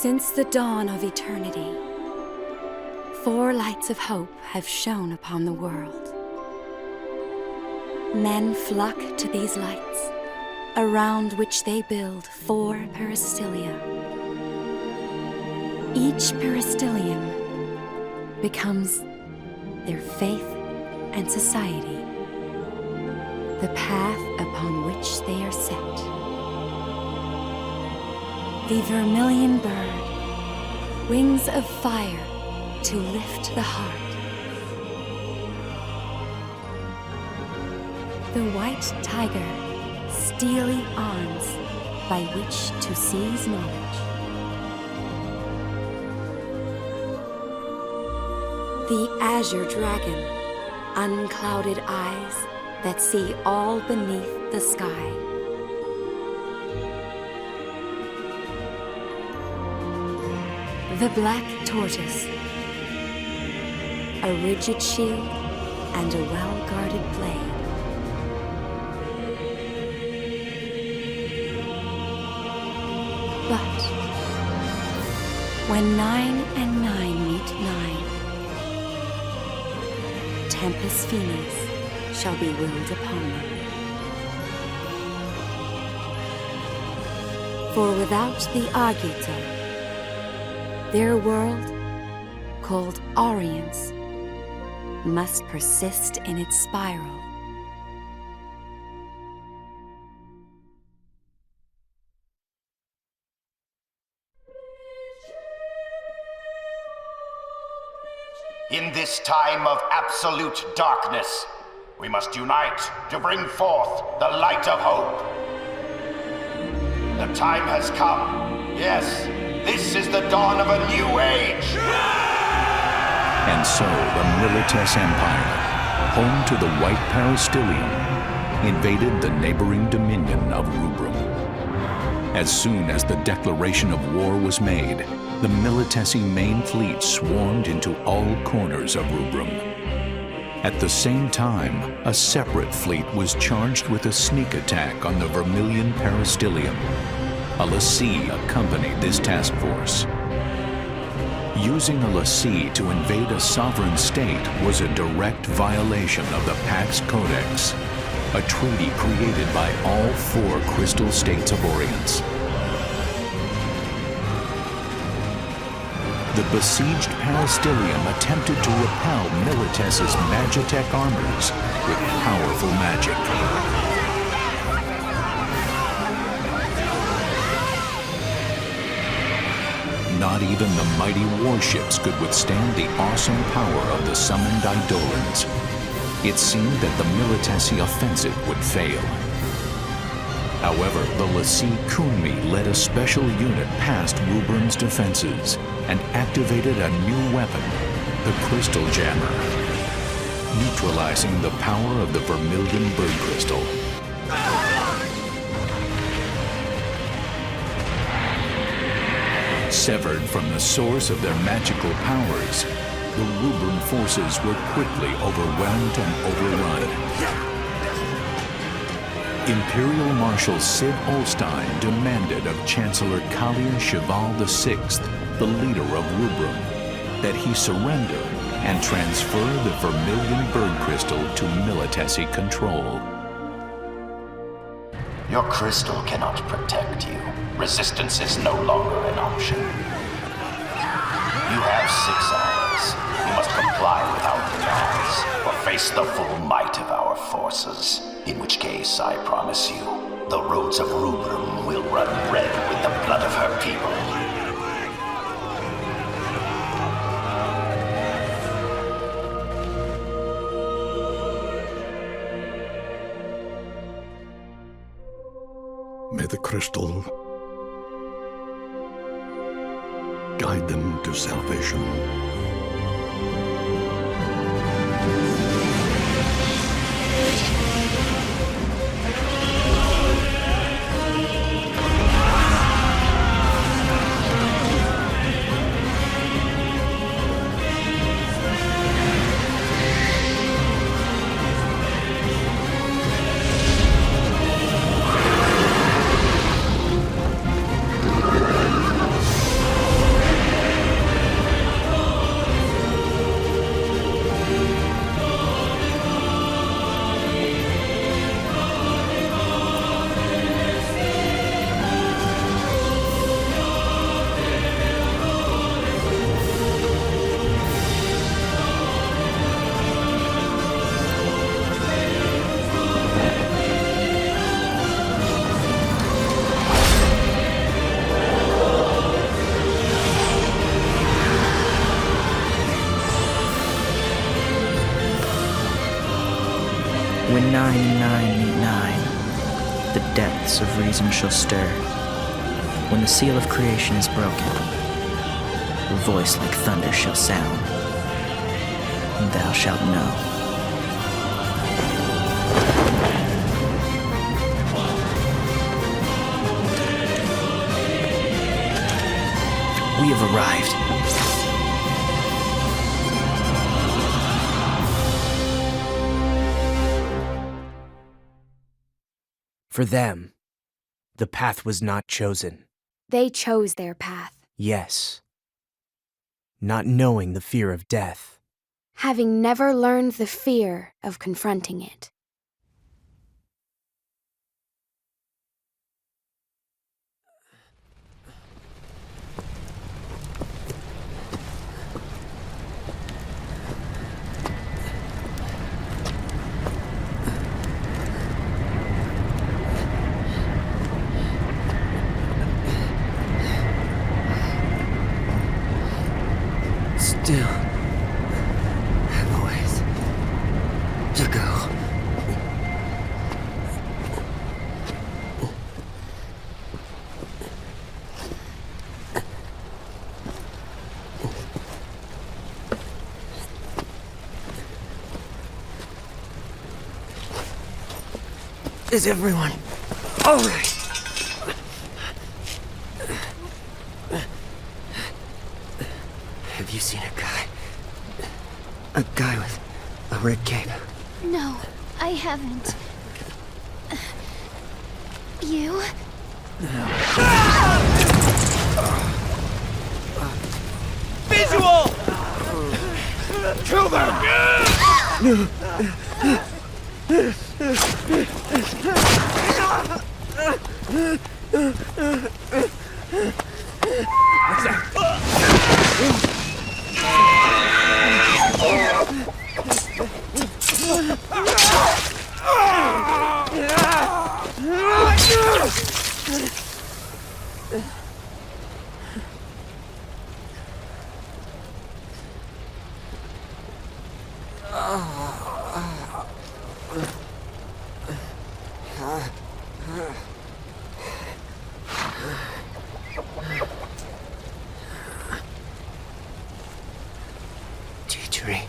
Since the dawn of eternity, 4 lights of hope have shone upon the world. Men flock to these lights, around which they build 4 peristylia. Each peristylium becomes their faith and society, the path upon which they are set. The vermilion bird, wings of fire to lift the heart. The white tiger, steely arms by which to seize knowledge. The azure dragon, unclouded eyes that see all beneath the sky. The black tortoise, a rigid shield and a well-guarded blade. But when 9 and 9 meet 9, Tempest Finis shall be willed upon them. For without the Agito, their world, called Orience, must persist in its spiral. In this time of absolute darkness, we must unite to bring forth the light of hope. The time has come. Yes, this is the dawn of a new age. And so the Milites Empire, home to the White Peristylium, invaded the neighboring dominion of Rubrum. As soon as the declaration of war was made, the Militesi main fleet swarmed into all corners of Rubrum. At the same time, a separate fleet was charged with a sneak attack on the Vermilion Peristylium. A lessee accompanied this task force. Using a lessee to invade a sovereign state was a direct violation of the Pax Codex, a treaty created by all 4 crystal states of Orience. The besieged Peristylium attempted to repel Milites's Magitech armors with powerful magic. Not even the mighty warships could withstand the awesome power of the summoned Eidolons. It seemed that the Militesi offensive would fail. However, the lessee Kunmi led a special unit past Rubrum's defenses and activated a new weapon, the Crystal Jammer, neutralizing the power of the Vermilion Bird Crystal. Severed from the source of their magical powers, the Rubrum forces were quickly overwhelmed and overrun. Imperial Marshal Sid Olstein demanded of Chancellor Kalia Cheval VI, the leader of Rubrum, that he surrender and transfer the Vermilion Bird Crystal to Militesi control. Your crystal cannot protect you. Resistance is no longer an option. You have 6 hours. You must comply with our demands, or face the full might of our forces. In which case, I promise you, the roads of Rubrum will run red with the blood of her people. May the crystal guide them to salvation. When 9 and 9 meet 9, the depths of reason shall stir. When the seal of creation is broken, a voice like thunder shall sound, and thou shalt know. We have arrived. For them, the path was not chosen. They chose their path, Yes. Not knowing the fear of death. having never learned the fear of confronting it. Still have a ways to go. Is everyone all right? Have you seen a guy? A guy with a red cape? No, I haven't. You? Visual! Kill them! What's that? Teachery.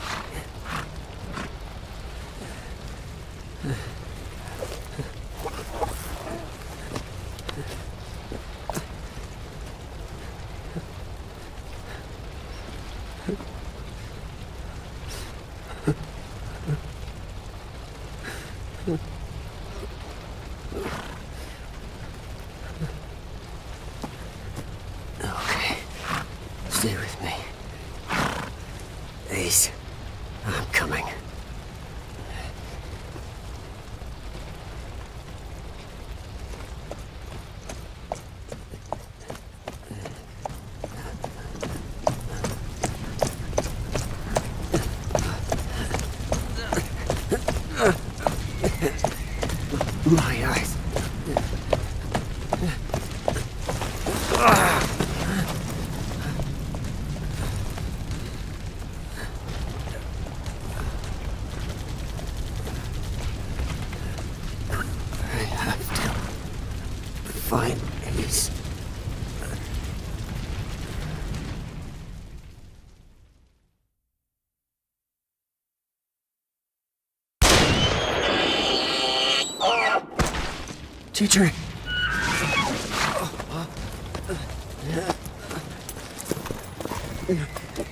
Okay. Stay with me. Ace, I'm coming. My eyes. I have to find Ace. Teacher.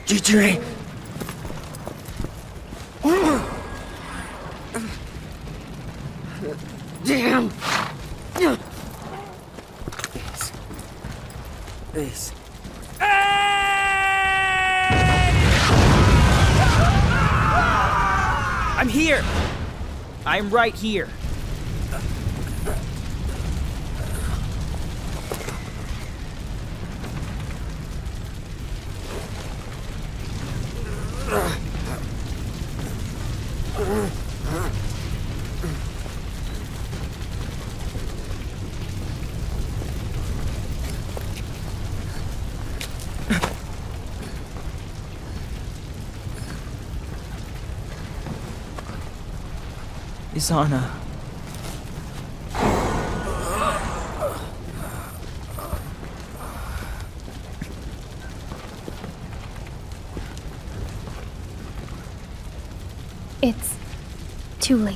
Teacher. Damn. Ace. I'm here! I'm right here. Isana. It's too late.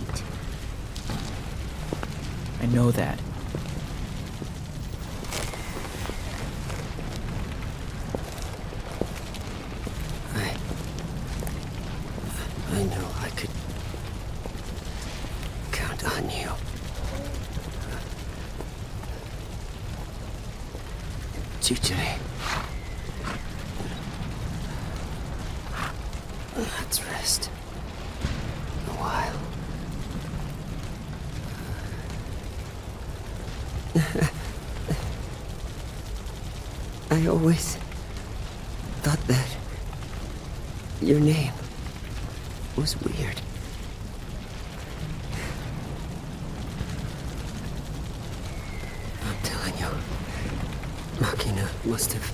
I know that. I know I could count on you. Chichiri. Let's rest. A while. I always thought that your name was weird. I'm telling you, Machina must have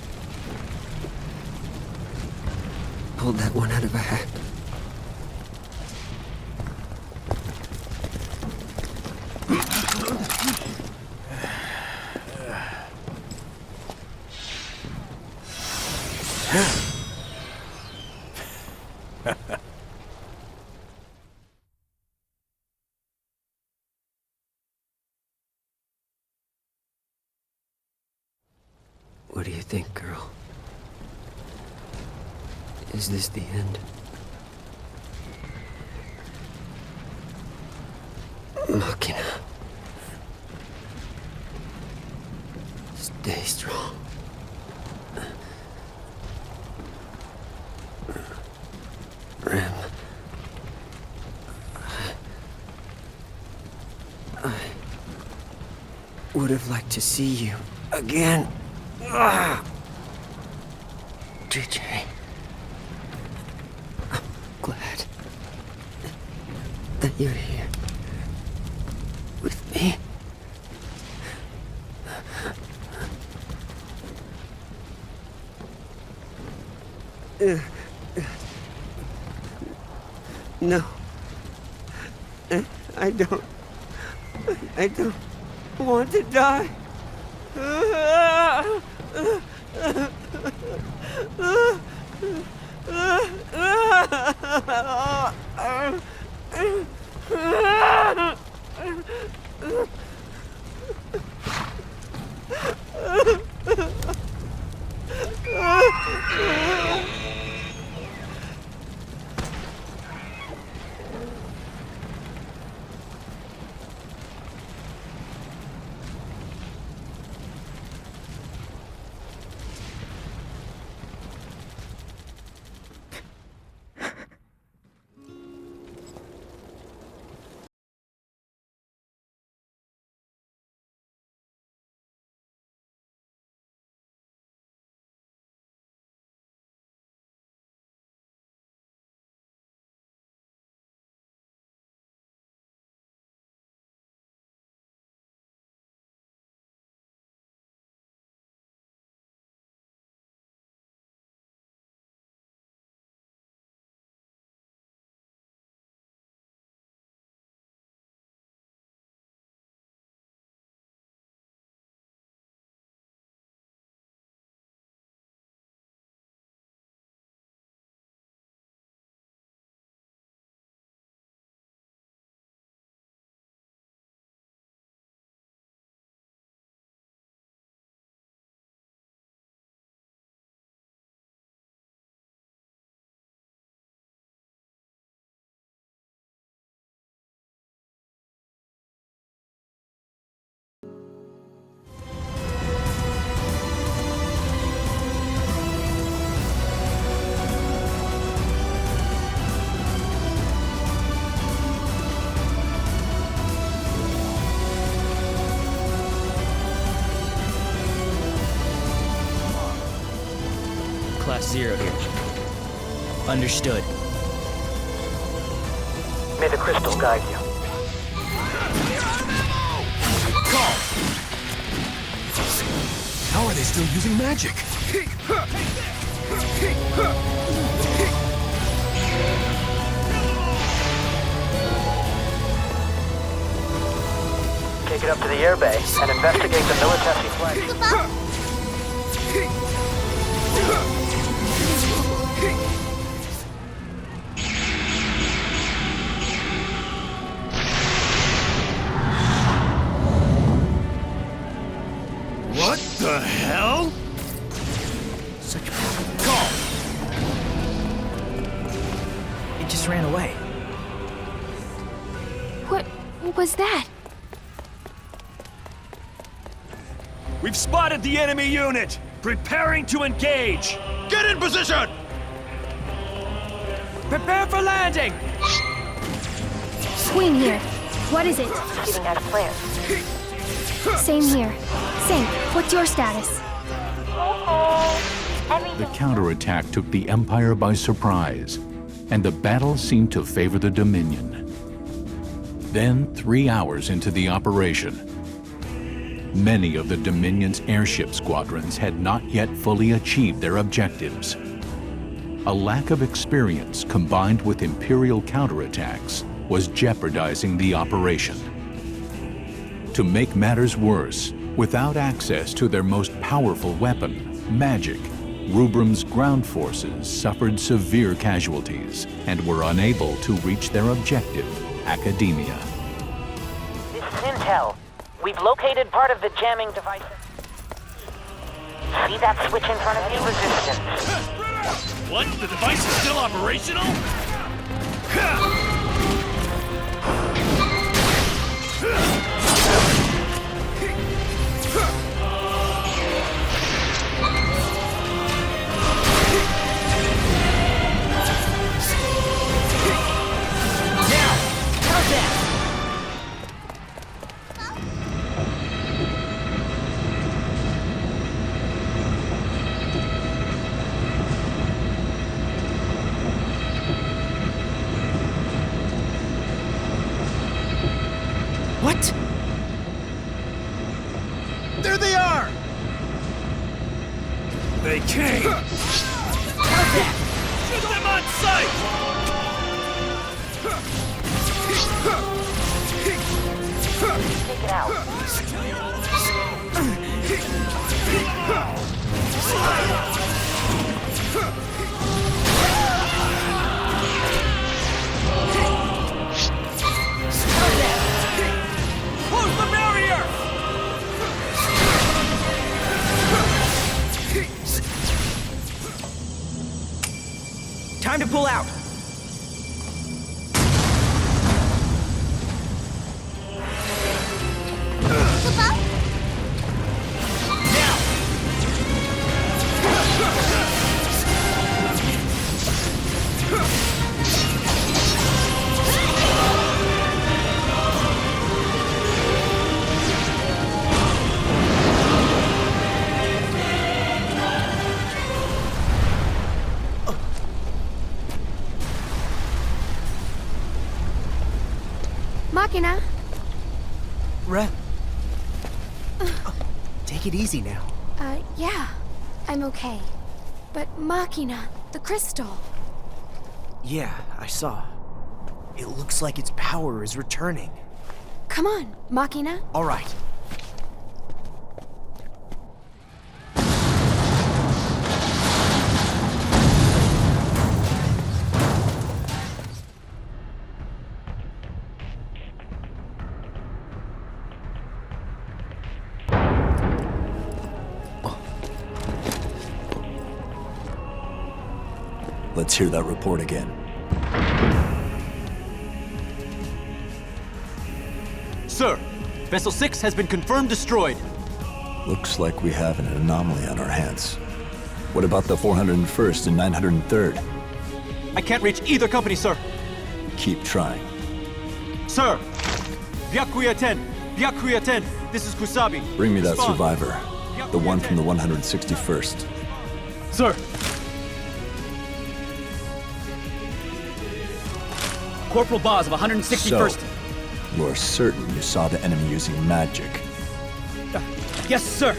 pulled that one out of a hat. What do you think, girl? Is this the end? Machina. Stay strong. Rem. I would have liked to see you again. DJ. I'm glad that you're here with me. No. I don't want to die. Class 0 here. Understood. May the crystal guide you. How are they still using magic? Take it up to the airbay and investigate the military flag. What the hell? Such Call! It just ran away. What was that? We've spotted the enemy unit! Preparing to engage! Get in position! Prepare for landing! Queen here. What is it? Proceeding as planned. Same here. Same. What's your status? The counterattack took the Empire by surprise, and the battle seemed to favor the Dominion. Then, 3 hours into the operation, many of the Dominion's airship squadrons had not yet fully achieved their objectives. A lack of experience combined with Imperial counterattacks was jeopardizing the operation. To make matters worse, without access to their most powerful weapon, magic, Rubrum's ground forces suffered severe casualties and were unable to reach their objective, Academia. This is intel. We've located part of the jamming device. See that switch in front of you? Resistance. What? The device is still operational? What? There they are! They came! How's that? Shoot them on sight! Take it out. Close the barrier! Time to pull out. Machina? Take it easy now. Yeah. I'm okay. But Machina, the crystal. Yeah, I saw. It looks like its power is returning. Come on, Machina. All right. Let's hear that report again. Sir, Vessel 6 has been confirmed destroyed. Looks like we have an anomaly on our hands. What about the 401st and 903rd? I can't reach either company, sir. Keep trying. Sir! Byakuya 10! Byakuya 10! This is Kusabi. Bring me that Respond. survivor. The one from the 161st. Sir! Corporal Boz of 161st. So, you're certain you saw the enemy using magic? Yes, sir.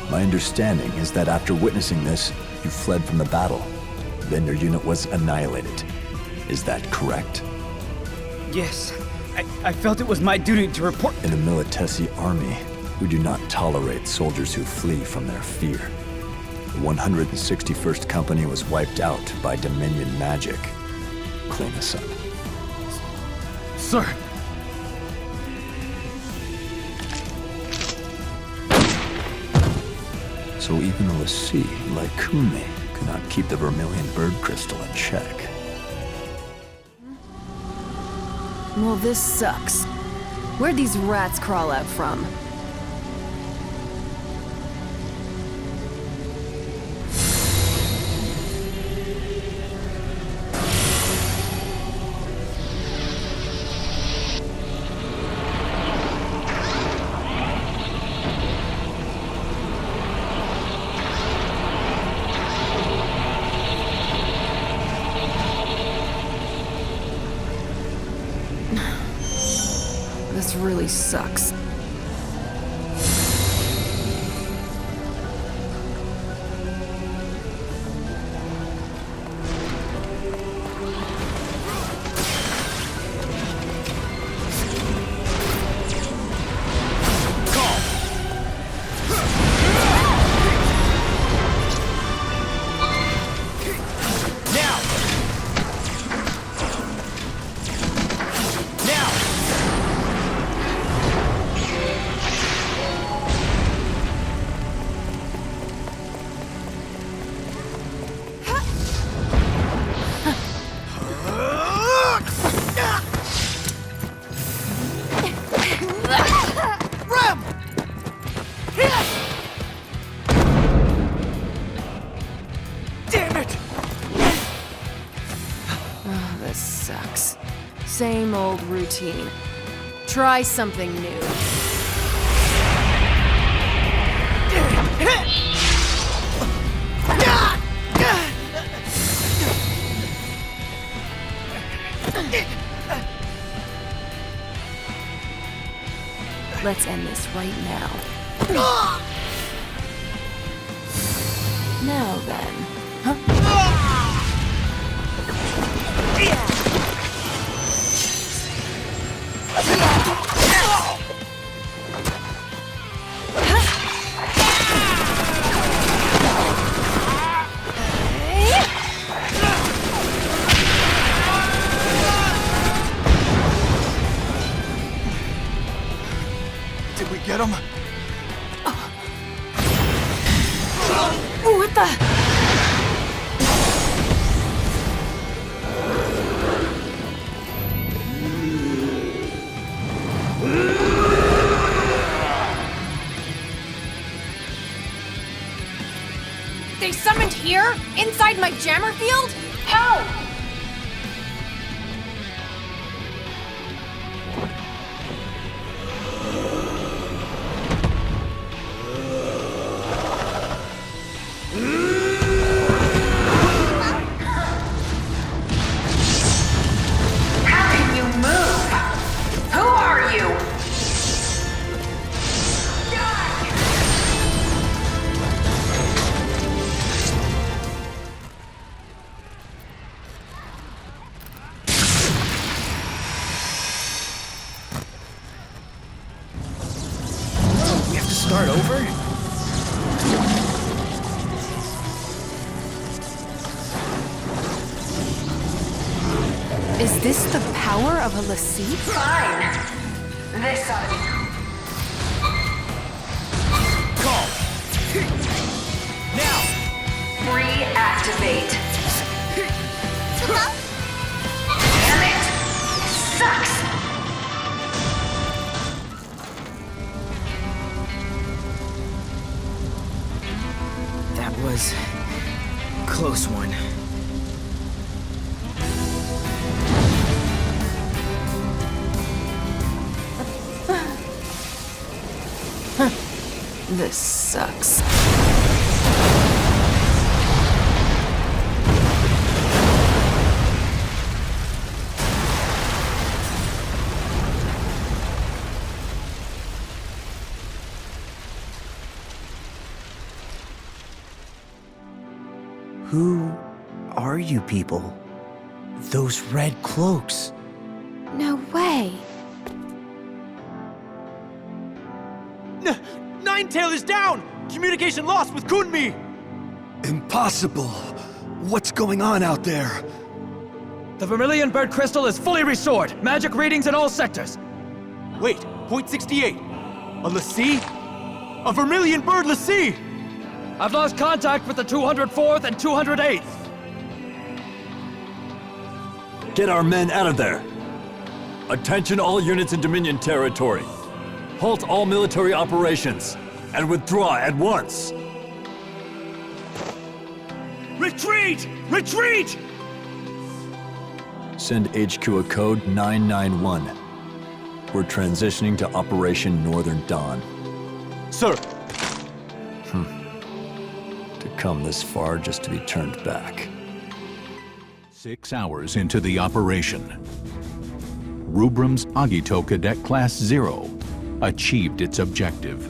My understanding is that after witnessing this, you fled from the battle. Then your unit was annihilated. Is that correct? Yes. I felt it was my duty to report. In the Militesi army, we do not tolerate soldiers who flee from their fear. The 161st Company was wiped out by Dominion magic. Clean us up. Sir! So even a Lassie like Kumi could not keep the Vermilion Bird Crystal in check. Well, this sucks. Where'd these rats crawl out from? This really sucks. Same old routine. Try something new. Let's end this right now. Now then. Did we get him? What the? They summoned here? Inside my jammer field? How? How can you move? Who are you? We have to start over? Is this the power of a Lassie? Fine. This ought to be... Call! Now! Reactivate. Damn it! Sucks! That was a close one. This sucks. Who are you people? Those red cloaks. No way. Ninetail is down! Communication lost with Kunmi! Impossible! What's going on out there? The Vermilion Bird Crystal is fully restored. Magic readings in all sectors. Wait, point 68. A Lassie? A Vermilion Bird Lassie! I've lost contact with the 204th and 208th. Get our men out of there! Attention all units in Dominion territory. Halt all military operations, and withdraw at once! Retreat! Retreat! Send HQ a code 991. We're transitioning to Operation Northern Dawn. Sir! To come this far just to be turned back. 6 hours into the operation, Rubrum's Agito Cadet Class 0 achieved its objective,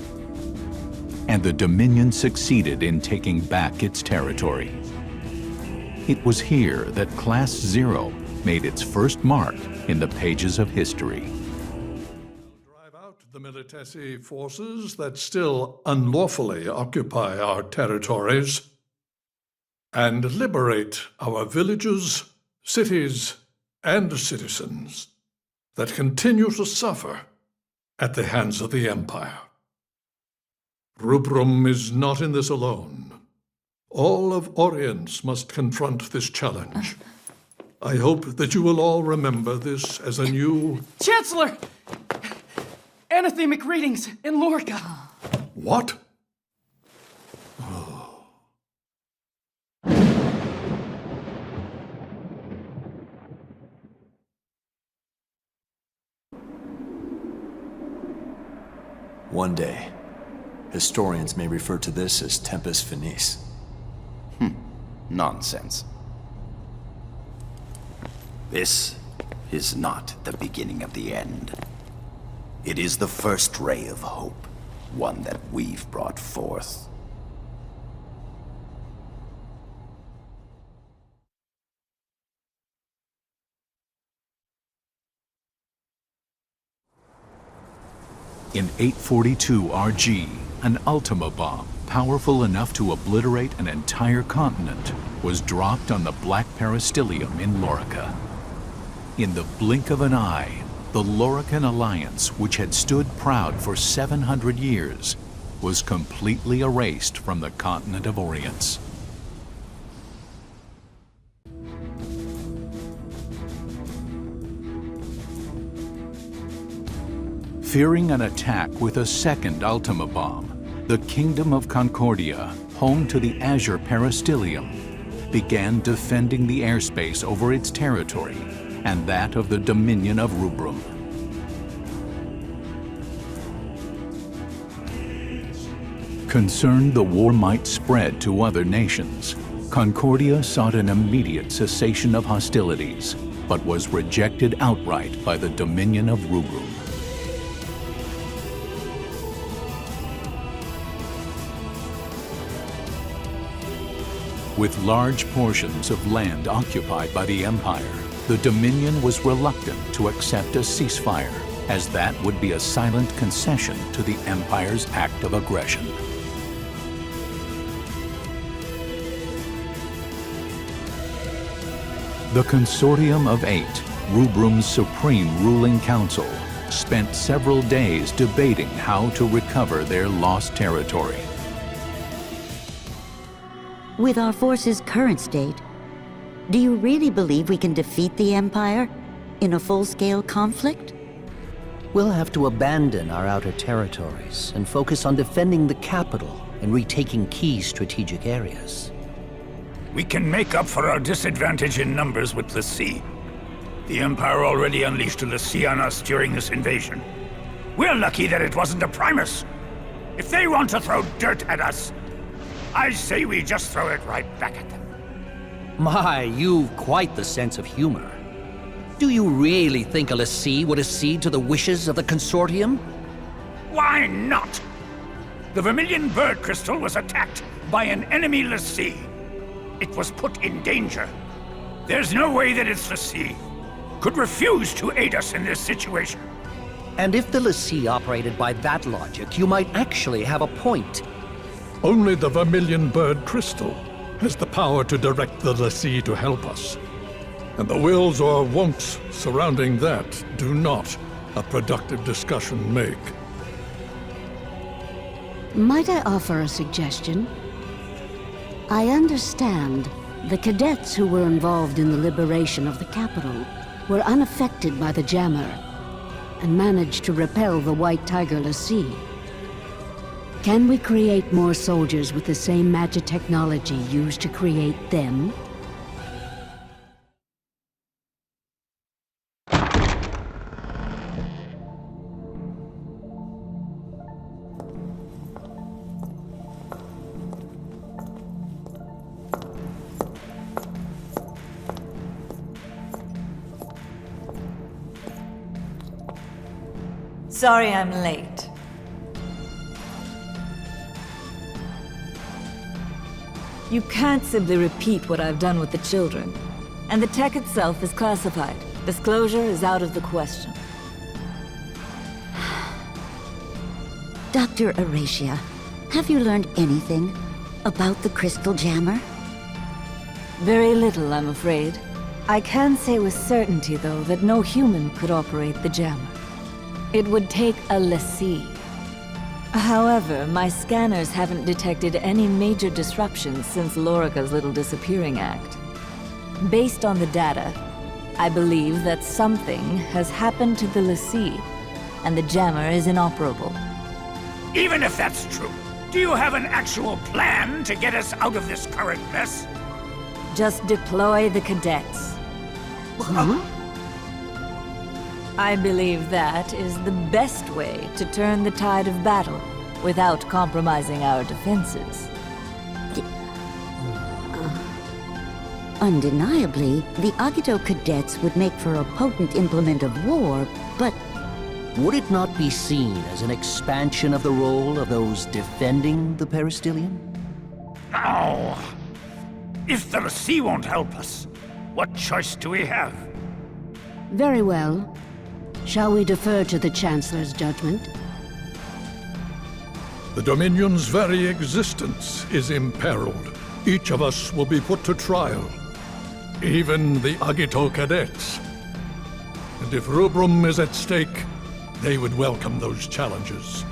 and the Dominion succeeded in taking back its territory. It was here that Class 0 made its first mark in the pages of history. Drive out the Militesi forces that still unlawfully occupy our territories, and liberate our villages, cities, and citizens that continue to suffer at the hands of the Empire. Rubrum is not in this alone. All of Orience must confront this challenge. I hope that you will all remember this as a new... Chancellor! Anathemic readings in Lorica. What? One day, historians may refer to this as Tempus Finis. Nonsense. This is not the beginning of the end. It is the first ray of hope, one that we've brought forth. In 842 RG, an Ultima bomb, powerful enough to obliterate an entire continent, was dropped on the Black Peristilium in Lorica. In the blink of an eye, the Lorican Alliance, which had stood proud for 700 years, was completely erased from the continent of Orience. Fearing an attack with a second Ultima bomb, the Kingdom of Concordia, home to the Azure Peristilium, began defending the airspace over its territory and that of the Dominion of Rubrum. Concerned the war might spread to other nations, Concordia sought an immediate cessation of hostilities, but was rejected outright by the Dominion of Rubrum. With large portions of land occupied by the Empire, the Dominion was reluctant to accept a ceasefire, as that would be a silent concession to the Empire's act of aggression. The Consortium of Eight, Rubrum's supreme ruling council, spent several days debating how to recover their lost territory. With our force's current state, do you really believe we can defeat the Empire in a full-scale conflict? We'll have to abandon our outer territories and focus on defending the capital and retaking key strategic areas. We can make up for our disadvantage in numbers with the sea. The Empire already unleashed a Lassie on us during this invasion. We're lucky that it wasn't a Primus. If they want to throw dirt at us, I say we just throw it right back at them. My, you've quite the sense of humor. Do you really think a Lassie would accede to the wishes of the Consortium? Why not? The Vermilion Bird Crystal was attacked by an enemy Lassie. It was put in danger. There's no way that its Lassie could refuse to aid us in this situation. And if the Lassie operated by that logic, you might actually have a point. Only the Vermilion Bird Crystal has the power to direct the Lassie to help us. And the wills or won'ts surrounding that do not a productive discussion make. Might I offer a suggestion? I understand the cadets who were involved in the liberation of the capital were unaffected by the jammer and managed to repel the White Tiger Lassie. Can we create more soldiers with the same magic technology used to create them? Sorry I'm late. You can't simply repeat what I've done with the children. And the tech itself is classified. Disclosure is out of the question. Dr. Aracia, have you learned anything about the crystal jammer? Very little, I'm afraid. I can say with certainty, though, that no human could operate the jammer. It would take a Lassie. However, my scanners haven't detected any major disruptions since Lorica's little disappearing act. Based on the data, I believe that something has happened to the Lassie, and the jammer is inoperable. Even if that's true, do you have an actual plan to get us out of this current mess? Just deploy the cadets. Huh? I believe that is the best way to turn the tide of battle without compromising our defenses. Undeniably, the Agito cadets would make for a potent implement of war, but... Would it not be seen as an expansion of the role of those defending the peristyllium? No. If the Lassie won't help us, what choice do we have? Very well. Shall we defer to the Chancellor's judgment? The Dominion's very existence is imperiled. Each of us will be put to trial. Even the Agito cadets. And if Rubrum is at stake, they would welcome those challenges.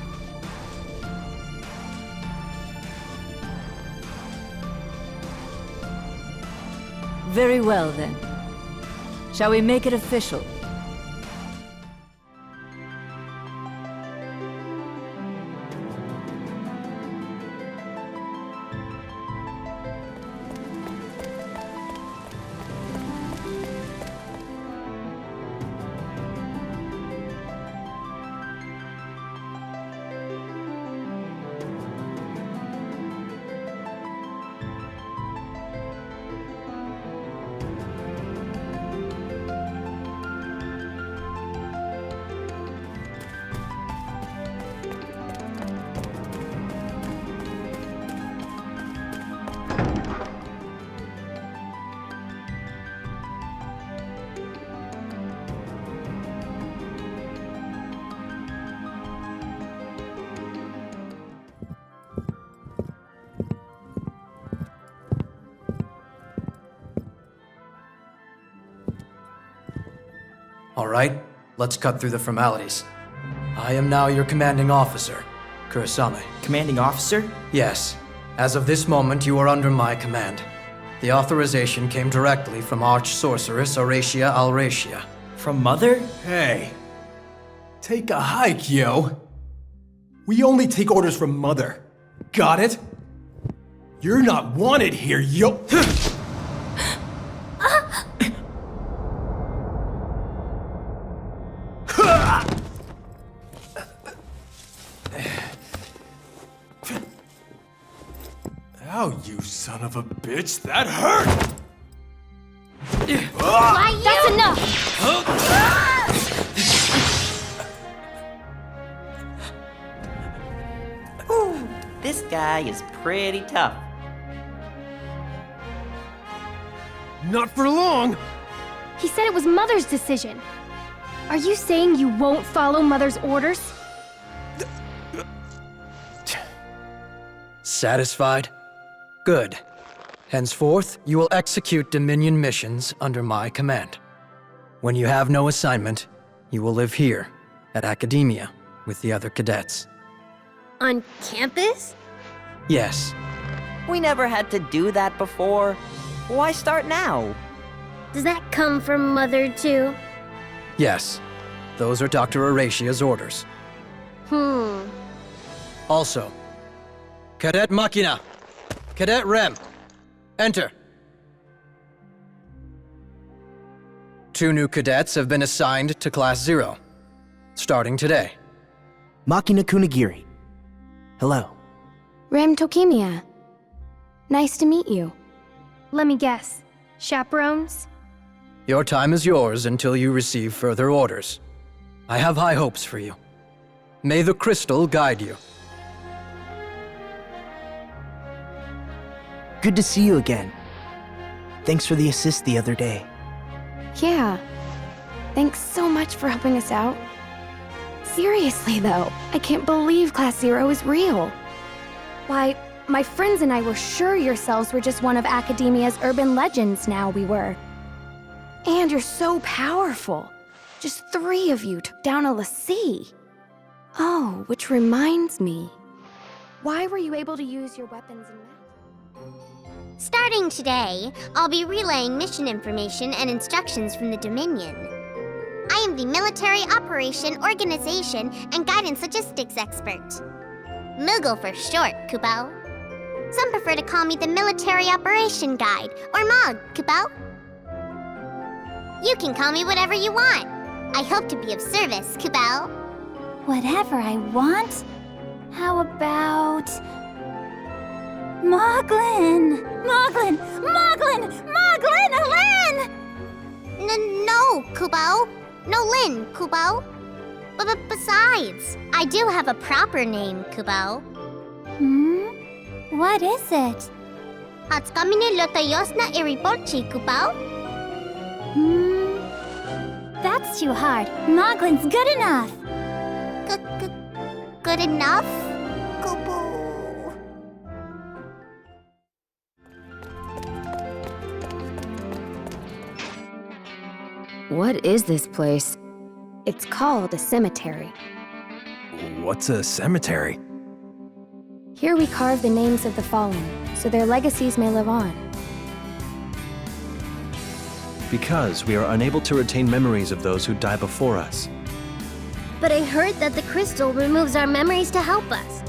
Very well, then. Shall we make it official? All right, let's cut through the formalities. I am now your commanding officer, Kurasame. Commanding officer? Yes. As of this moment, you are under my command. The authorization came directly from Arch-Sorceress Aracia Alracia. From Mother? Hey. Take a hike, yo. We only take orders from Mother. Got it? You're not wanted here, yo. Ow, you son of a bitch, that hurt! That's enough! Ooh, this guy is pretty tough. Not for long! He said it was Mother's decision. Are you saying you won't follow Mother's orders? Satisfied? Good. Henceforth, you will execute Dominion missions under my command. When you have no assignment, you will live here, at Academia, with the other cadets. On campus? Yes. We never had to do that before. Why start now? Does that come from Mother, too? Yes. Those are Dr. Horatia's orders. Also, Cadet Machina, Cadet Rem, enter. 2 new cadets have been assigned to Class 0, starting today. Machina Kunigiri. Hello. Rem Tokimia. Nice to meet you. Let me guess. Chaperones? Your time is yours until you receive further orders. I have high hopes for you. May the crystal guide you. Good to see you again. Thanks for the assist the other day. Yeah. Thanks so much for helping us out. Seriously, though, I can't believe Class 0 is real. Why, my friends and I were sure yourselves were just one of Academia's urban legends now we were. And you're so powerful. Just 3 of you took down a l'Cie. Oh, which reminds me. Why were you able to use your weapons in that? Starting today, I'll be relaying mission information and instructions from the Dominion. I am the Military Operation Organization and Guidance Logistics Expert. Moogle for short, Kupo. Some prefer to call me the Military Operation Guide, or MOG, Kupo. You can call me whatever you want. I hope to be of service, Kupo. Whatever I want? How about... Moglin! Moglin! Moglin! Moglin! Lin! No, Kupo. No Lin, Kupo. Besides, I do have a proper name, Kupo. What is it? Hatskamine Lotayosna Iriporchi, Kupo. That's too hard. Moglin's good enough. Good enough? Kupo. What is this place? It's called a cemetery. What's a cemetery? Here we carve the names of the fallen, so their legacies may live on. Because we are unable to retain memories of those who die before us. But I heard that the crystal removes our memories to help us,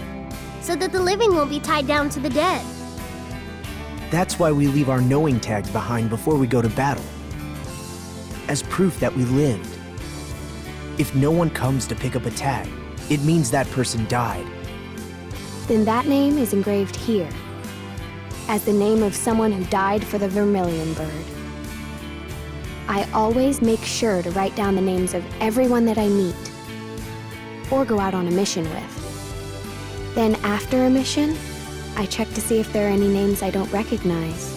so that the living will be tied down to the dead. That's why we leave our knowing tags behind before we go to battle. As proof that we lived. If no one comes to pick up a tag, it means that person died. Then that name is engraved here, as the name of someone who died for the Vermilion Bird. I always make sure to write down the names of everyone that I meet, or go out on a mission with. Then after a mission, I check to see if there are any names I don't recognize.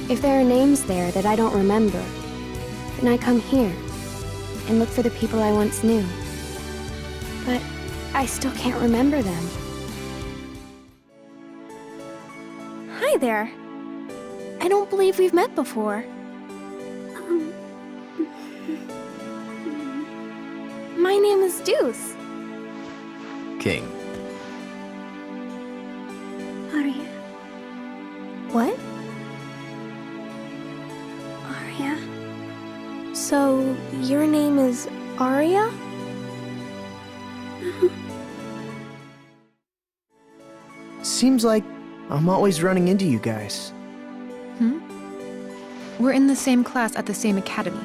If there are names there that I don't remember, then I come here and look for the people I once knew. But I still can't remember them. Hi there. I don't believe we've met before. My name is Deuce. King. Aria. What? Aria? So, your name is Aria? Seems like I'm always running into you guys. We're in the same class at the same academy.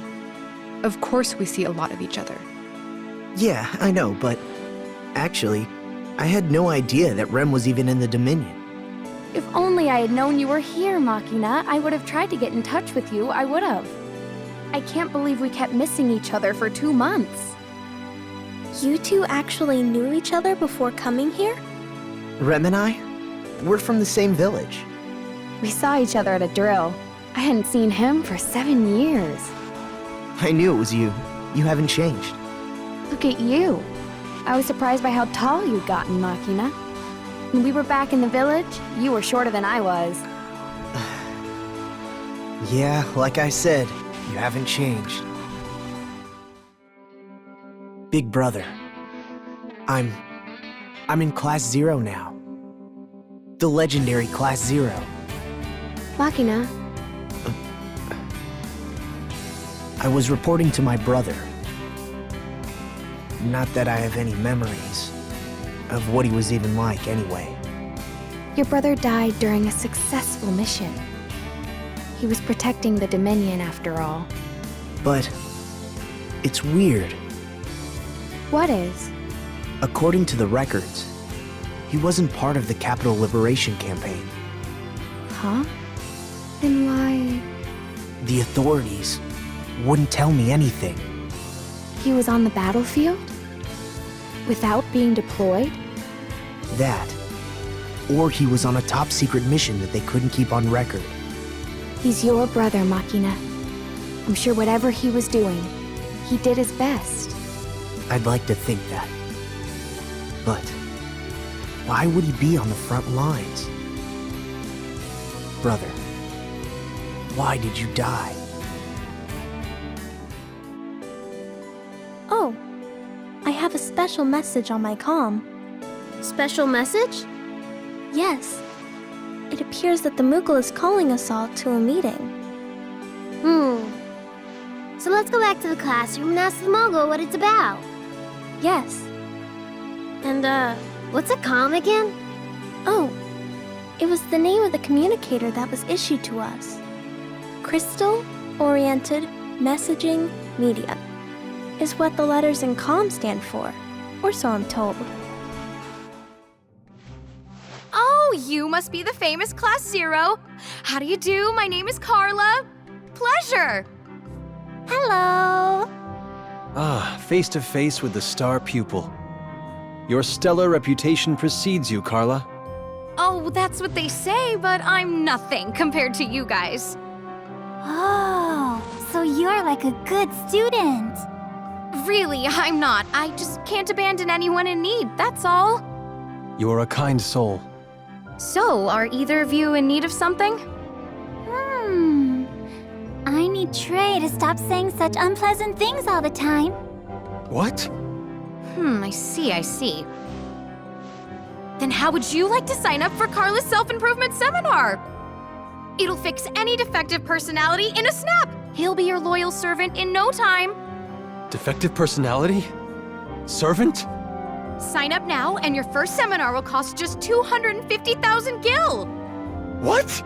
Of course we see a lot of each other. Yeah, I know, but actually, I had no idea that Rem was even in the Dominion. If only I had known you were here, Machina, I would have tried to get in touch with you, I would have. I can't believe we kept missing each other for 2 months. You two actually knew each other before coming here? Rem and I? We're from the same village. We saw each other at a drill. I hadn't seen him for 7 years. I knew it was you. You haven't changed. Look at you. I was surprised by how tall you'd gotten, Machina. When we were back in the village, you were shorter than I was. Yeah, like I said, you haven't changed. Big brother. I'm in Class 0 now. The legendary Class 0. Machina. I was reporting to my brother. Not that I have any memories of what he was even like anyway. Your brother died during a successful mission. He was protecting the Dominion after all. But it's weird. What is? According to the records, he wasn't part of the Capital Liberation Campaign. Huh? Then why? The authorities wouldn't tell me anything. He was on the battlefield? Without being deployed? That. Or he was on a top-secret mission that they couldn't keep on record. He's your brother, Machina. I'm sure whatever he was doing, he did his best. I'd like to think that. But why would he be on the front lines? Brother, why did you die? Oh, I have a special message on my comm. Special message? Yes. It appears that the Moogle is calling us all to a meeting. So let's go back to the classroom and ask the Moogle what it's about. Yes. And, what's a comm again? Oh, it was the name of the communicator that was issued to us. Crystal-Oriented Messaging Media is what the letters in comm stand for, or so I'm told. Oh, you must be the famous Class 0. How do you do? My name is Carla. Pleasure. Hello. Ah, face to face with the star pupil. Your stellar reputation precedes you, Carla. Oh, that's what they say, but I'm nothing compared to you guys. Oh, so you're like a good student. Really, I'm not. I just can't abandon anyone in need, that's all. You're a kind soul. So, are either of you in need of something? I need Trey to stop saying such unpleasant things all the time. What? I see. Then how would you like to sign up for Carla's self-improvement seminar? It'll fix any defective personality in a snap. He'll be your loyal servant in no time. Defective personality? Servant? Sign up now, and your first seminar will cost just 250,000 gil. What?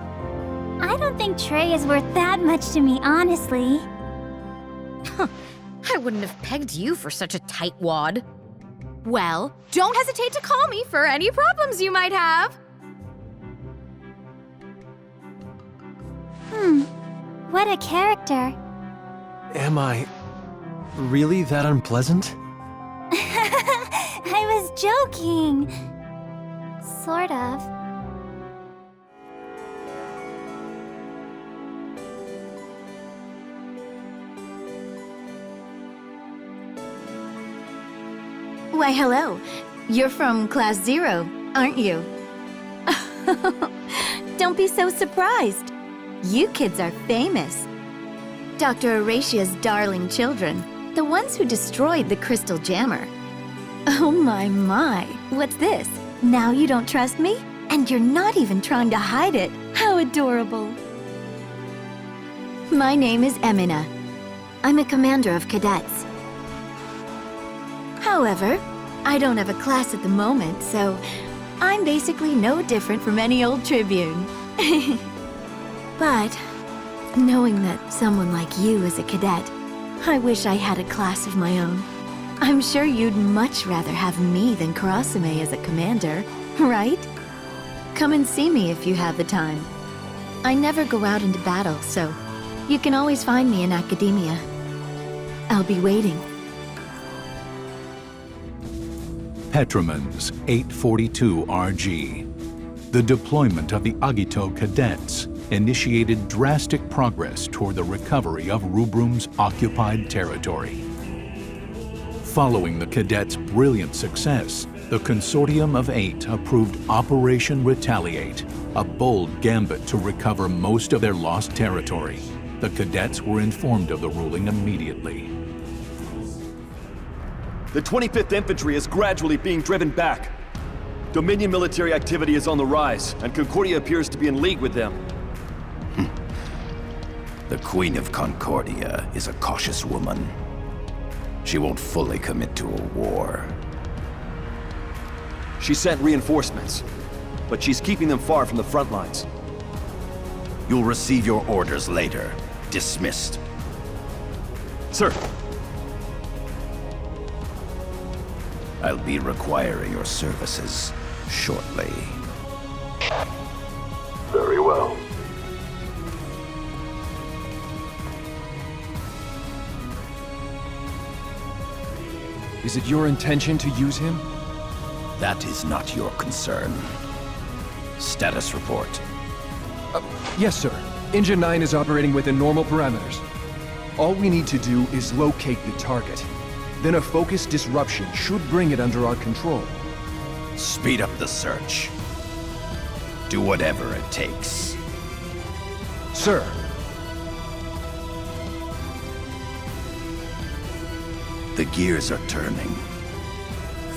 I don't think Trey is worth that much to me, honestly. I wouldn't have pegged you for such a tightwad. Well, don't hesitate to call me for any problems you might have. What a character. Am I really that unpleasant? I was joking. Sort of. Why, hello. You're from Class 0, aren't you? Don't be so surprised. You kids are famous. Dr. Horatia's darling children, the ones who destroyed the crystal jammer. Oh my. What's this? Now you don't trust me? And you're not even trying to hide it. How adorable. My name is Emina. I'm a commander of cadets. However, I don't have a class at the moment, so I'm basically no different from any old Tribune. But knowing that someone like you is a cadet, I wish I had a class of my own. I'm sure you'd much rather have me than Karasume as a commander, right? Come and see me if you have the time. I never go out into battle, so you can always find me in academia. I'll be waiting. Petromans 842 RG. The deployment of the Agito cadets initiated drastic progress toward the recovery of Rubrum's occupied territory. Following the cadets' brilliant success, the Consortium of 8 approved Operation Retaliate, a bold gambit to recover most of their lost territory. The cadets were informed of the ruling immediately. The 25th Infantry is gradually being driven back. Dominion military activity is on the rise, and Concordia appears to be in league with them. The Queen of Concordia is a cautious woman. She won't fully commit to a war. She sent reinforcements, but she's keeping them far from the front lines. You'll receive your orders later. Dismissed. Sir. I'll be requiring your services shortly. Very well. Is it your intention to use him? That is not your concern. Status report. Yes, sir. Engine 9 is operating within normal parameters. All we need to do is locate the target. Then a focused disruption should bring it under our control. Speed up the search. Do whatever it takes. Sir. The gears are turning.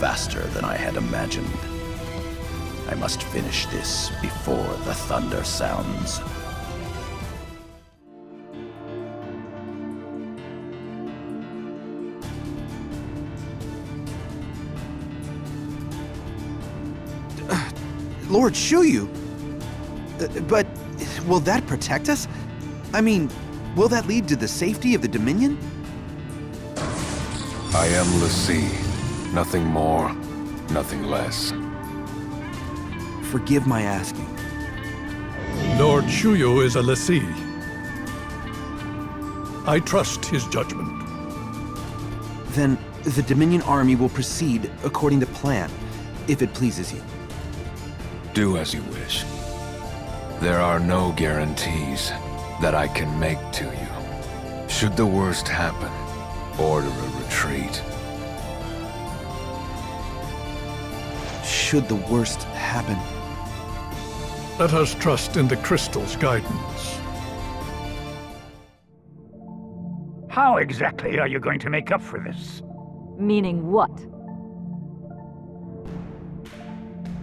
Faster than I had imagined. I must finish this before the thunder sounds. Lord Shuyu! But will that protect us? I mean, will that lead to the safety of the Dominion? I am l'Cie. Nothing more, nothing less. Forgive my asking. Lord Shuyu is a l'Cie. I trust his judgment. Then the Dominion army will proceed according to plan, if it pleases you. Do as you wish. There are no guarantees that I can make to you. Should the worst happen, order a retreat. Should the worst happen. Let us trust in the crystal's guidance. How exactly are you going to make up for this? Meaning what?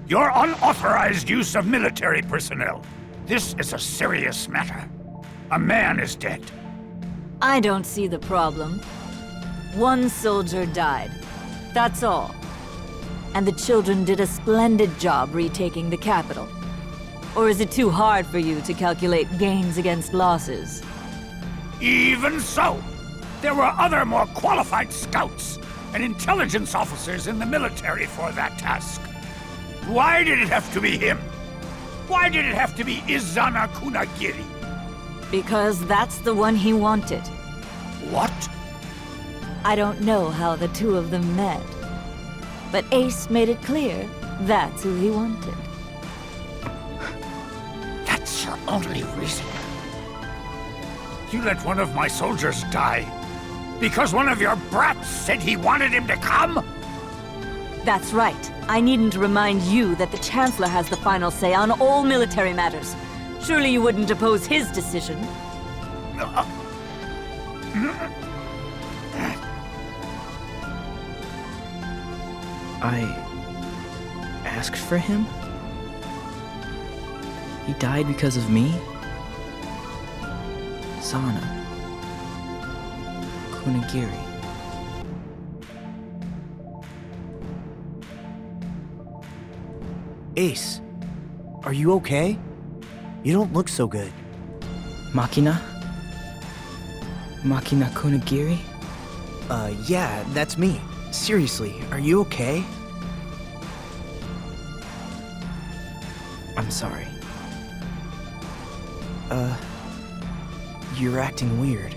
Your unauthorized use of military personnel. This is a serious matter. A man is dead. I don't see the problem. One soldier died. That's all. And the children did a splendid job retaking the capital. Or is it too hard for you to calculate gains against losses? Even so, there were other more qualified scouts and intelligence officers in the military for that task. Why did it have to be him? Why did it have to be Izana Kunagiri? Because that's the one he wanted. What? I don't know how the two of them met. But Ace made it clear that's who he wanted. That's your only reason? You let one of my soldiers die because one of your brats said he wanted him to come? That's right. I needn't remind you that the Chancellor has the final say on all military matters. Surely you wouldn't oppose his decision? I asked for him? He died because of me? Zana. Kunagiri. Ace, are you okay? You don't look so good. Makina? Makina Kunagiri? Yeah, that's me. Seriously, are you okay? I'm sorry. You're acting weird.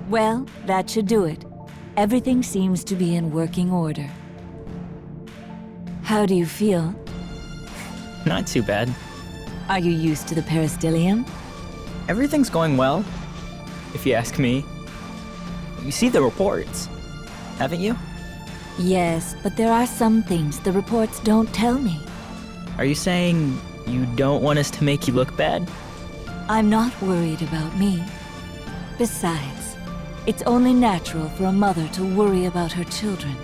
Well, that should do it. Everything seems to be in working order. How do you feel? Not too bad. Are you used to the peristyllium? Everything's going well, if you ask me. You see the reports, haven't you? Yes, but there are some things the reports don't tell me. Are you saying you don't want us to make you look bad? I'm not worried about me. Besides, it's only natural for a mother to worry about her children.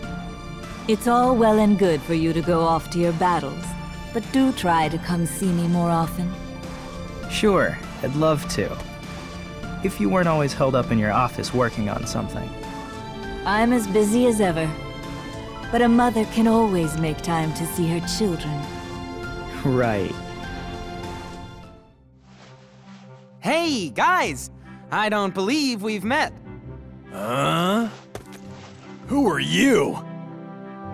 It's all well and good for you to go off to your battles, but do try to come see me more often. Sure, I'd love to. If you weren't always held up in your office working on something. I'm as busy as ever, but a mother can always make time to see her children. Right. Hey, guys! I don't believe we've met. Huh? Who are you?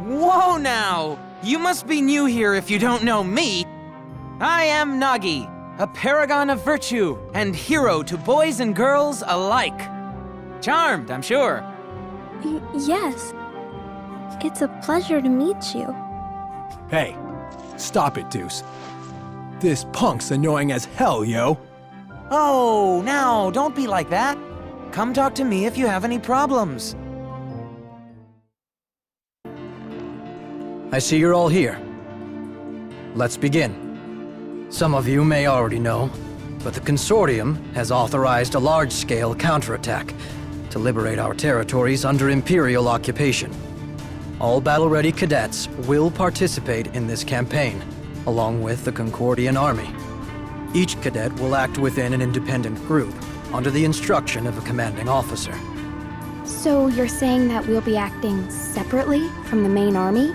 Whoa now! You must be new here if you don't know me. I am Nagi, a paragon of virtue and hero to boys and girls alike. Charmed, I'm sure. Yes. It's a pleasure to meet you. Hey, stop it, Deuce. This punk's annoying as hell, yo. Oh, now, don't be like that. Come talk to me if you have any problems. I see you're all here. Let's begin. Some of you may already know, but the Consortium has authorized a large-scale counterattack to liberate our territories under Imperial occupation. All battle-ready cadets will participate in this campaign, along with the Concordian Army. Each cadet will act within an independent group, under the instruction of a commanding officer. So you're saying that we'll be acting separately from the main army?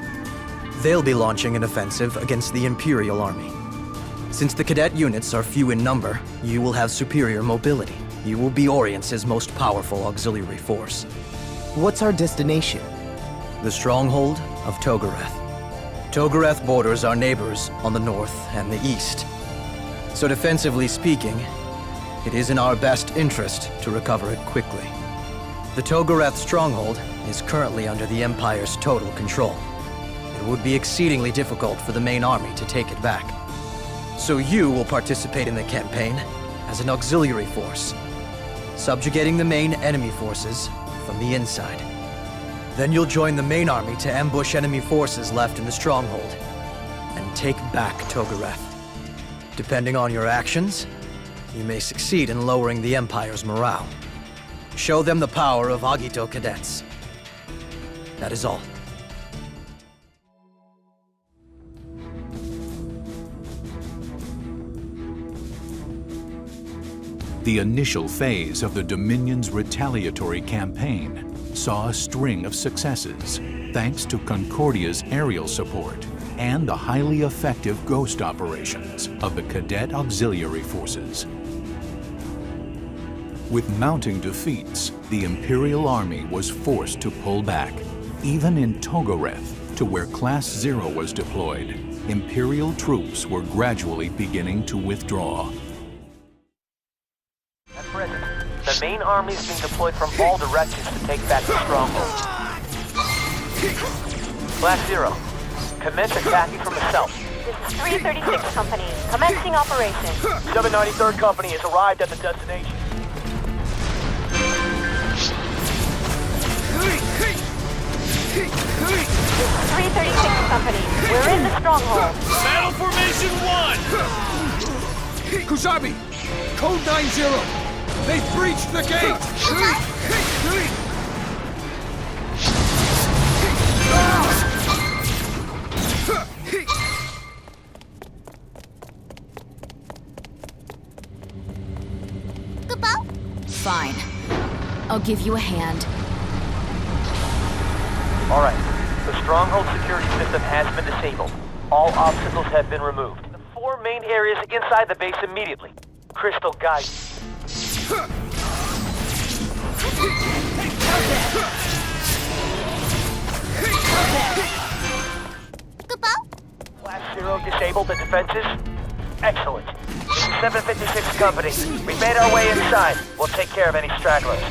They'll be launching an offensive against the Imperial Army. Since the cadet units are few in number, you will have superior mobility. You will be Orient's most powerful auxiliary force. What's our destination? The stronghold of Togareth. Togareth borders our neighbors on the north and the east. So defensively speaking, it is in our best interest to recover it quickly. The Togareth stronghold is currently under the Empire's total control. It would be exceedingly difficult for the main army to take it back. So you will participate in the campaign as an auxiliary force, subjugating the main enemy forces from the inside. Then you'll join the main army to ambush enemy forces left in the stronghold and take back Togareth. Depending on your actions, you may succeed in lowering the Empire's morale. Show them the power of Agito cadets. That is all. The initial phase of the Dominion's retaliatory campaign saw a string of successes thanks to Concordia's aerial support and the highly effective ghost operations of the Cadet Auxiliary Forces. With mounting defeats, the Imperial Army was forced to pull back. Even in Togareth, to where Class 0 was deployed, Imperial troops were gradually beginning to withdraw. At present, the main army is being deployed from all directions to take back the stronghold. Class 0, commence attacking from the south. This is 336 Company, commencing operation. 793rd Company has arrived at the destination. 336 Company, we're in the stronghold. Battle Formation 1! Kusabi! Code 90! They've breached the gate! Fine. I'll give you a hand. All right. The stronghold security system has been disabled. All obstacles have been removed. The 4 main areas inside the base immediately. Crystal guide. Class 0 disabled the defenses. Excellent. This is 756 Company. We've made our way inside. We'll take care of any stragglers.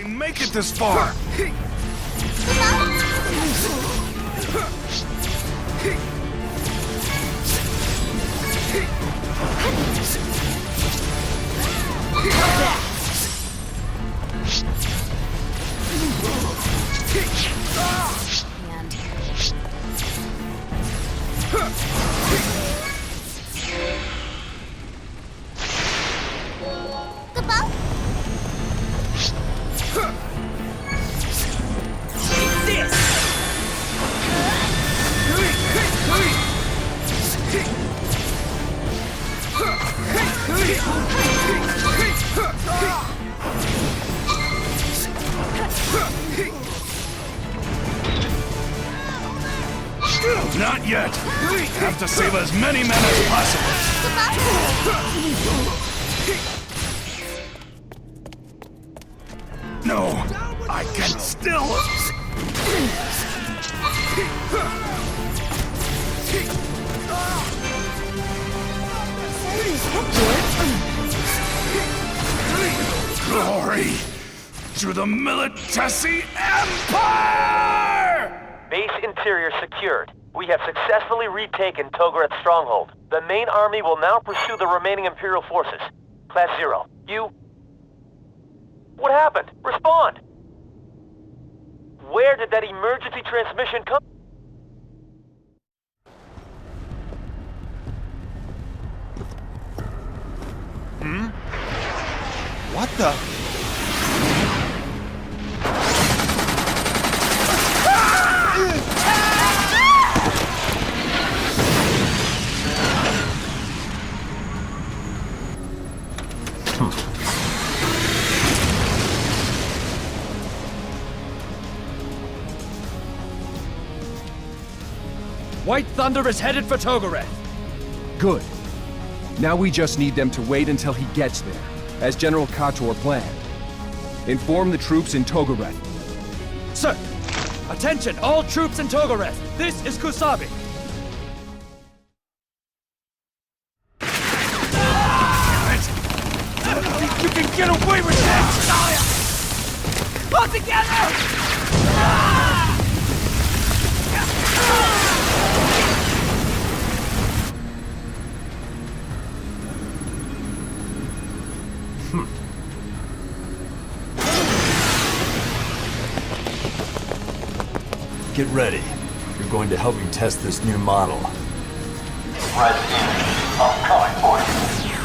they make it this far? Not yet. Have to save as many men as possible. No, I can still. Glory to the Militesi Empire! Base interior secured. We have successfully retaken Togareth's stronghold. The main army will now pursue the remaining Imperial forces. Class 0, you... What happened? Respond! Where did that emergency transmission come? What the? White Thunder is headed for Togareth. Good. Now we just need them to wait until he gets there, as General Kator planned. Inform the troops in Togareth. Sir! Attention, all troops in Togareth! This is Kusabi! You can get away with this! All together! Get ready. You're going to help me test this new model. Red team, I'm coming for you.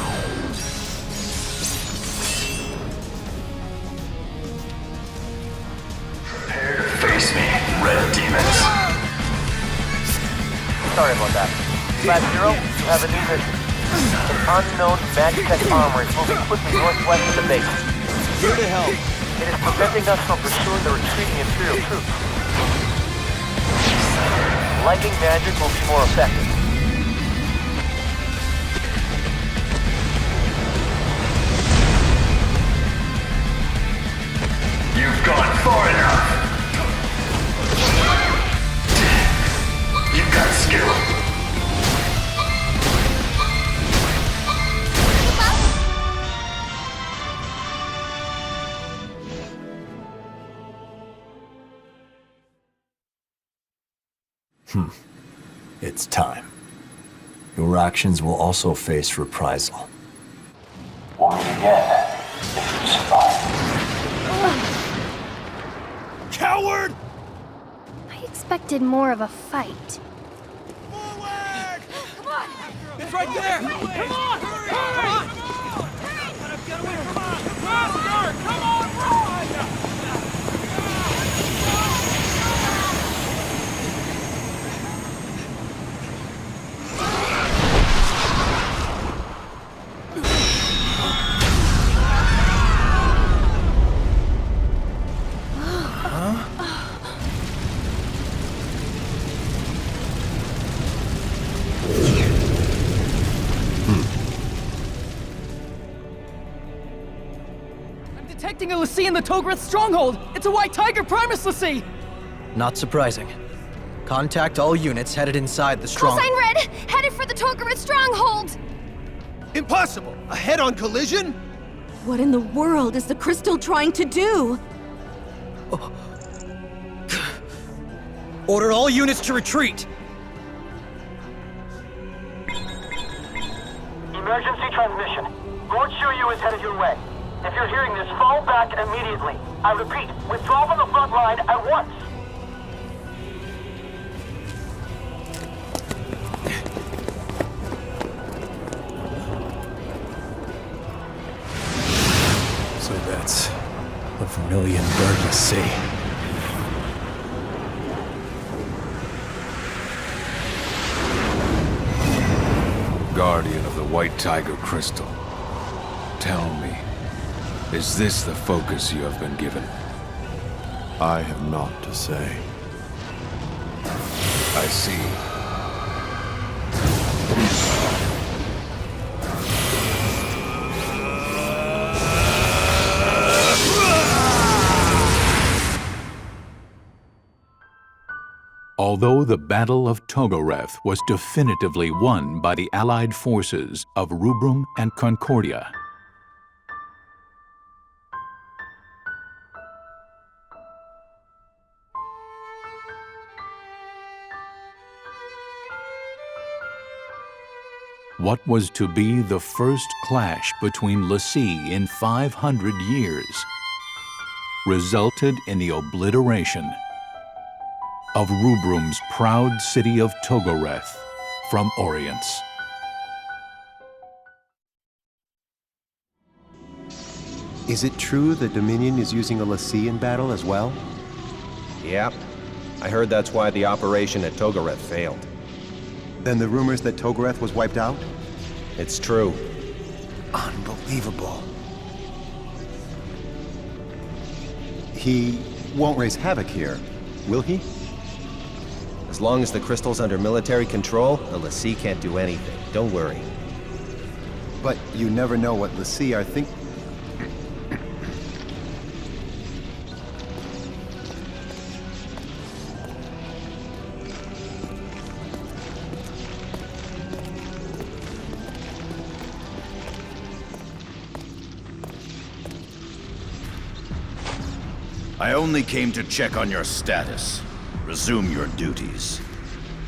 Prepare to face me, Red Demons. Sorry about that. Class 0, you have a new mission. An unknown Magitech armor is moving quickly northwest of the base. Here to help. It is preventing us from pursuing the retreating Imperial troops. Lightning badges will be more effective. You've gone far enough. You've got skill. It's time. Your actions will also face reprisal. We'll meet again if you survive. Coward! I expected more of a fight. It's right there! Come on! Hurry! Come on! Get away! Come on! Faster! Come on! Run! Detecting a Lassie in the Togareth stronghold! It's a White Tiger Primus Lassie! Not surprising. Contact all units headed inside the stronghold. Callsign Red, headed for the Togareth stronghold! Impossible! A head-on collision? What in the world is the crystal trying to do? Order all units to retreat! Emergency transmission. Lord Shiryu is headed your way. If you're hearing this, fall back immediately. I repeat, withdraw from the front line at once. So that's the Vermilion Bird you see. Guardian of the White Tiger Crystal. Tell me, is this the focus you have been given? I have naught to say. I see. Although the Battle of Togoreth was definitively won by the Allied forces of Rubrum and Concordia, what was to be the first clash between l'Cie in 500 years resulted in the obliteration of Rubrum's proud city of Togoreth from Orience. Is it true the Dominion is using a l'Cie in battle as well? Yep. I heard that's why the operation at Togoreth failed. Then the rumors that Togoreth was wiped out? It's true. Unbelievable. He won't raise havoc here, will he? As long as the crystal's under military control, the l'Cie can't do anything. Don't worry. But you never know what l'Cie are thinking. I only came to check on your status. Resume your duties.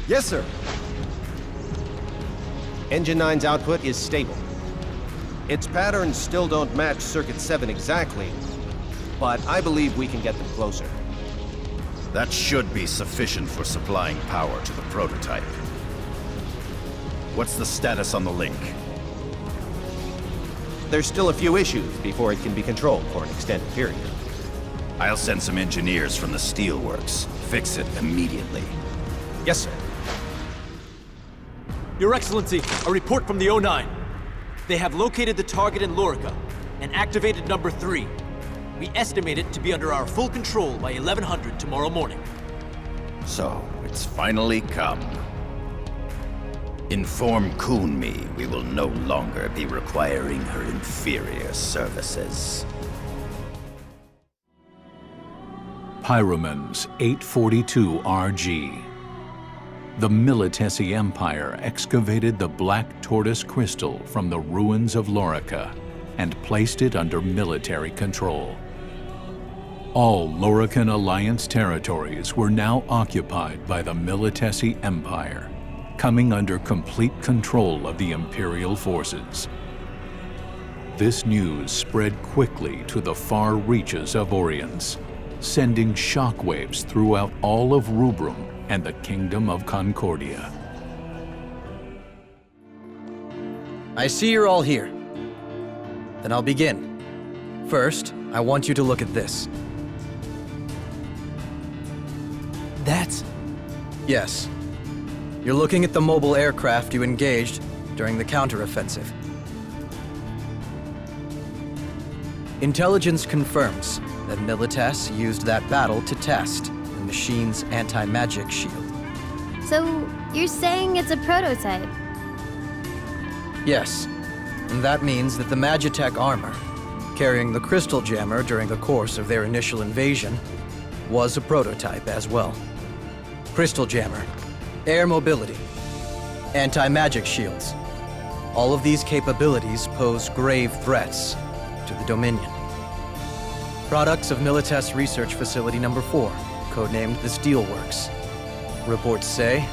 Yes, sir. Engine 9's output is stable. Its patterns still don't match Circuit 7 exactly, but I believe we can get them closer. That should be sufficient for supplying power to the prototype. What's the status on the link? There's still a few issues before it can be controlled for an extended period. I'll send some engineers from the steelworks. Fix it immediately. Yes, sir. Your Excellency, a report from the O9. They have located the target in Lorica and activated number 3. We estimate it to be under our full control by 1100 tomorrow morning. So, it's finally come. Inform Kunmi we will no longer be requiring her inferior services. Pyromans 842 RG. The Militesi Empire excavated the Black Tortoise crystal from the ruins of Lorica and placed it under military control. All Lorican Alliance territories were now occupied by the Militesi Empire, coming under complete control of the Imperial forces. This news spread quickly to the far reaches of Orience, sending shockwaves throughout all of Rubrum and the Kingdom of Concordia. I see you're all here. Then I'll begin. First, I want you to look at this. That's... Yes. You're looking at the mobile aircraft you engaged during the counteroffensive. Intelligence confirms that Milites used that battle to test the machine's anti-magic shield. So, you're saying it's a prototype? Yes, and that means that the Magitech armor, carrying the Crystal Jammer during the course of their initial invasion, was a prototype as well. Crystal Jammer, air mobility, anti-magic shields. All of these capabilities pose grave threats to the Dominion. Products of Milites Research Facility Number 4, codenamed the Steelworks. Reports say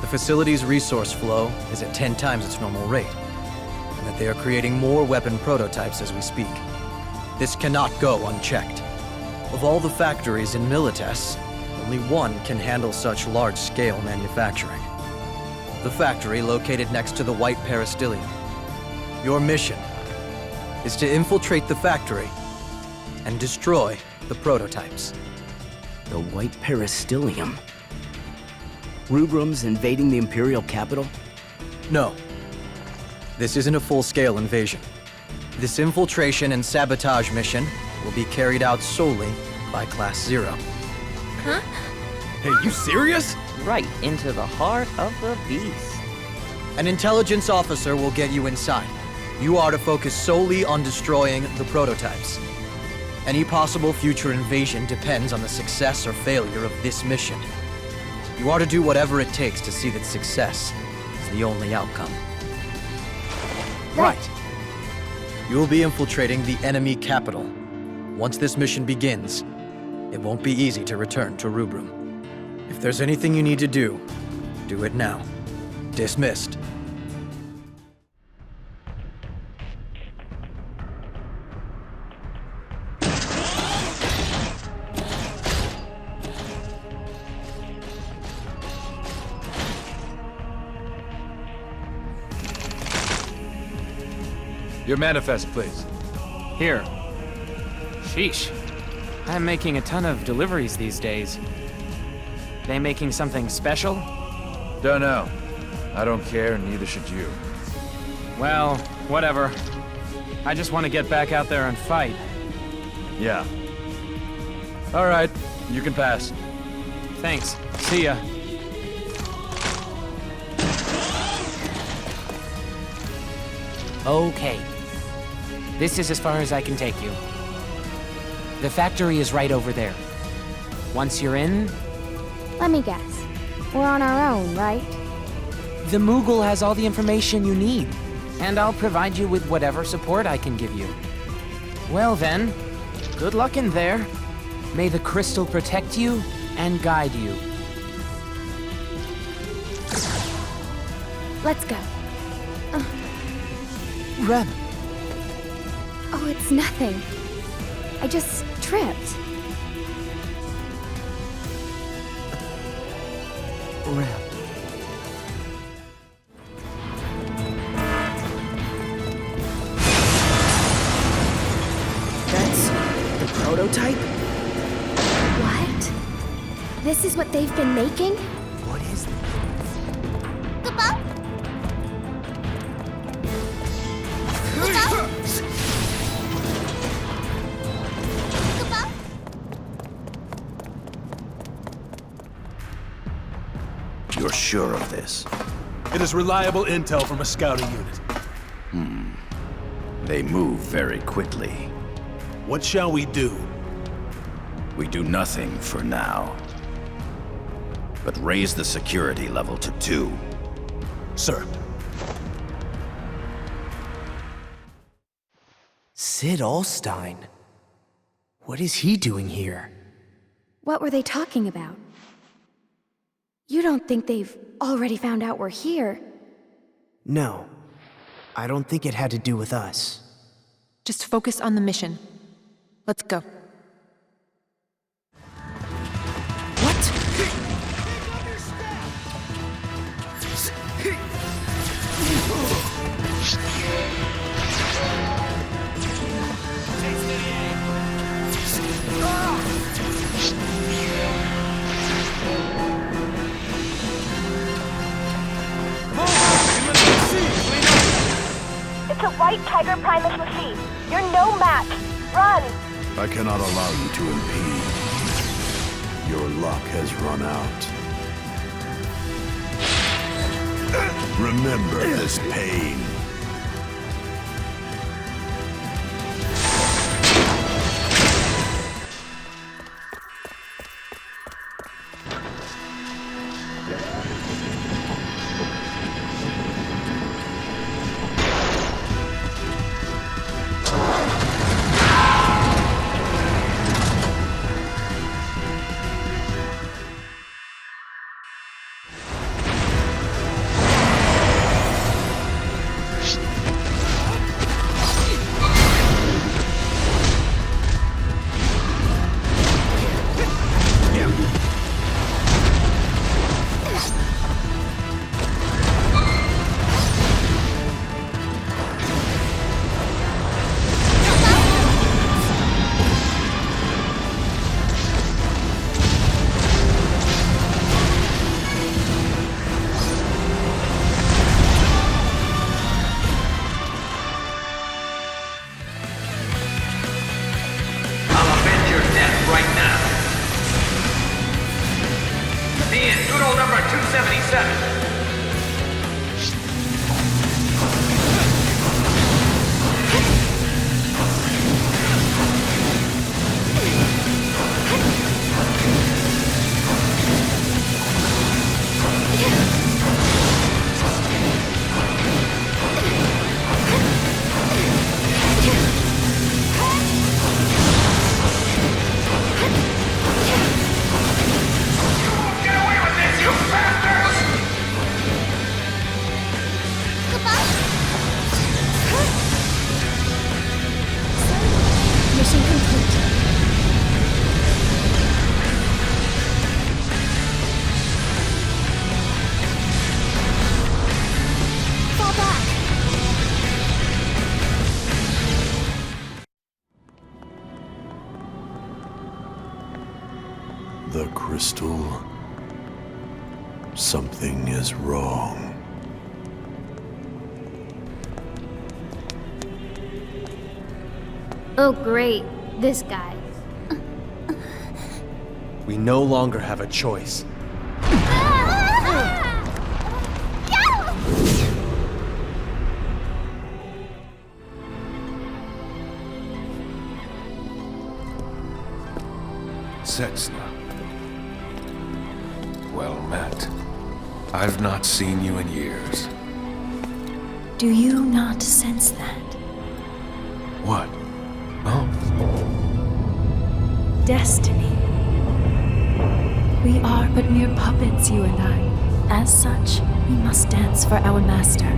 the facility's resource flow is at 10 times its normal rate, and that they are creating more weapon prototypes as we speak. This cannot go unchecked. Of all the factories in Milites, only one can handle such large-scale manufacturing. The factory located next to the White Peristyllium. Your mission is to infiltrate the factory and destroy the prototypes. The White Peristyllium? Rubrum's invading the Imperial capital? No. This isn't a full-scale invasion. This infiltration and sabotage mission will be carried out solely by Class 0. Huh? Hey, you serious? Right into the heart of the beast. An intelligence officer will get you inside. You are to focus solely on destroying the prototypes. Any possible future invasion depends on the success or failure of this mission. You are to do whatever it takes to see that success is the only outcome. Right. You will be infiltrating the enemy capital. Once this mission begins, it won't be easy to return to Rubrum. If there's anything you need to do it now. Dismissed. Your manifest, please. Here. Sheesh. I'm making a ton of deliveries these days. They making something special? Don't know. I don't care, and neither should you. Well, whatever. I just want to get back out there and fight. Yeah. All right, you can pass. Thanks. See ya. Okay. This is as far as I can take you. The factory is right over there. Once you're in... Let me guess. We're on our own, right? The Moogle has all the information you need, and I'll provide you with whatever support I can give you. Well then, good luck in there. May the crystal protect you and guide you. Let's go. Rem. Oh, it's nothing. I just tripped. Rem. That's the prototype? What? This is what they've been making? What is this? You're sure of this? It is reliable intel from a scouting unit. They move very quickly. What shall we do? We do nothing for now. But raise the security level to 2. Sir. Sid Alstein? What is he doing here? What were they talking about? You don't think they've already found out we're here? No. I don't think it had to do with us. Just focus on the mission. Let's go. It's a white Tiger Primus machine. You're no match. Run! I cannot allow you to impede. Your luck has run out. Remember this pain. in noodle number 277. Mission complete. Fall back. The crystal. Something is wrong. Oh, great. This guy. We no longer have a choice. Setsna. Well met. I've not seen you in years. Do you not sense that? What? Oh? Destiny. We are but mere puppets, you and I. As such, we must dance for our master.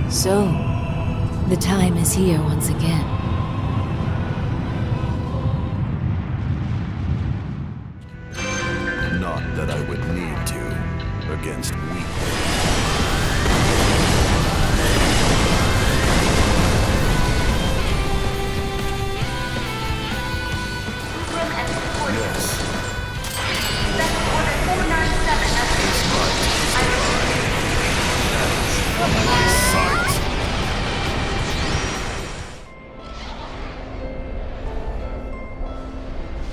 So, the time is here once again. Not that I would need to, against weak.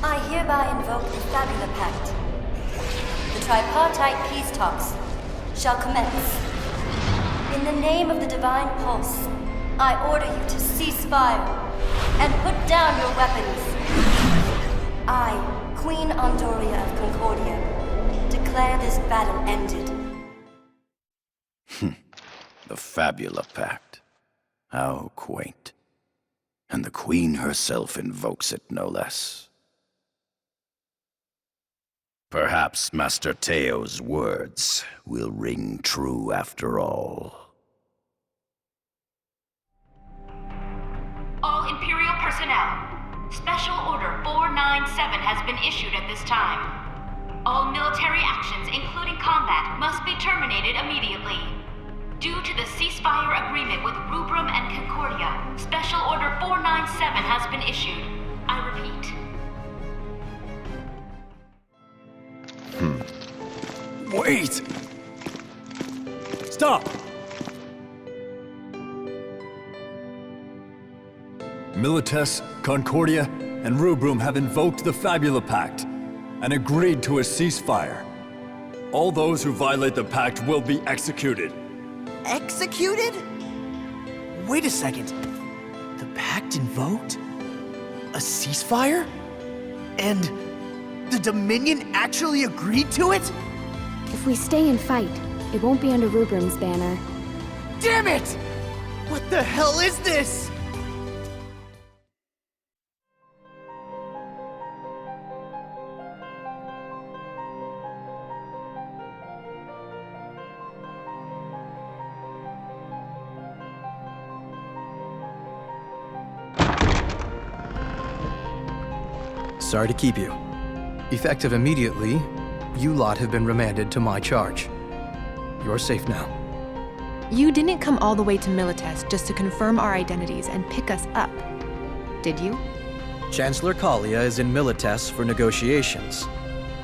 I hereby invoke the Fabula Pact. The tripartite peace talks shall commence. In the name of the Divine Pulse, I order you to cease fire and put down your weapons. I, Queen Andoria of Concordia, declare this battle ended. The Fabula Pact. How quaint. And the Queen herself invokes it, no less. Perhaps Master Teo's words will ring true after all. All Imperial personnel, Special Order 497 has been issued at this time. All military actions, including combat, must be terminated immediately. Due to the ceasefire agreement with Rubrum and Concordia, Special Order 497 has been issued. I repeat. Wait! Stop! Milites, Concordia, and Rubrum have invoked the Fabula Pact and agreed to a ceasefire. All those who violate the pact will be executed. Executed? Wait a second. The pact invoked? A ceasefire? And the Dominion actually agreed to it? If we stay and fight, it won't be under Rubrum's banner. Damn it! What the hell is this? Sorry to keep you. Effective immediately, you lot have been remanded to my charge. You're safe now. You didn't come all the way to Milites just to confirm our identities and pick us up, did you? Chancellor Kalia is in Milites for negotiations,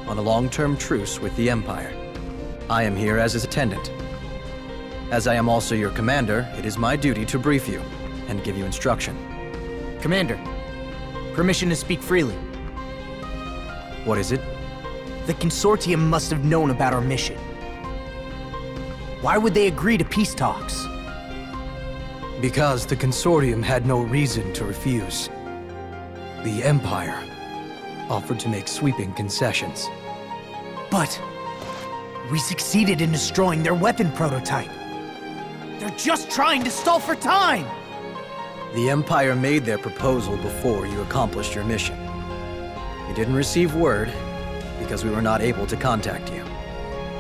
on a long-term truce with the Empire. I am here as his attendant. As I am also your commander, it is my duty to brief you and give you instruction. Commander, permission to speak freely. What is it? The Consortium must have known about our mission. Why would they agree to peace talks? Because the Consortium had no reason to refuse. The Empire offered to make sweeping concessions. But we succeeded in destroying their weapon prototype. They're just trying to stall for time! The Empire made their proposal before you accomplished your mission. You didn't receive word because we were not able to contact you.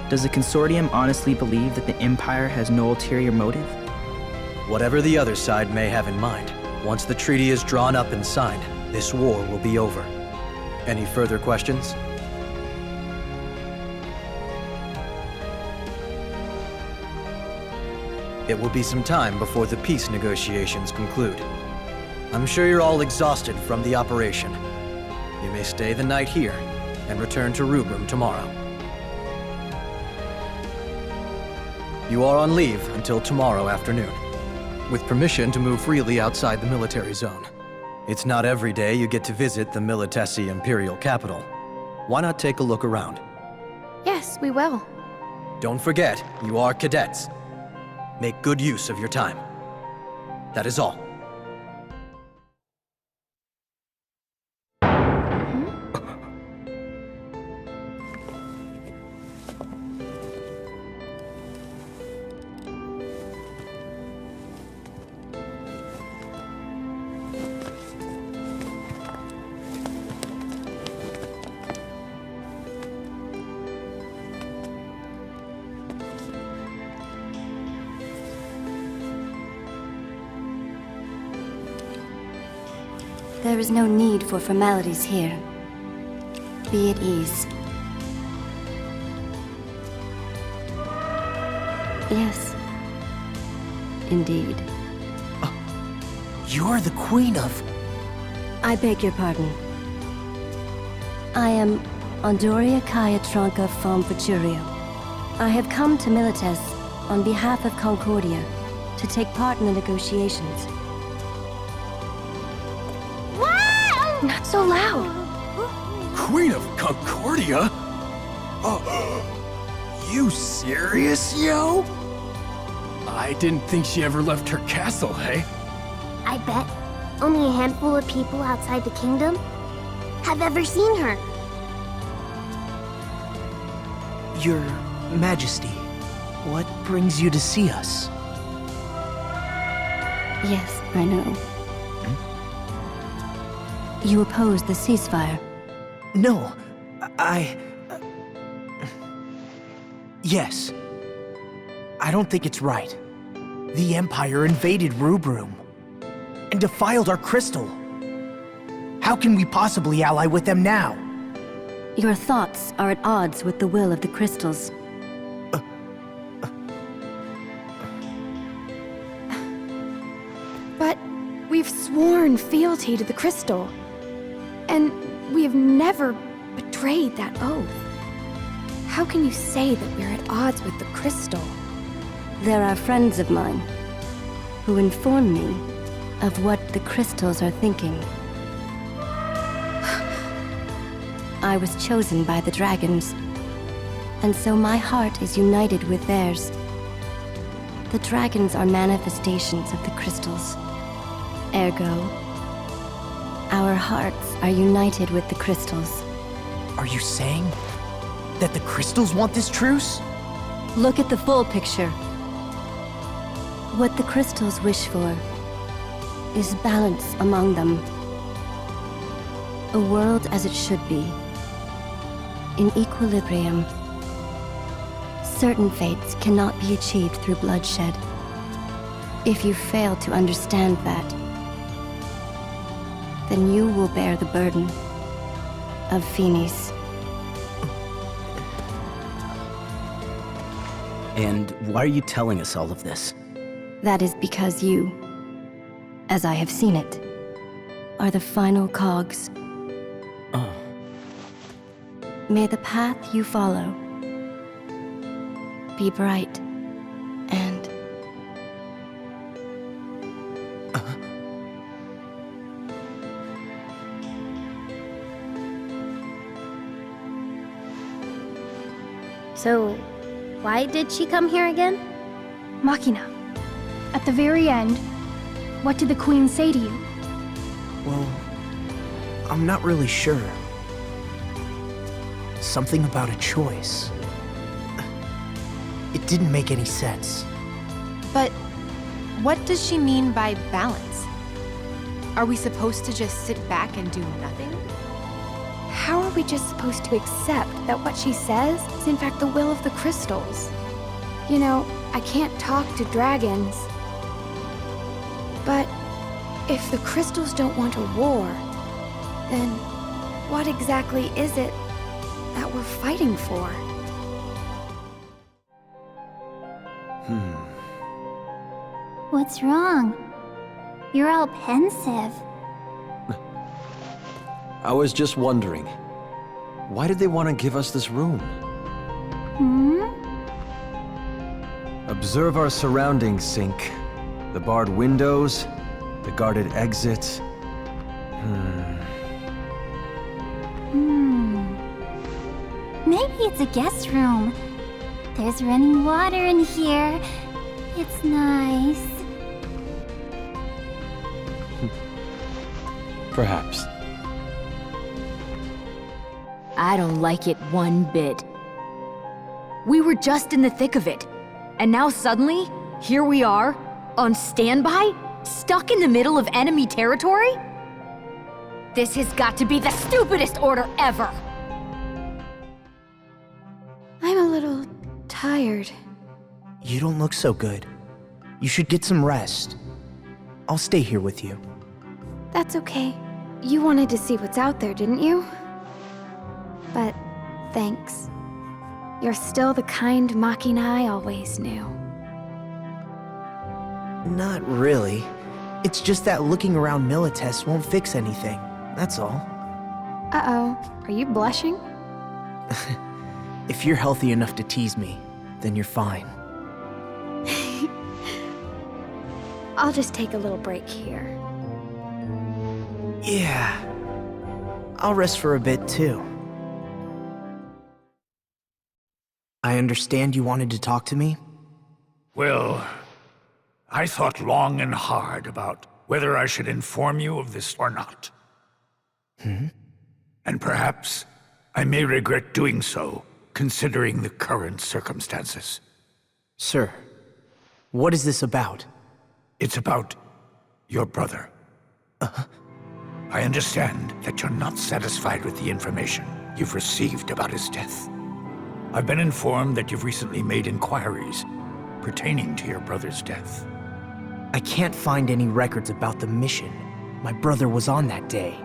Does the Consortium honestly believe that the Empire has no ulterior motive? Whatever the other side may have in mind, once the treaty is drawn up and signed, this war will be over. Any further questions? It will be some time before the peace negotiations conclude. I'm sure you're all exhausted from the operation. You may stay the night here and return to Rubrum tomorrow. You are on leave until tomorrow afternoon, with permission to move freely outside the military zone. It's not every day you get to visit the Militesi Imperial capital. Why not take a look around? Yes, we will. Don't forget, you are cadets. Make good use of your time. That is all. There is no need for formalities here. Be at ease. Yes. Indeed. You're the Queen of... I beg your pardon. I am Andoria Kaya Tronka from Futurio. I have come to Milites on behalf of Concordia to take part in the negotiations. Not so loud. Queen of Concordia? You serious, yo? I didn't think she ever left her castle, hey? I bet only a handful of people outside the kingdom have ever seen her. Your Majesty, what brings you to see us? Yes, I know. You oppose the ceasefire? No, Yes. I don't think it's right. The Empire invaded Rubrum and defiled our crystal. How can we possibly ally with them now? Your thoughts are at odds with the will of the crystals. But we've sworn fealty to the crystal. And we have never betrayed that oath. How can you say that we're at odds with the crystal? There are friends of mine who inform me of what the crystals are thinking. I was chosen by the dragons, and so my heart is united with theirs. The dragons are manifestations of the crystals. Ergo, our hearts are united with the crystals. Are you saying that the crystals want this truce? Look at the full picture. What the crystals wish for is balance among them. A world as it should be. In equilibrium. Certain fates cannot be achieved through bloodshed. If you fail to understand that, then you will bear the burden of Finis. And why are you telling us all of this? That is because you, as I have seen it, are the final cogs. Oh. May the path you follow be bright and So, why did she come here again? Machina, at the very end, what did the Queen say to you? Well, I'm not really sure. Something about a choice. It didn't make any sense. But what does she mean by balance? Are we supposed to just sit back and do nothing? How are we just supposed to accept that what she says is in fact the will of the crystals? You know, I can't talk to dragons. But if the crystals don't want a war, then what exactly is it that we're fighting for? What's wrong? You're all pensive. I was just wondering, why did they want to give us this room? Observe our surroundings, Sync. The barred windows, the guarded exits. Maybe it's a guest room. There's running water in here. It's nice. Perhaps. I don't like it one bit. We were just in the thick of it, and now suddenly, here we are, on standby, stuck in the middle of enemy territory? This has got to be the stupidest order ever! I'm a little tired. You don't look so good. You should get some rest. I'll stay here with you. That's okay. You wanted to see what's out there, didn't you? But thanks. You're still the kind Machina I always knew. Not really. It's just that looking around Milites won't fix anything. That's all. Uh-oh. Are you blushing? If you're healthy enough to tease me, then you're fine. I'll just take a little break here. Yeah. I'll rest for a bit, too. I understand you wanted to talk to me? Well, I thought long and hard about whether I should inform you of this or not. And perhaps I may regret doing so, considering the current circumstances. Sir, what is this about? It's about your brother. I understand that you're not satisfied with the information you've received about his death. I've been informed that you've recently made inquiries pertaining to your brother's death. I can't find any records about the mission my brother was on that day.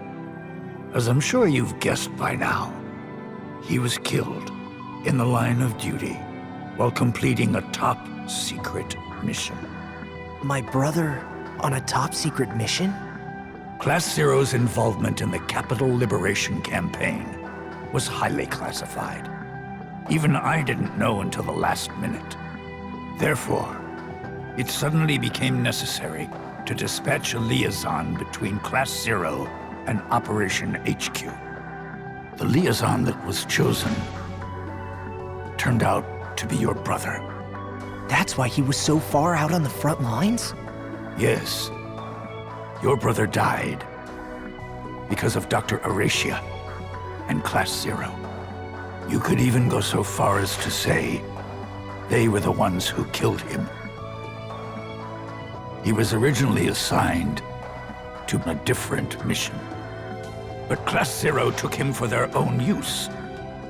As I'm sure you've guessed by now, he was killed in the line of duty while completing a top-secret mission. My brother on a top-secret mission? Class Zero's involvement in the Capital Liberation Campaign was highly classified. Even I didn't know until the last minute. Therefore, it suddenly became necessary to dispatch a liaison between Class Zero and Operation HQ. The liaison that was chosen turned out to be your brother. That's why he was so far out on the front lines? Yes. Your brother died because of Dr. Aracia and Class Zero. You could even go so far as to say they were the ones who killed him. He was originally assigned to a different mission, but Class Zero took him for their own use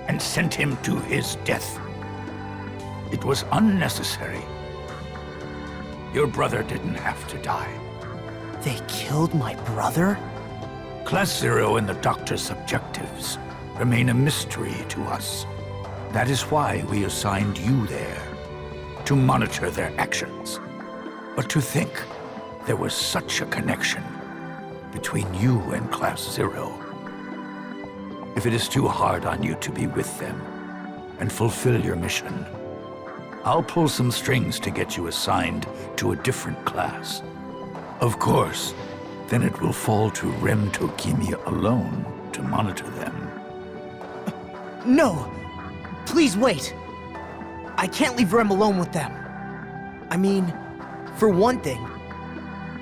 and sent him to his death. It was unnecessary. Your brother didn't have to die. They killed my brother? Class Zero and the Doctor's objectives remain a mystery to us. That is why we assigned you there, to monitor their actions. But to think there was such a connection between you and Class Zero. If it is too hard on you to be with them and fulfill your mission, I'll pull some strings to get you assigned to a different class. Of course, then it will fall to Rem Tokimia alone to monitor them. No! Please wait! I can't leave Rem alone with them. I mean, for one thing,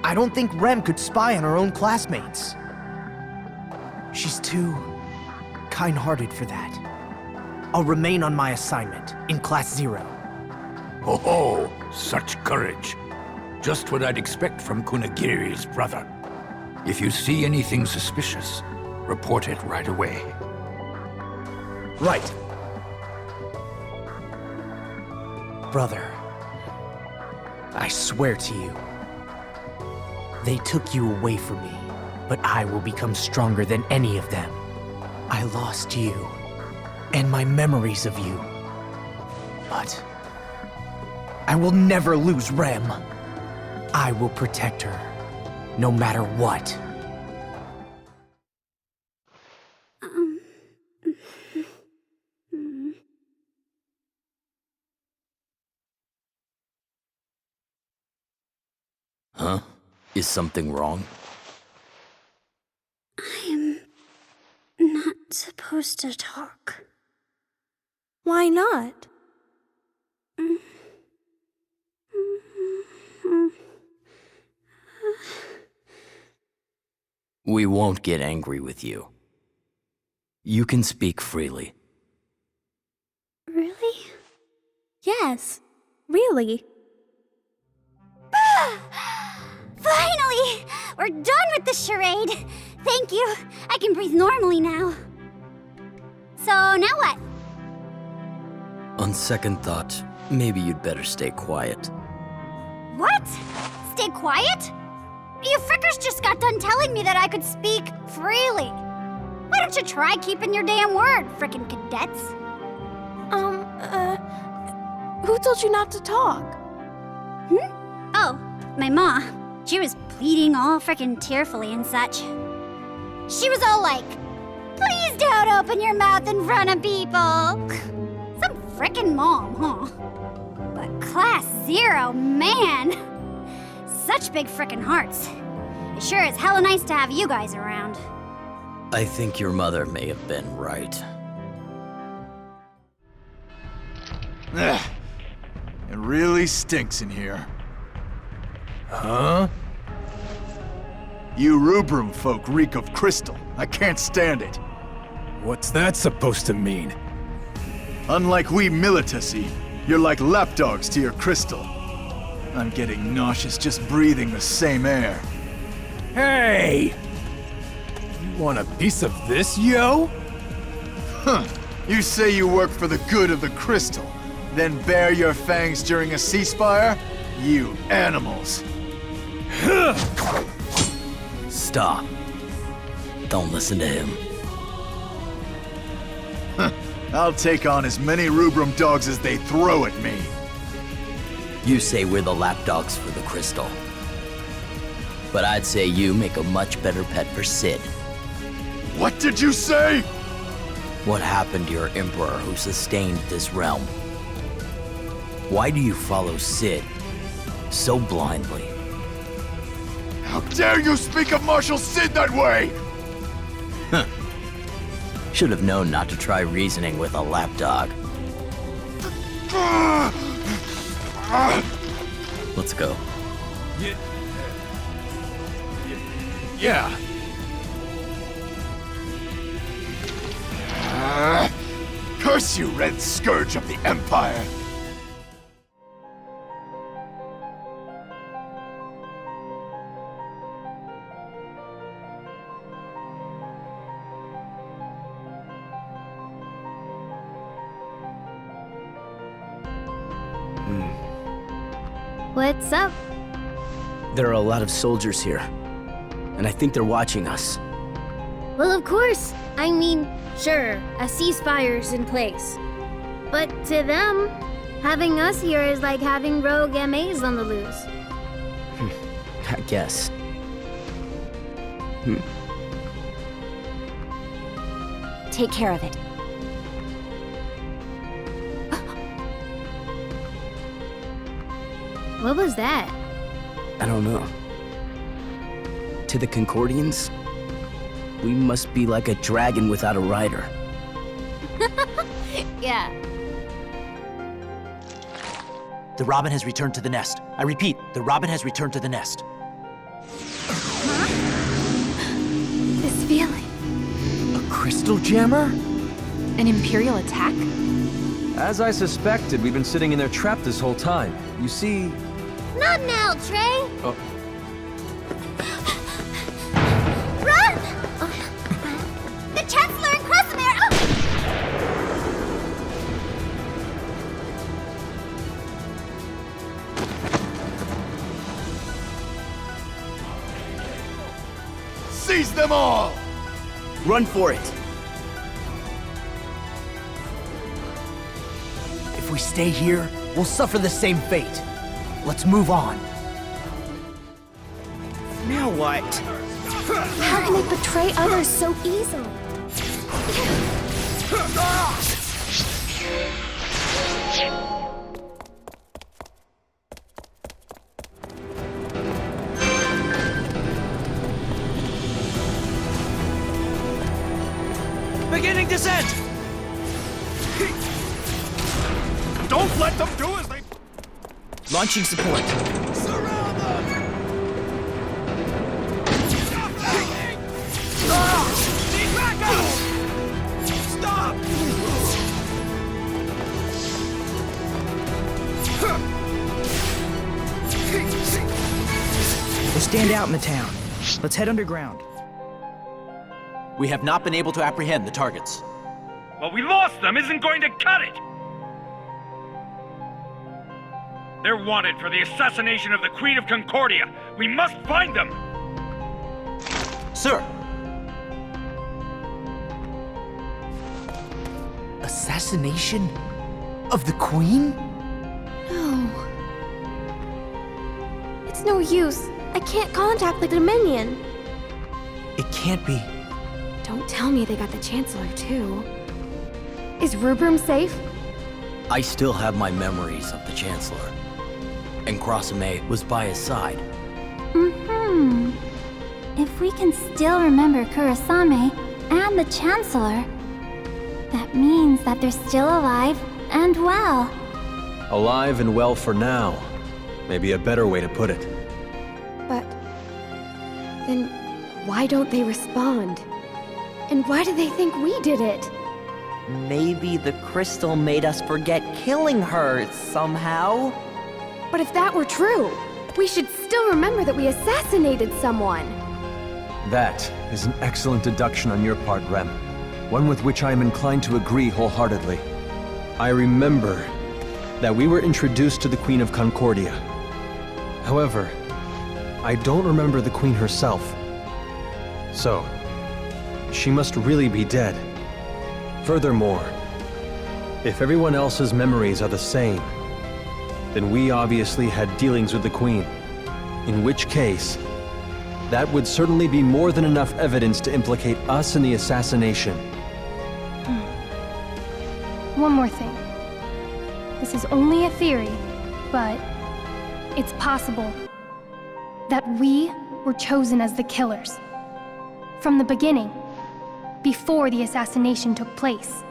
I don't think Rem could spy on her own classmates. She's too kind-hearted for that. I'll remain on my assignment in Class 0. Oh, such courage. Just what I'd expect from Kunagiri's brother. If you see anything suspicious, report it right away. Right. Brother, I swear to you, they took you away from me, but I will become stronger than any of them. I lost you, and my memories of you. But I will never lose Rem. I will protect her, no matter what. Huh? Is something wrong? I'm not supposed to talk. Why not? We won't get angry with you. You can speak freely. Really? Yes, really. Finally! We're done with the charade! Thank you. I can breathe normally now. So, now what? On second thought, maybe you'd better stay quiet. What? Stay quiet? You frickers just got done telling me that I could speak freely. Why don't you try keeping your damn word, frickin' cadets? Who told you not to talk? Oh, my ma. She was pleading all frickin' tearfully and such. She was all like, please don't open your mouth in front of people. Some frickin' mom, huh? But Class 0, man. Such big frickin' hearts. It sure is hella nice to have you guys around. I think your mother may have been right. Ugh. It really stinks in here. Huh? You Rubrum folk reek of crystal. I can't stand it. What's that supposed to mean? Unlike we Militasi, you're like lapdogs to your crystal. I'm getting nauseous just breathing the same air. Hey! You want a piece of this, yo? Huh. You say you work for the good of the crystal, then bare your fangs during a ceasefire? You animals. Stop. Don't listen to him. I'll take on as many Rubrum dogs as they throw at me. You say we're the lapdogs for the crystal. But I'd say you make a much better pet for Sid. What did you say? What happened to your emperor who sustained this realm? Why do you follow Sid so blindly? How dare you speak of Marshal Sid that way? Should have known not to try reasoning with a lapdog. Let's go. Yeah. Curse you, Red Scourge of the Empire! What's up? There are a lot of soldiers here, and I think they're watching us. Well, of course. I mean, sure, a ceasefire's in place. But to them, having us here is like having rogue MAs on the loose. I guess. Take care of it. What was that? I don't know. To the Concordians, we must be like a dragon without a rider. Yeah. The robin has returned to the nest. I repeat, the robin has returned to the nest. This feeling. A crystal jammer? An Imperial attack? As I suspected, we've been sitting in their trap this whole time. You see... Not now, Trey! Oh. Run! The Chancellor and Krasimir! Seize them all! Run for it! If we stay here, we'll suffer the same fate. Let's move on. Now what? How can they betray others so easily? Beginning descent! Don't let them do as they... Launching support. Surround them! Need backup! Stop! We'll stand out in the town. Let's head underground. We have not been able to apprehend the targets. Well, we lost them isn't going to cut it! They're wanted for the assassination of the Queen of Concordia. We must find them! Sir! Assassination of the Queen? No. It's no use. I can't contact the Dominion. It can't be. Don't tell me they got the Chancellor, too. Is Rubrum safe? I still have my memories of the Chancellor. And Krasimir was by his side. Mm-hmm. If we can still remember Kurasame and the Chancellor, that means that they're still alive and well. Alive and well for now. Maybe a better way to put it. But... then why don't they respond? And why do they think we did it? Maybe the crystal made us forget killing her somehow? But if that were true, we should still remember that we assassinated someone. That is an excellent deduction on your part, Rem. One with which I am inclined to agree wholeheartedly. I remember that we were introduced to the Queen of Concordia. However, I don't remember the Queen herself. So, she must really be dead. Furthermore, if everyone else's memories are the same, then we obviously had dealings with the Queen. In which case, that would certainly be more than enough evidence to implicate us in the assassination. One more thing. This is only a theory, but it's possible that we were chosen as the killers. From the beginning, before the assassination took place.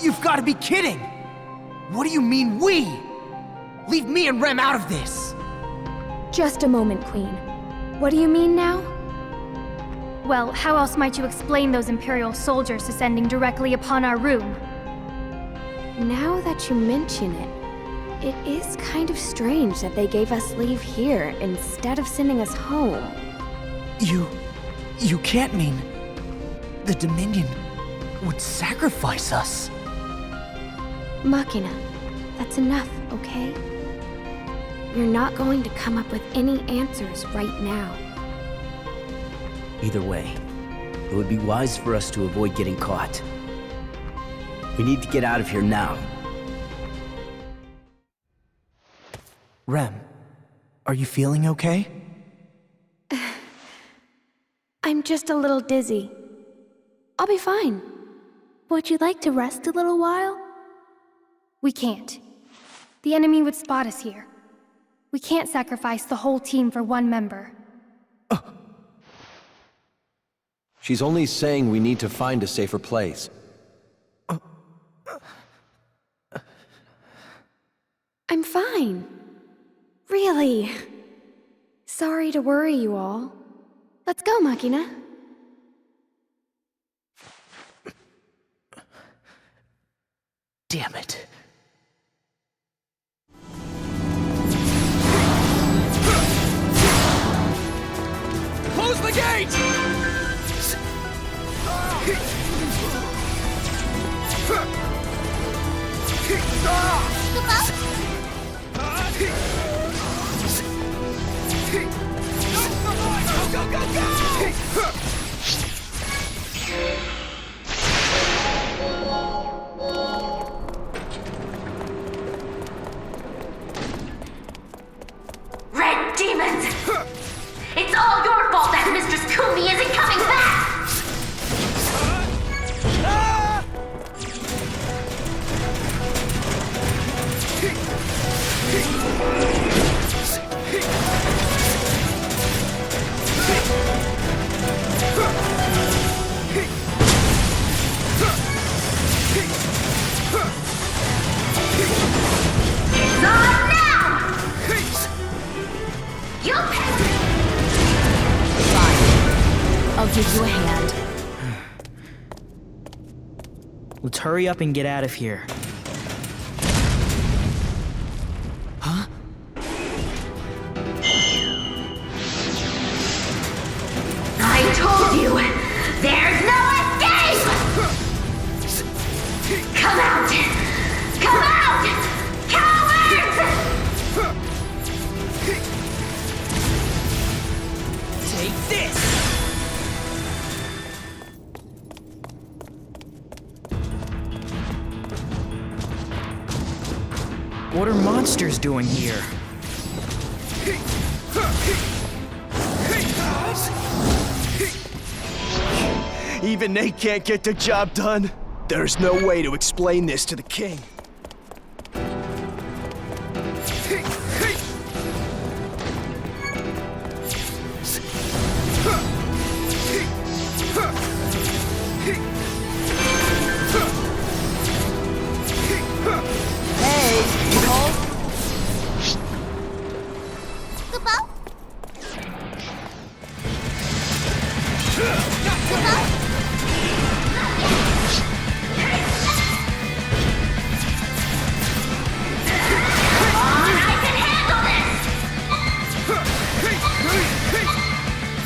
You've got to be kidding! What do you mean, we? Leave me and Rem out of this! Just a moment, Queen. What do you mean now? Well, how else might you explain those Imperial soldiers descending directly upon our room? Now that you mention it, it is kind of strange that they gave us leave here instead of sending us home. You can't mean... the Dominion would sacrifice us. Machina, that's enough, okay? You're not going to come up with any answers right now. Either way, it would be wise for us to avoid getting caught. We need to get out of here now. Rem, are you feeling okay? I'm just a little dizzy. I'll be fine. Would you like to rest a little while? We can't. The enemy would spot us here. We can't sacrifice the whole team for one member. She's only saying we need to find a safer place. I'm fine. Really. Sorry to worry you all. Let's go, Machina. Damn it. Close the gate! Go, go, go! Red demons! It's all your fault that Mistress Kumi isn't coming back! It's on now! You'll pay! I'll give you a hand. Let's hurry up and get out of here. Huh? I told you! There's no escape! Come out! Come out! Cowards! Take this! What are monsters doing here? Even they can't get the job done. There's no way to explain this to the king.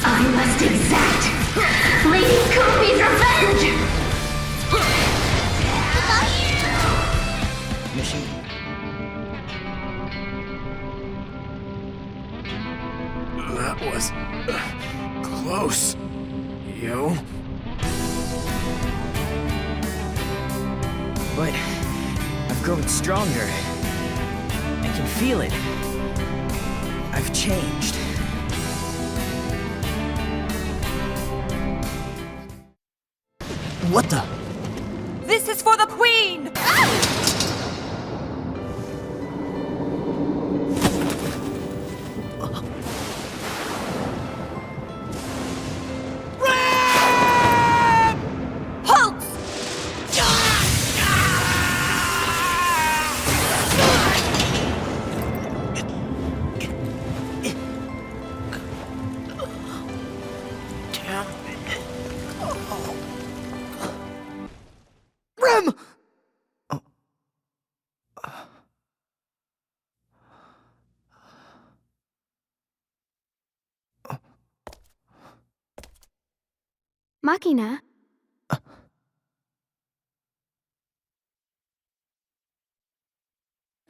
I must exact Lady Kumi's revenge! Mission. That was close, yo. But I've grown stronger. I can feel it. I've changed. What the? This is for the Queen! Rem! Machina?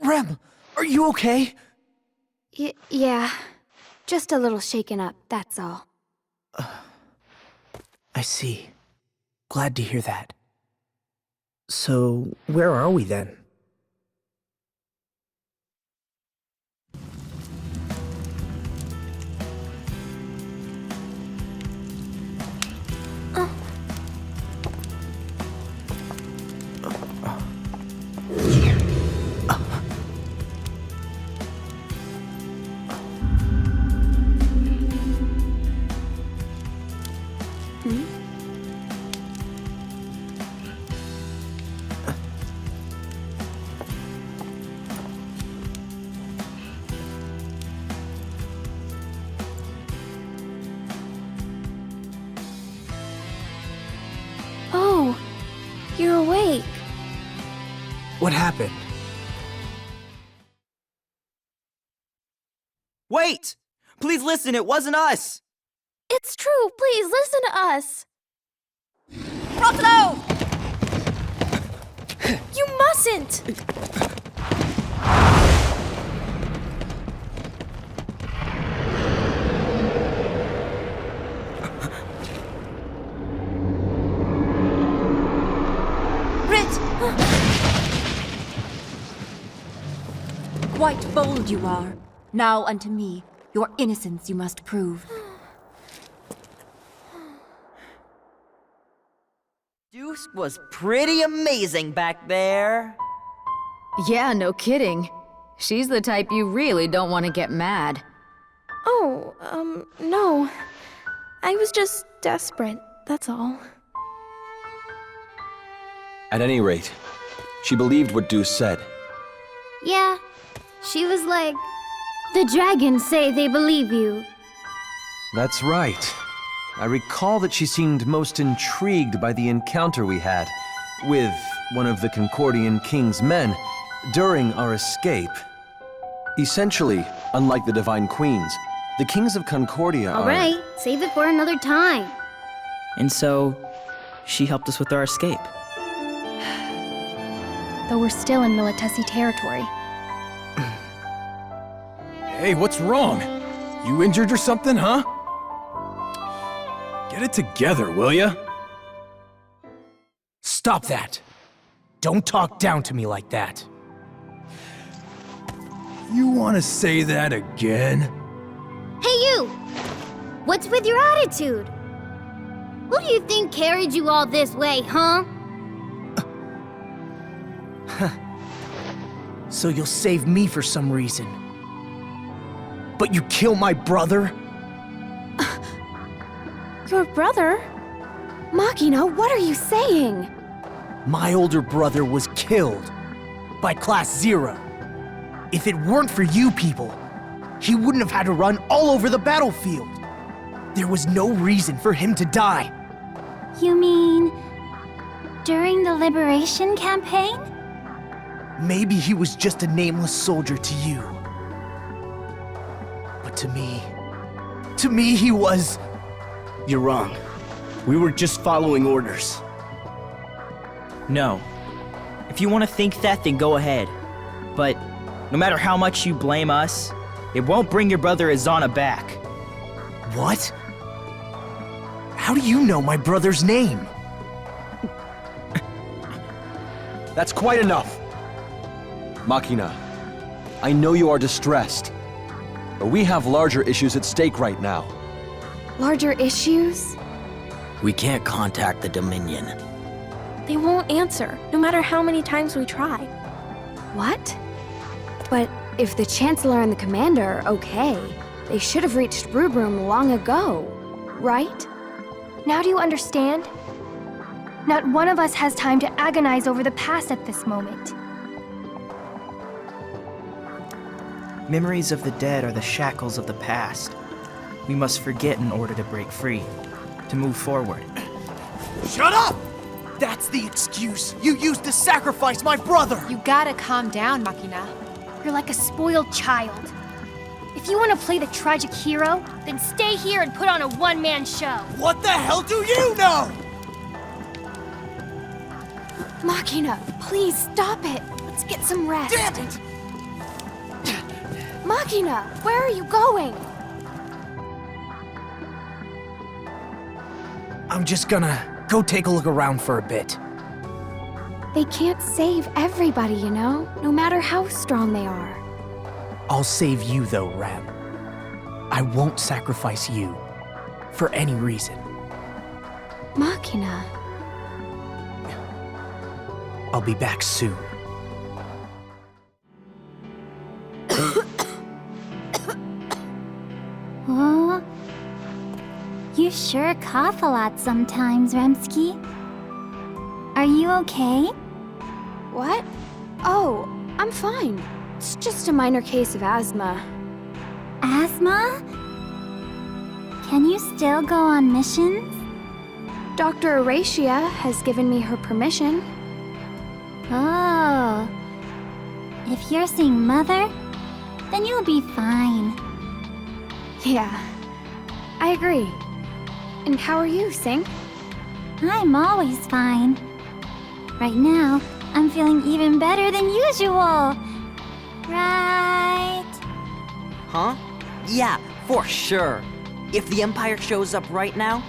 Rem, are you okay? Yeah. Just a little shaken up, that's all. I see. Glad to hear that. So, where are we then? What happened? Wait! Please listen, it wasn't us! It's true, please listen to us. Rotolo! You mustn't! Quite bold you are. Now unto me, your innocence you must prove. Deuce was pretty amazing back there. Yeah, no kidding. She's the type you really don't want to get mad. Oh, no. I was just desperate, that's all. At any rate, she believed what Deuce said. Yeah, she was like, the dragons say they believe you. That's right. I recall that she seemed most intrigued by the encounter we had with one of the Concordian King's men during our escape. Essentially, unlike the Divine Queens, the Kings of Concordia are... Alright, save it for another time. And so, she helped us with our escape. Though we're still in Militesi territory. Hey, what's wrong? You injured or something, huh? Get it together, will ya? Stop that! Don't talk down to me like that. You want to say that again? Hey you! What's with your attitude? Who do you think carried you all this way, huh? So you'll save me for some reason. But you kill my brother? Your brother? Machina, what are you saying? My older brother was killed by Class Zero. If it weren't for you people, he wouldn't have had to run all over the battlefield. There was no reason for him to die. You mean... during the Liberation Campaign? Maybe he was just a nameless soldier to you. But to me he was... You're wrong. We were just following orders. No. If you want to think that, then go ahead. But no matter how much you blame us, it won't bring your brother Azana back. What? How do you know my brother's name? That's quite enough. Machina, I know you are distressed, but we have larger issues at stake right now. Larger issues? We can't contact the Dominion. They won't answer, no matter how many times we try. What? But if the Chancellor and the Commander are okay, they should have reached Rubrum long ago, right? Now do you understand? Not one of us has time to agonize over the past at this moment. Memories of the dead are the shackles of the past. We must forget in order to break free, to move forward. Shut up! That's the excuse you used to sacrifice my brother! You gotta calm down, Machina. You're like a spoiled child. If you want to play the tragic hero, then stay here and put on a one-man show. What the hell do you know? Machina, please stop it. Let's get some rest. Damn it! Machina, where are you going? I'm just gonna go take a look around for a bit. They can't save everybody, you know, no matter how strong they are. I'll save you though, Rem. I won't sacrifice you for any reason. Machina. I'll be back soon. Oh, you sure cough a lot sometimes, Remsky. Are you okay? What? Oh, I'm fine. It's just a minor case of asthma. Asthma? Can you still go on missions? Dr. Aracia has given me her permission. Oh, if you're seeing Mother, then you'll be fine. Yeah, I agree. And how are you, Sing? I'm always fine. Right now, I'm feeling even better than usual. Right? Huh? Yeah, for sure. If the Empire shows up right now,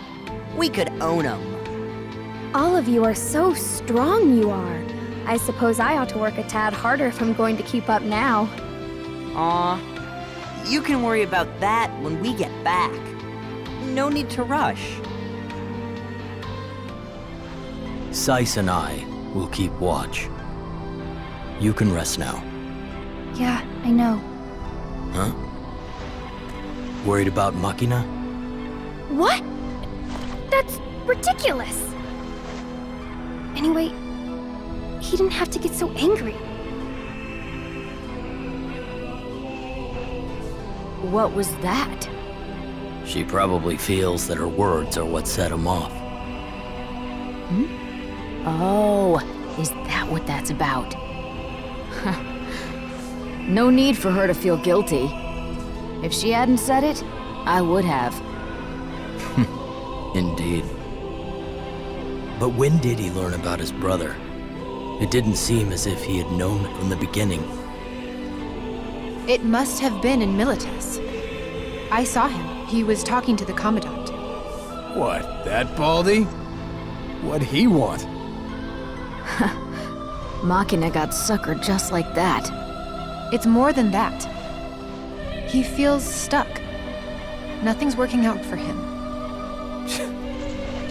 we could own them. All of you are so strong, you are. I suppose I ought to work a tad harder if I'm going to keep up now. Aw, you can worry about that when we get back. No need to rush. Seiss and I will keep watch. You can rest now. Yeah, I know. Huh? Worried about Machina? What? That's ridiculous! Anyway, he didn't have to get so angry. What was that? She probably feels that her words are what set him off. Oh, is that what that's about? No need for her to feel guilty. If she hadn't said it, I would have. Indeed. But when did he learn about his brother? It didn't seem as if he had known from the beginning. It must have been in Milites. I saw him. He was talking to the Commandant. What, that Baldy? What'd he want? Machina got suckered just like that. It's more than that. He feels stuck. Nothing's working out for him.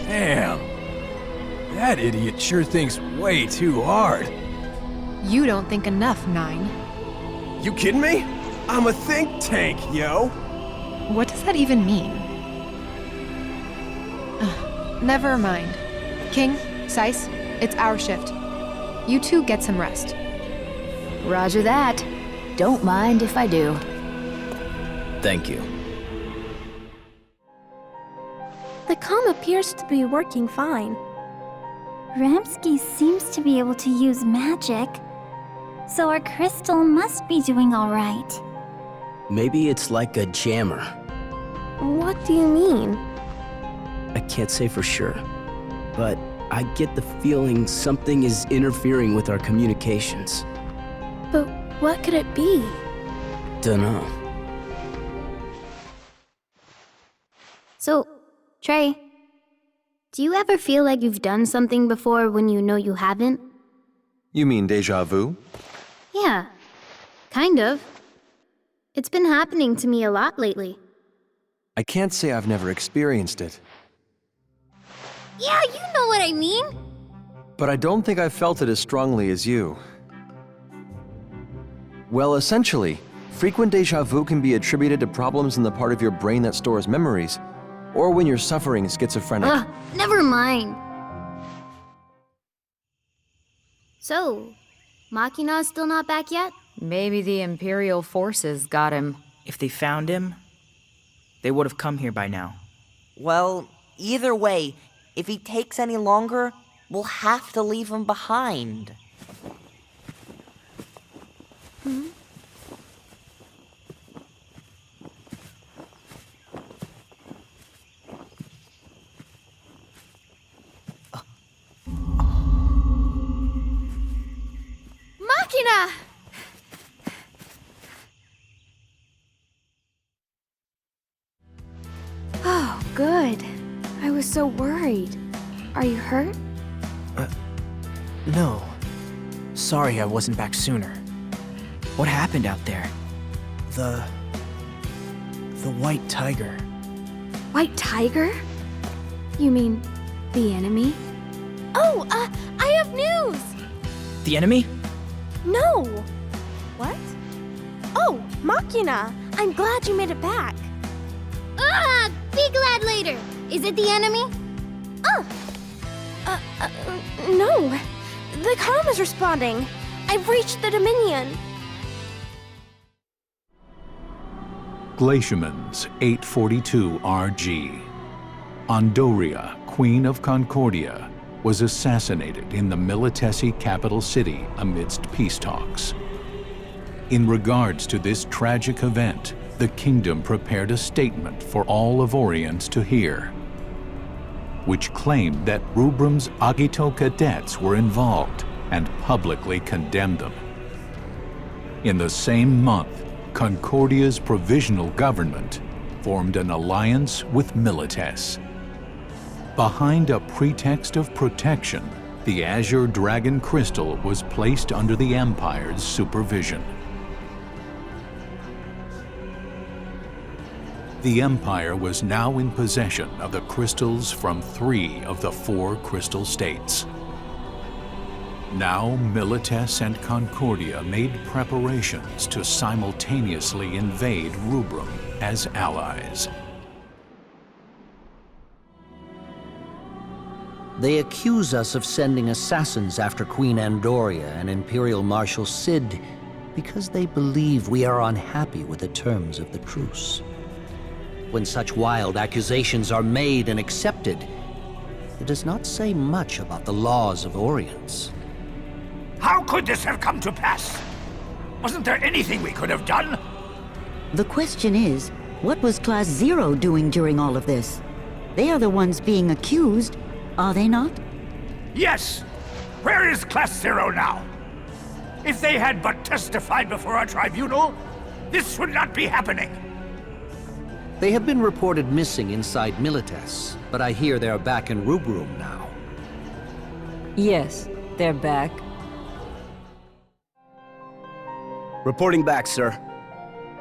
Damn. That idiot sure thinks way too hard. You don't think enough, Nine. You kidding me? I'm a think tank, yo. What does that even mean? Never mind. King, Seiss, it's our shift. You two get some rest. Roger that. Don't mind if I do. Thank you. The comm appears to be working fine. Ramsky seems to be able to use magic, so our crystal must be doing all right. Maybe it's like a jammer. What do you mean? I can't say for sure, but I get the feeling something is interfering with our communications. But what could it be? Dunno. So, Trey, do you ever feel like you've done something before when you know you haven't? You mean déjà vu? Yeah, kind of. It's been happening to me a lot lately. I can't say I've never experienced it, Yeah, you know what I mean! but I don't think I've felt it as strongly as you. Well, essentially, frequent déjà vu can be attributed to problems in the part of your brain that stores memories, or when you're suffering schizophrenic. Ugh, never mind. So, Machina's still not back yet? Maybe the Imperial forces got him. If they found him, they would have come here by now. Well, either way, if he takes any longer, we'll have to leave him behind. Machina! Oh, good. I was so worried. Are you hurt? No. Sorry I wasn't back sooner. What happened out there? The White Tiger. White Tiger? You mean the enemy? Oh, I have news! The enemy? No! What? Oh, Machina! I'm glad you made it back. Ah! Be glad later! Is it the enemy? No. The comm is responding. I've reached the Dominion. Glaciamans 842 RG. Andoria, Queen of Concordia, was assassinated in the Militesi capital city amidst peace talks. In regards to this tragic event, the kingdom prepared a statement for all of Orient to hear, which claimed that Rubrum's Agito cadets were involved and publicly condemned them. In the same month, Concordia's provisional government formed an alliance with Milites. Behind a pretext of protection, the Azure Dragon Crystal was placed under the Empire's supervision. The Empire was now in possession of the crystals from 3 of the 4 crystal states. Now, Milites and Concordia made preparations to simultaneously invade Rubrum as allies. They accuse us of sending assassins after Queen Andoria and Imperial Marshal Cid because they believe we are unhappy with the terms of the truce. When such wild accusations are made and accepted, it does not say much about the laws of Orient. How could this have come to pass? Wasn't there anything we could have done? The question is, what was Class Zero doing during all of this? They are the ones being accused, are they not? Yes! Where is Class Zero now? If they had but testified before a tribunal, this would not be happening. They have been reported missing inside Milites, but I hear they are back in Rubrum now. Yes, they're back. Reporting back, sir.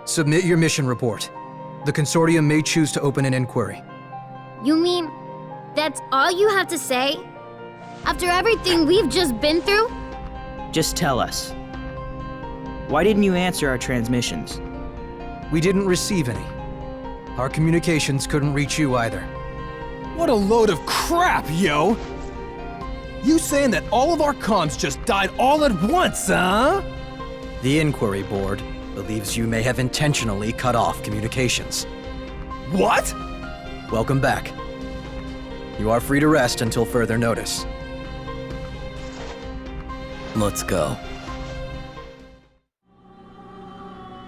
Submit your mission report. The Consortium may choose to open an inquiry. You mean that's all you have to say? After everything we've just been through? Just tell us. Why didn't you answer our transmissions? We didn't receive any. Our communications couldn't reach you either. What a load of crap, yo! You saying that all of our comms just died all at once, huh? The Inquiry Board believes you may have intentionally cut off communications. What? Welcome back. You are free to rest until further notice. Let's go.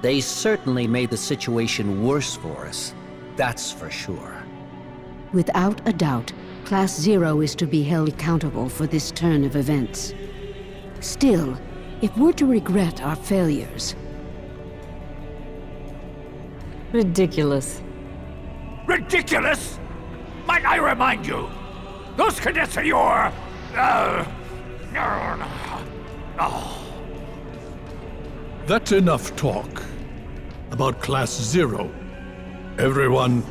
They certainly made the situation worse for us, that's for sure. Without a doubt, Class Zero is to be held accountable for this turn of events. Still, if we're to regret our failures... Ridiculous. Ridiculous? Might I remind you, those cadets are your... That's enough talk about Class Zero. Everyone,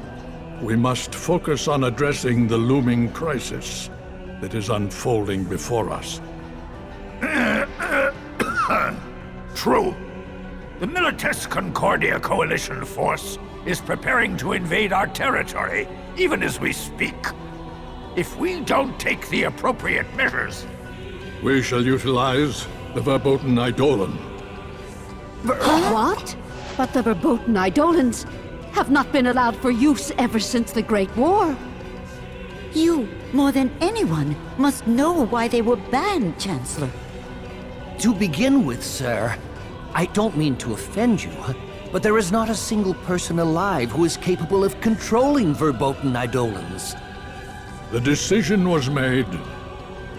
we must focus on addressing the looming crisis that is unfolding before us. True. The Milites Concordia Coalition force is preparing to invade our territory, even as we speak. If we don't take the appropriate measures... We shall utilize the Verboten Eidolon. What? But the Verboten Eidolons have not been allowed for use ever since the Great War. You, more than anyone, must know why they were banned, Chancellor. To begin with, sir, I don't mean to offend you, but there is not a single person alive who is capable of controlling Verboten Eidolons. The decision was made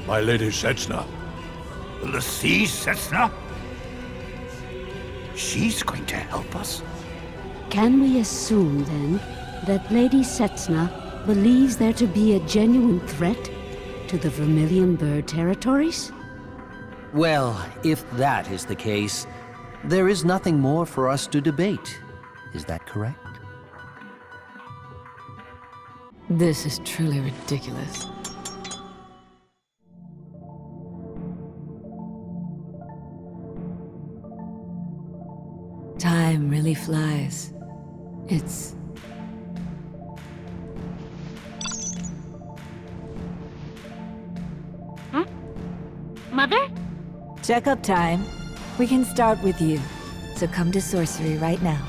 by Lady Setsna. Lady Setsna? She's going to help us? Can we assume, then, that Lady Setsna believes there to be a genuine threat to the Vermilion Bird territories? Well, if that is the case, there is nothing more for us to debate. Is that correct? This is truly ridiculous. Time really flies. It's... Mother? Checkup time. We can start with you. So come to Sorcery right now.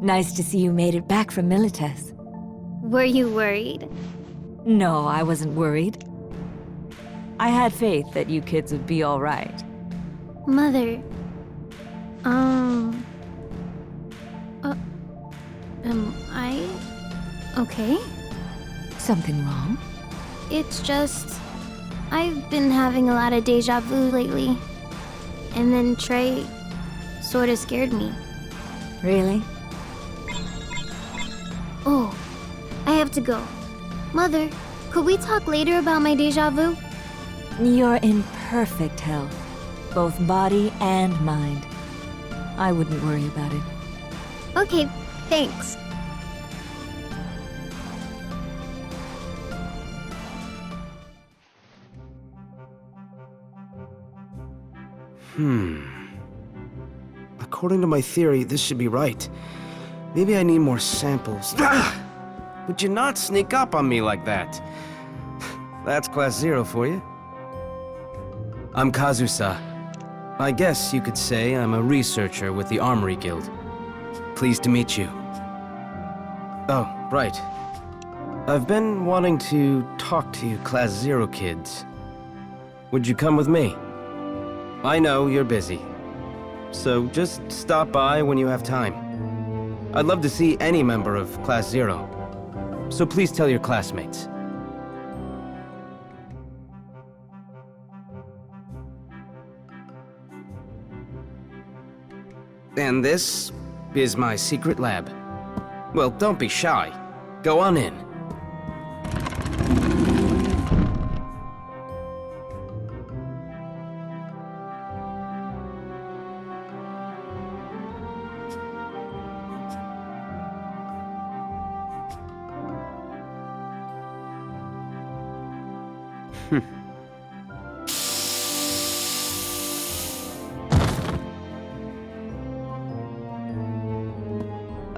Nice to see you made it back from Milites. Were you worried? No, I wasn't worried. I had faith that you kids would be all right. Mother, am I okay? Something wrong? It's just, I've been having a lot of deja vu lately. And then Trey sorta scared me. Really? Oh, I have to go. Mother, could we talk later about my deja vu? You're in perfect health, both body and mind. I wouldn't worry about it. Okay, thanks. According to my theory, this should be right. Maybe I need more samples. Would you not sneak up on me like that? That's Class 0 for you. I'm Kazusa. I guess you could say I'm a researcher with the Armory Guild. Pleased to meet you. Oh, right. I've been wanting to talk to you Class 0 kids. Would you come with me? I know you're busy, so just stop by when you have time. I'd love to see any member of Class 0, so please tell your classmates. And this is my secret lab. Well, don't be shy. Go on in.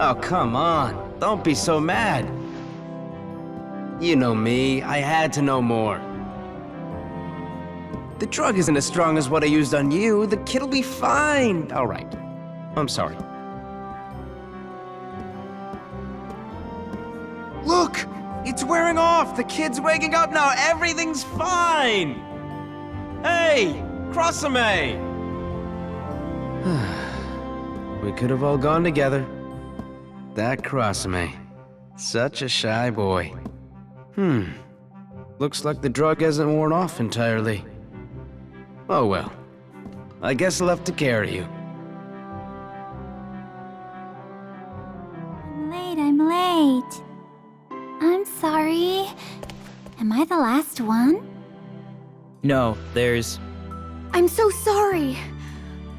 Oh, come on. Don't be so mad. You know me. I had to know more. The drug isn't as strong as what I used on you. The kid'll be fine. All right. I'm sorry. Look! It's wearing off! The kid's waking up now! Everything's fine! Hey! Crossame! We could have all gone together. That Crossame. Such a shy boy. Looks like the drug hasn't worn off entirely. Oh well. I guess I'll have to carry you. I'm late. I'm sorry. Am I the last one? No, there's... I'm so sorry.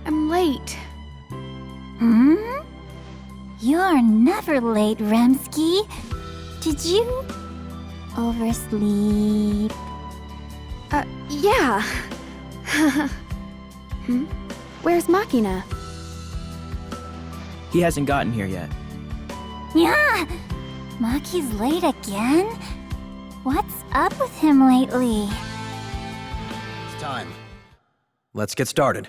I'm late. You're never late, Remsky. Did you oversleep? Yeah. Where's Machina? He hasn't gotten here yet. Yeah! Maki's late again? What's up with him lately? It's time. Let's get started.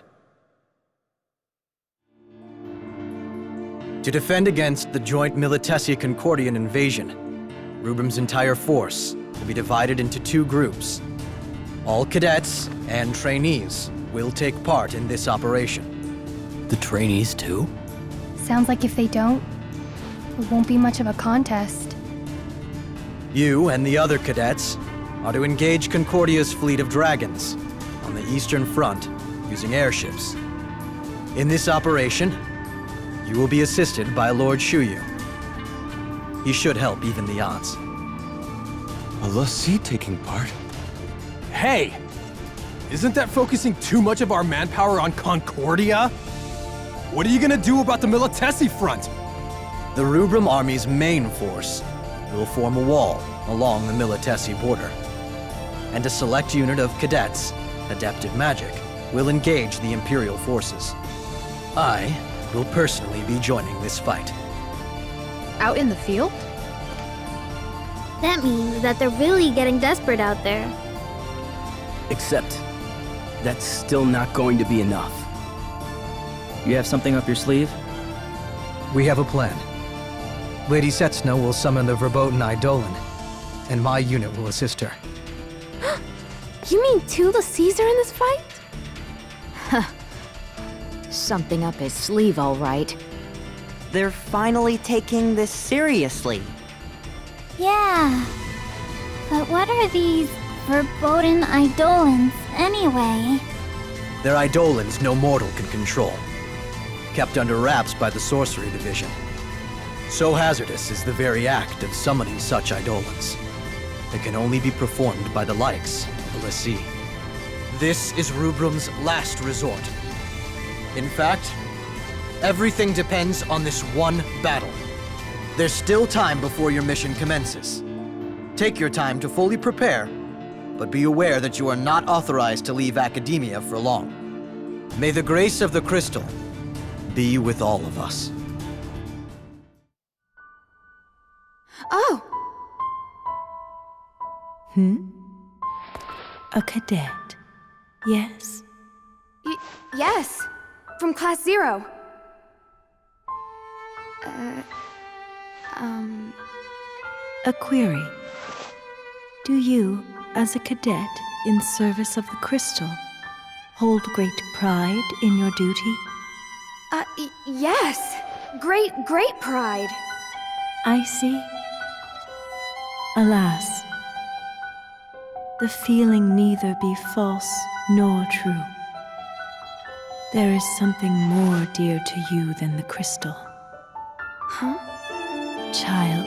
To defend against the joint Militesi-Concordian invasion, Rubrum's entire force will be divided into two groups. All cadets and trainees will take part in this operation. The trainees too? Sounds like if they don't, it won't be much of a contest. You and the other cadets are to engage Concordia's fleet of dragons on the Eastern Front using airships. In this operation, you will be assisted by Lord Shuyu. He should help even the odds. A Lassie taking part? Hey! Isn't that focusing too much of our manpower on Concordia? What are you gonna do about the Militesi front? The Rubrum Army's main force will form a wall along the Militesi border. And a select unit of cadets, adept at magic, will engage the Imperial forces. I will personally be joining this fight. Out in the field? That means that they're really getting desperate out there. Except, that's still not going to be enough. You have something up your sleeve? We have a plan. Lady Setsna will summon the verboten Eidolon, and my unit will assist her. You mean two Lacies are in this fight? Something up his sleeve, all right. They're finally taking this seriously. Yeah. But what are these verboten eidolons, anyway? They're eidolons no mortal can control. Kept under wraps by the Sorcery Division. So hazardous is the very act of summoning such eidolons. It can only be performed by the likes of the Lassie. This is Rubrum's last resort. In fact, everything depends on this one battle. There's still time before your mission commences. Take your time to fully prepare, but be aware that you are not authorized to leave academia for long. May the grace of the crystal be with all of us. Oh! A cadet. Yes? Yes. From Class 0. A query. Do you, as a cadet in service of the crystal, hold great pride in your duty? Yes. Great pride. I see. Alas, the feeling neither be false nor true. There is something more dear to you than the crystal. Huh? Child,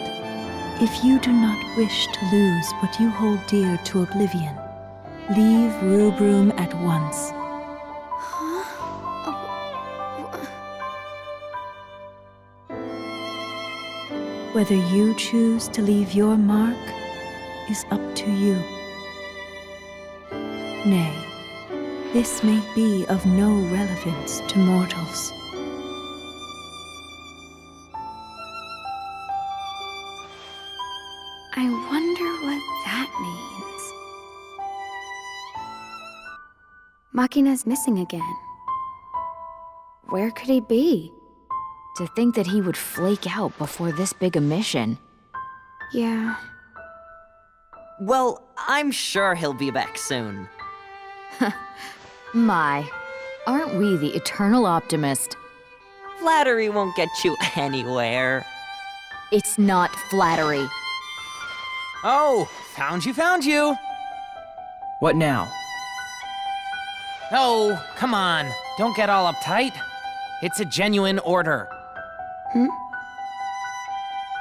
if you do not wish to lose what you hold dear to oblivion, leave Rubrum at once. Whether you choose to leave your mark is up to you. Nay, this may be of no relevance to mortals. I wonder what that means. Machina's missing again. Where could he be? To think that he would flake out before this big a mission. Yeah. Well, I'm sure he'll be back soon. My, aren't we the eternal optimist? Flattery won't get you anywhere. It's not flattery. Oh, found you! What now? Oh, come on. Don't get all uptight. It's a genuine order.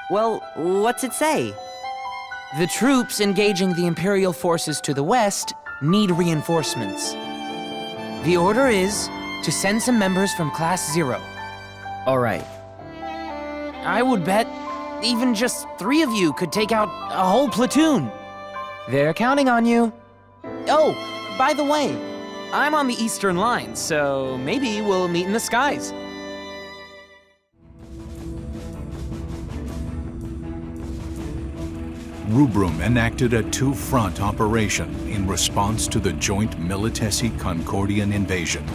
Well, what's it say? The troops engaging the Imperial forces to the west need reinforcements. The order is to send some members from Class 0. All right. I would bet even just 3 of you could take out a whole platoon. They're counting on you. Oh, by the way, I'm on the Eastern Line, so maybe we'll meet in the skies. Rubrum enacted a two-front operation in response to the joint Militesi-Concordian invasion.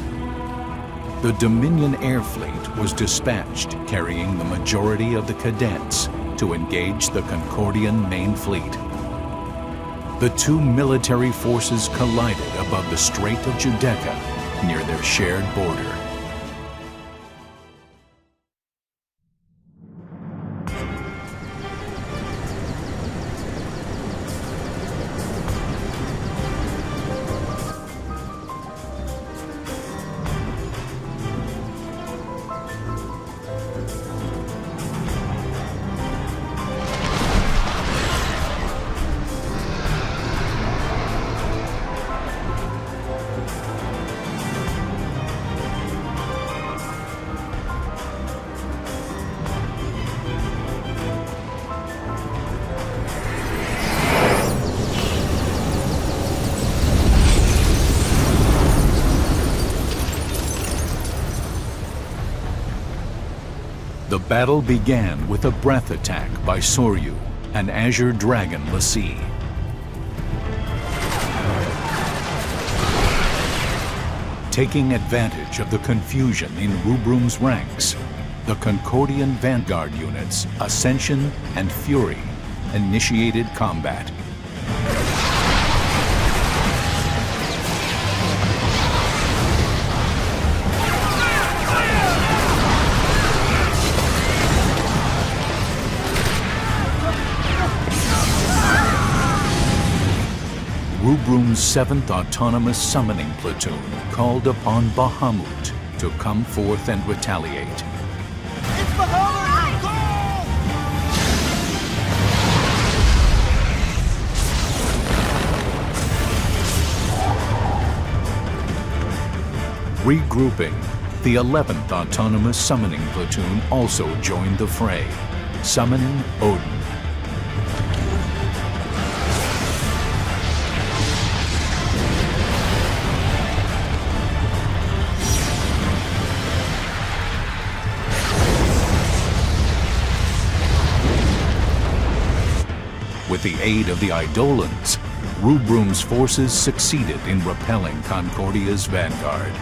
The Dominion Air Fleet was dispatched carrying the majority of the cadets to engage the Concordian main fleet. The two military forces collided above the Strait of Giudecca near their shared border. The battle began with a breath attack by Soryu, an Azure Dragon Lassie. Taking advantage of the confusion in Rubrum's ranks, the Concordian Vanguard units, Ascension and Fury, initiated combat. Rubrum's 7th Autonomous Summoning Platoon called upon Bahamut to come forth and retaliate. Regrouping, the 11th Autonomous Summoning Platoon also joined the fray, summoning Odin. With the aid of the Eidolons, Rubrum's forces succeeded in repelling Concordia's vanguard.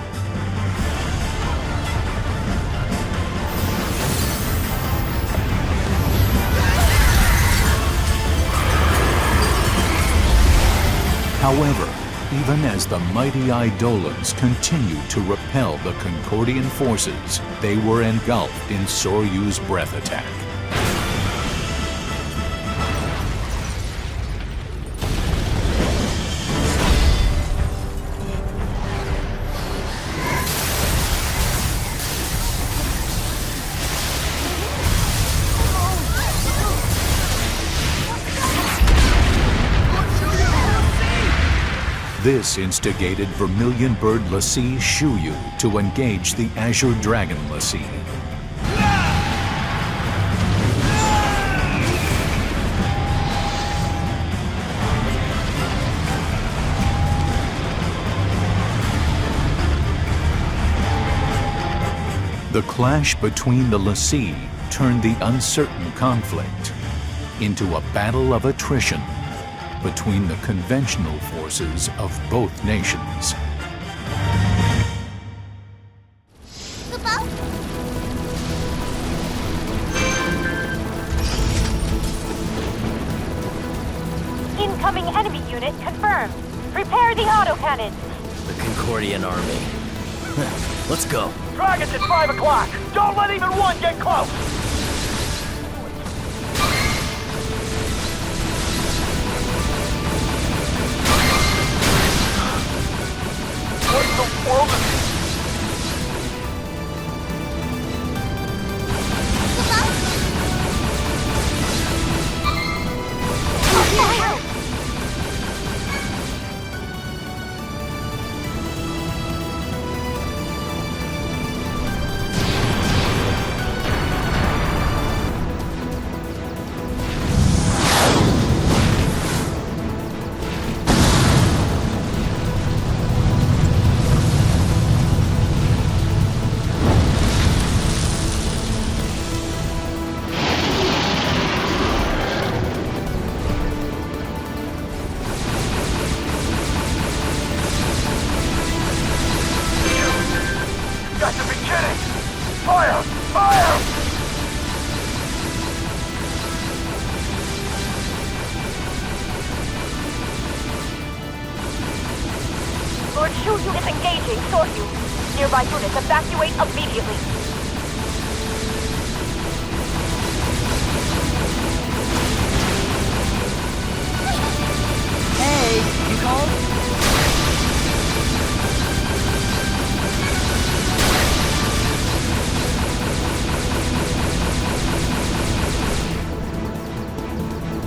However, even as the mighty Eidolons continued to repel the Concordian forces, they were engulfed in Soryu's breath attack. This instigated Vermilion Bird Lassie Shuyu to engage the Azure Dragon Lassie. The clash between the Lassie turned the uncertain conflict into a battle of attrition between the conventional forces of both nations. Incoming enemy unit confirmed. Prepare the autocannon. The Concordian army. Let's go. Dragons at 5 o'clock! Don't let even one get close! What the world is... Lord Shuyu is engaging Soryu. Nearby units evacuate immediately. Hey, you called?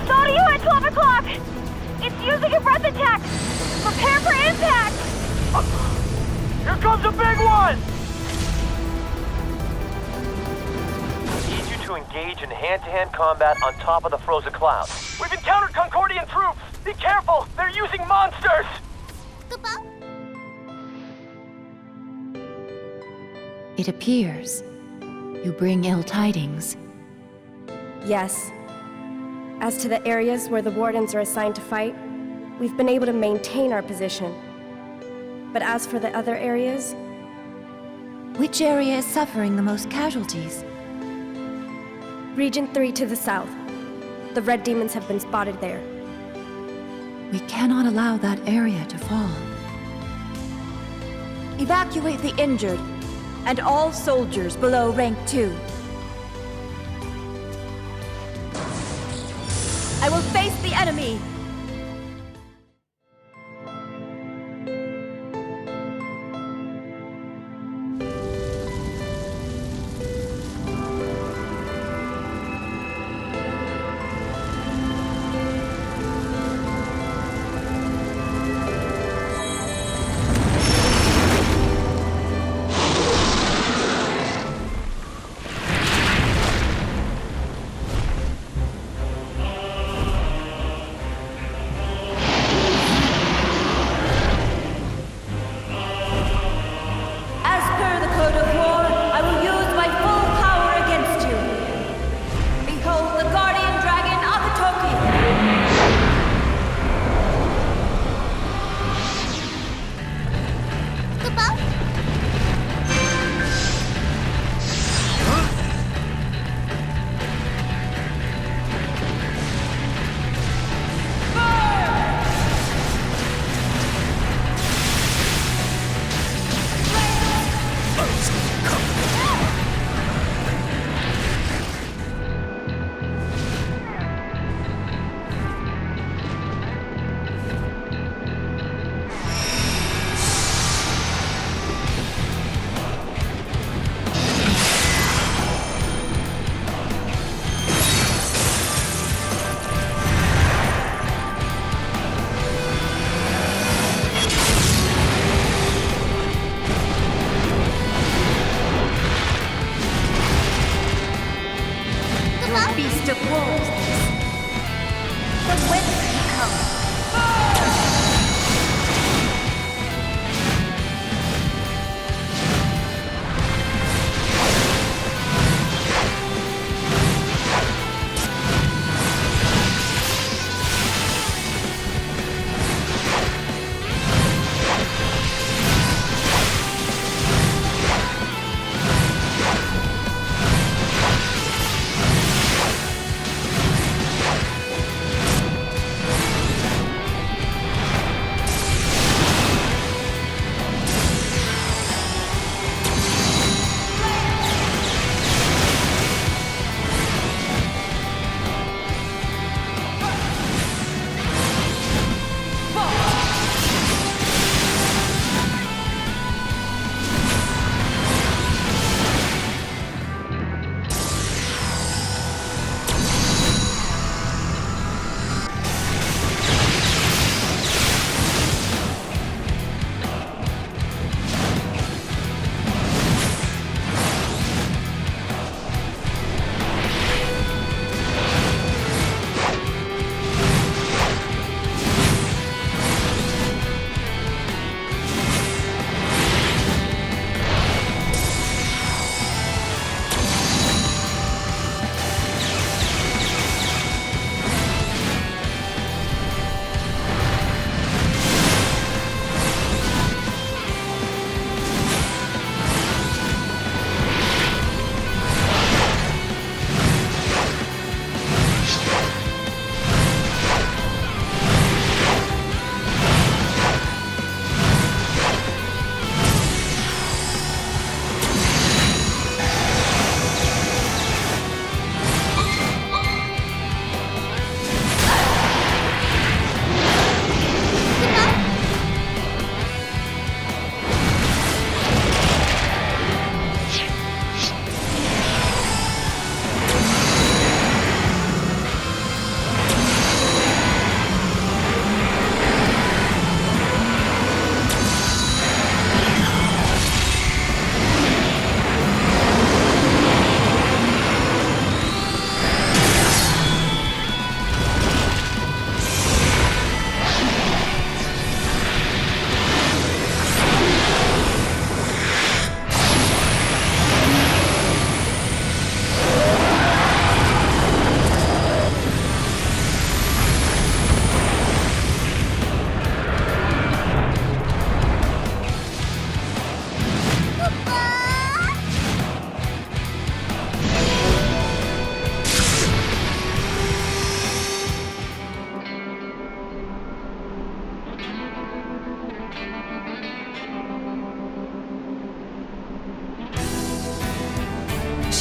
Soryu at 12 o'clock! It's using a breath attack! Prepare for impact! Here comes a big one! Need you to engage in hand-to-hand combat on top of the frozen clouds. We've encountered Concordian troops! Be careful! They're using monsters! It appears you bring ill tidings. Yes. As to the areas where the Wardens are assigned to fight, we've been able to maintain our position. But as for the other areas... Which area is suffering the most casualties? Region 3 to the south. The Red Demons have been spotted there. We cannot allow that area to fall. Evacuate the injured, and all soldiers below rank 2. I will face the enemy!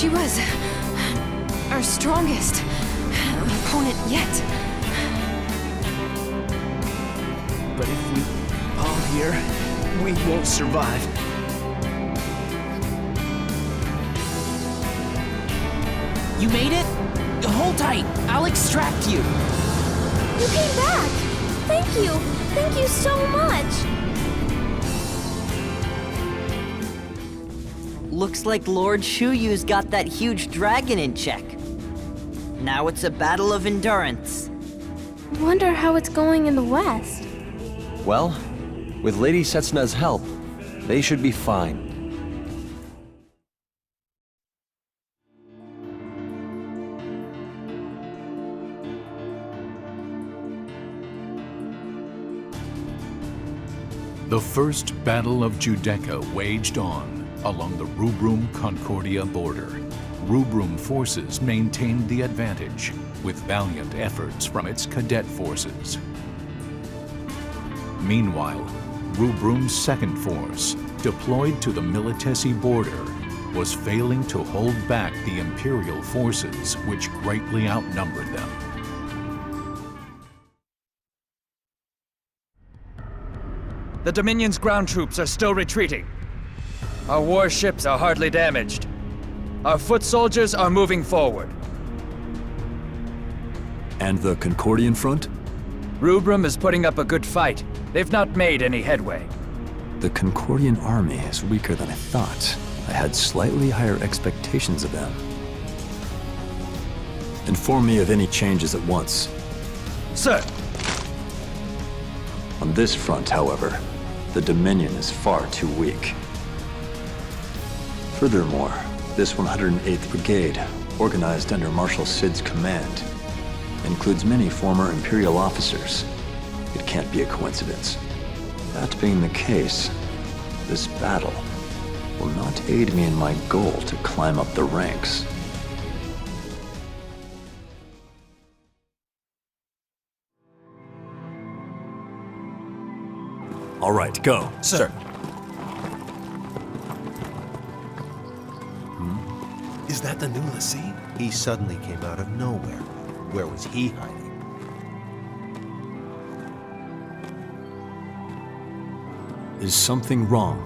She was our strongest opponent yet. But if we fall here, we won't survive. You made it? Hold tight. I'll extract you. You came back! Thank you! Thank you so much! Looks like Lord Shuyu's got that huge dragon in check. Now it's a battle of endurance. Wonder how it's going in the west. Well, with Lady Setsuna's help, they should be fine. The first Battle of Giudecca waged on along the Rubrum-Concordia border. Rubrum forces maintained the advantage with valiant efforts from its cadet forces. Meanwhile, Rubrum's second force, deployed to the Militesi border, was failing to hold back the Imperial forces, which greatly outnumbered them. The Dominion's ground troops are still retreating. Our warships are hardly damaged. Our foot soldiers are moving forward. And the Concordian front? Rubrum is putting up a good fight. They've not made any headway. The Concordian army is weaker than I thought. I had slightly higher expectations of them. Inform me of any changes at once. Sir! On this front, however, the Dominion is far too weak. Furthermore, this 108th Brigade, organized under Marshal Sid's command, includes many former Imperial officers. It can't be a coincidence. That being the case, this battle will not aid me in my goal to climb up the ranks. All right, go. Sir. Is that the new lessee? He suddenly came out of nowhere. Where was he hiding? Is something wrong?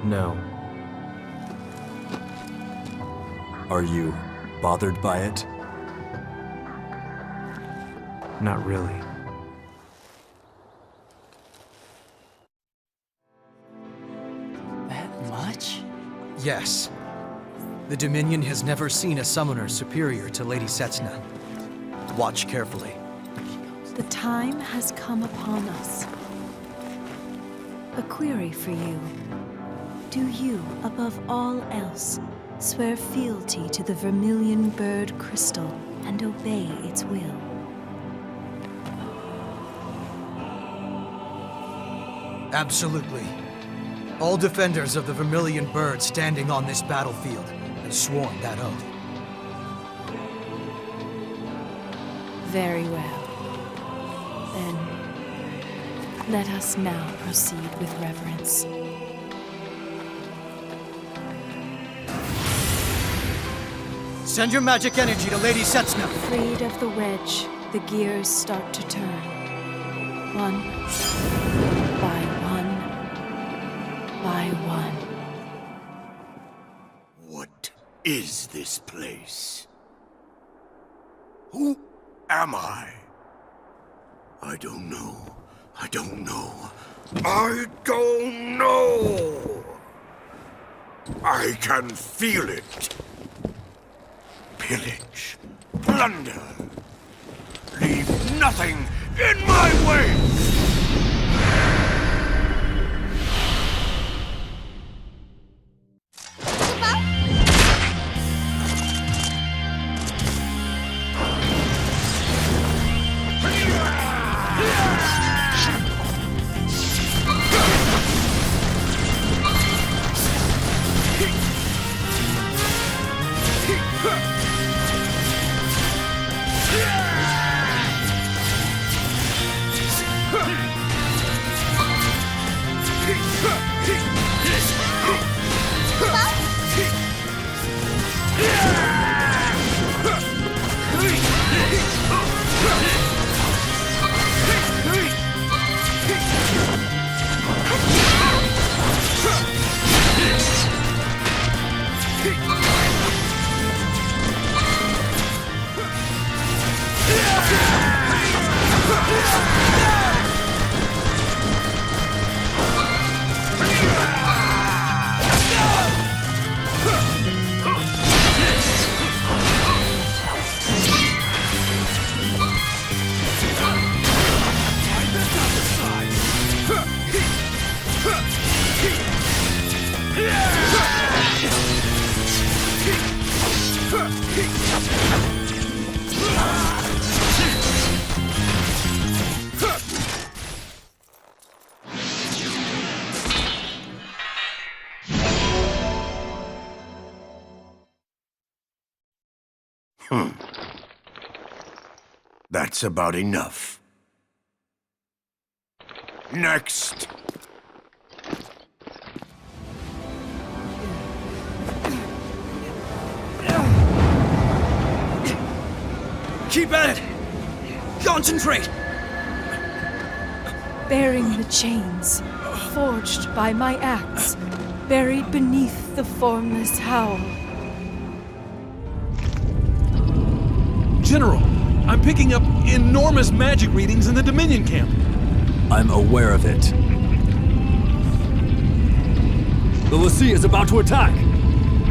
No. Are you bothered by it? Not really. That much? Yes. The Dominion has never seen a summoner superior to Lady Setsuna. Watch carefully. The time has come upon us. A query for you. Do you, above all else, swear fealty to the vermilion bird crystal and obey its will? Absolutely. All defenders of the vermilion bird standing on this battlefield have sworn that oath. Very well. Then, let us now proceed with reverence. Send your magic energy to Lady Setsuna. Freed of the wedge, the gears start to turn. One by one by one. What is this place? Who am I? I don't know. I don't know. I don't know! I can feel it. Pillage, plunder. Leave nothing in my way! That's about enough. Next! Keep at it! Concentrate! Bearing the chains, forged by my axe, buried beneath the formless howl. General, I'm picking up enormous magic readings in the Dominion camp. I'm aware of it. The Lassie is about to attack!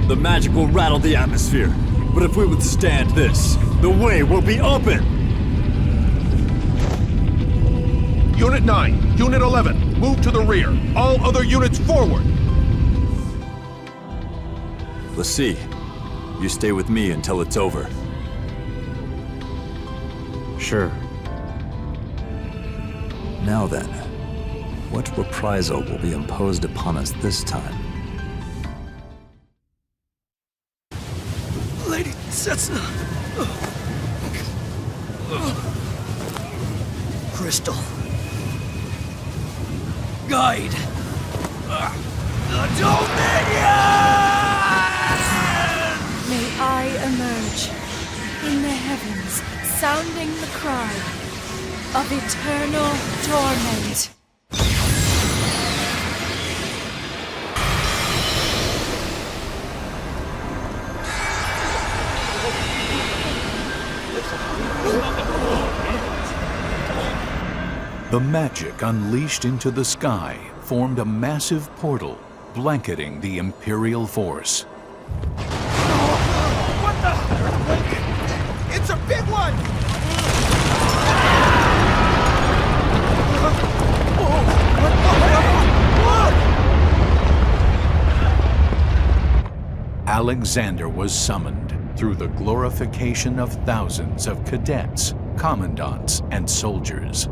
The magic will rattle the atmosphere, but if we withstand this, the way will be open! Unit 9, Unit 11, move to the rear. All other units forward! Lassie, you stay with me until it's over. Sure. Now then, what reprisal will be imposed upon us this time? Lady Setsuna! Crystal. Guide. The Dominion! May I emerge in the heavens, sounding the cry of eternal torment. The magic unleashed into the sky formed a massive portal, blanketing the Imperial force. What the? It's a big one! Alexander was summoned through the glorification of thousands of cadets, commandants, and soldiers.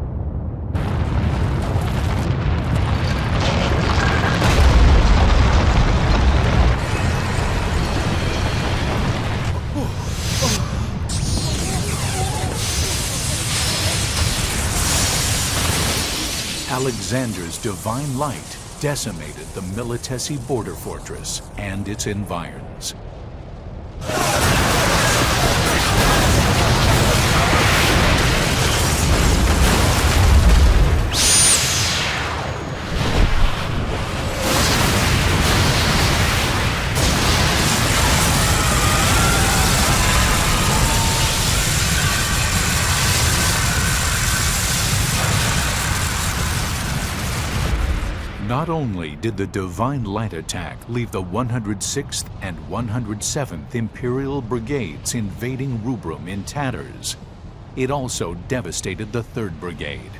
Alexander's divine light decimated the Militesi border fortress and its environs. Not only did the Divine Light attack leave the 106th and 107th Imperial Brigades invading Rubrum in tatters, it also devastated the 3rd Brigade,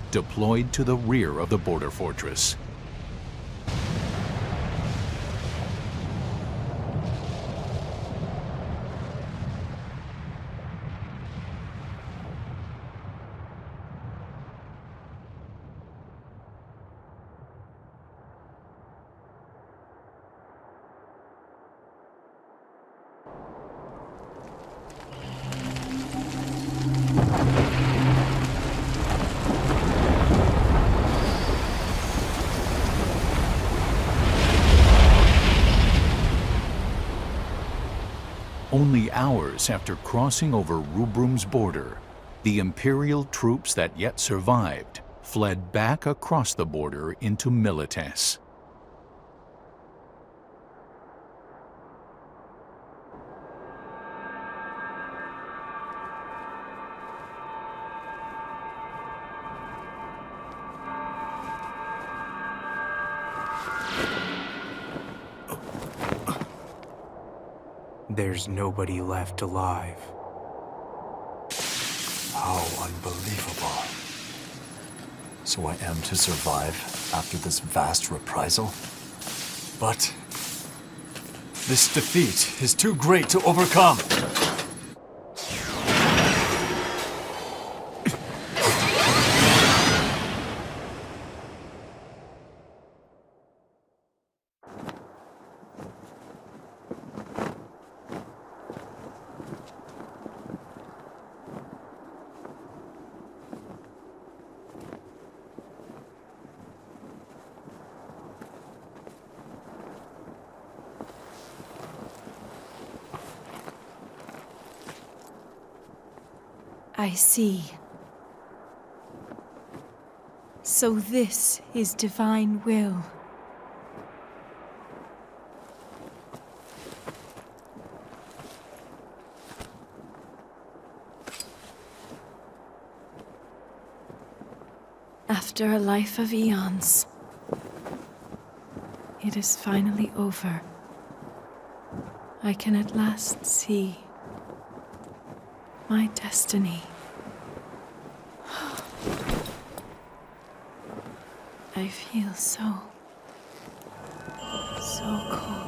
deployed to the rear of the border fortress. Only hours after crossing over Rubrum's border, the Imperial troops that yet survived fled back across the border into Milites. There's nobody left alive. How unbelievable. So I am to survive after this vast reprisal? But this defeat is too great to overcome. I see. So this is divine will. After a life of eons, it is finally over. I can at last see my destiny. I feel so cold.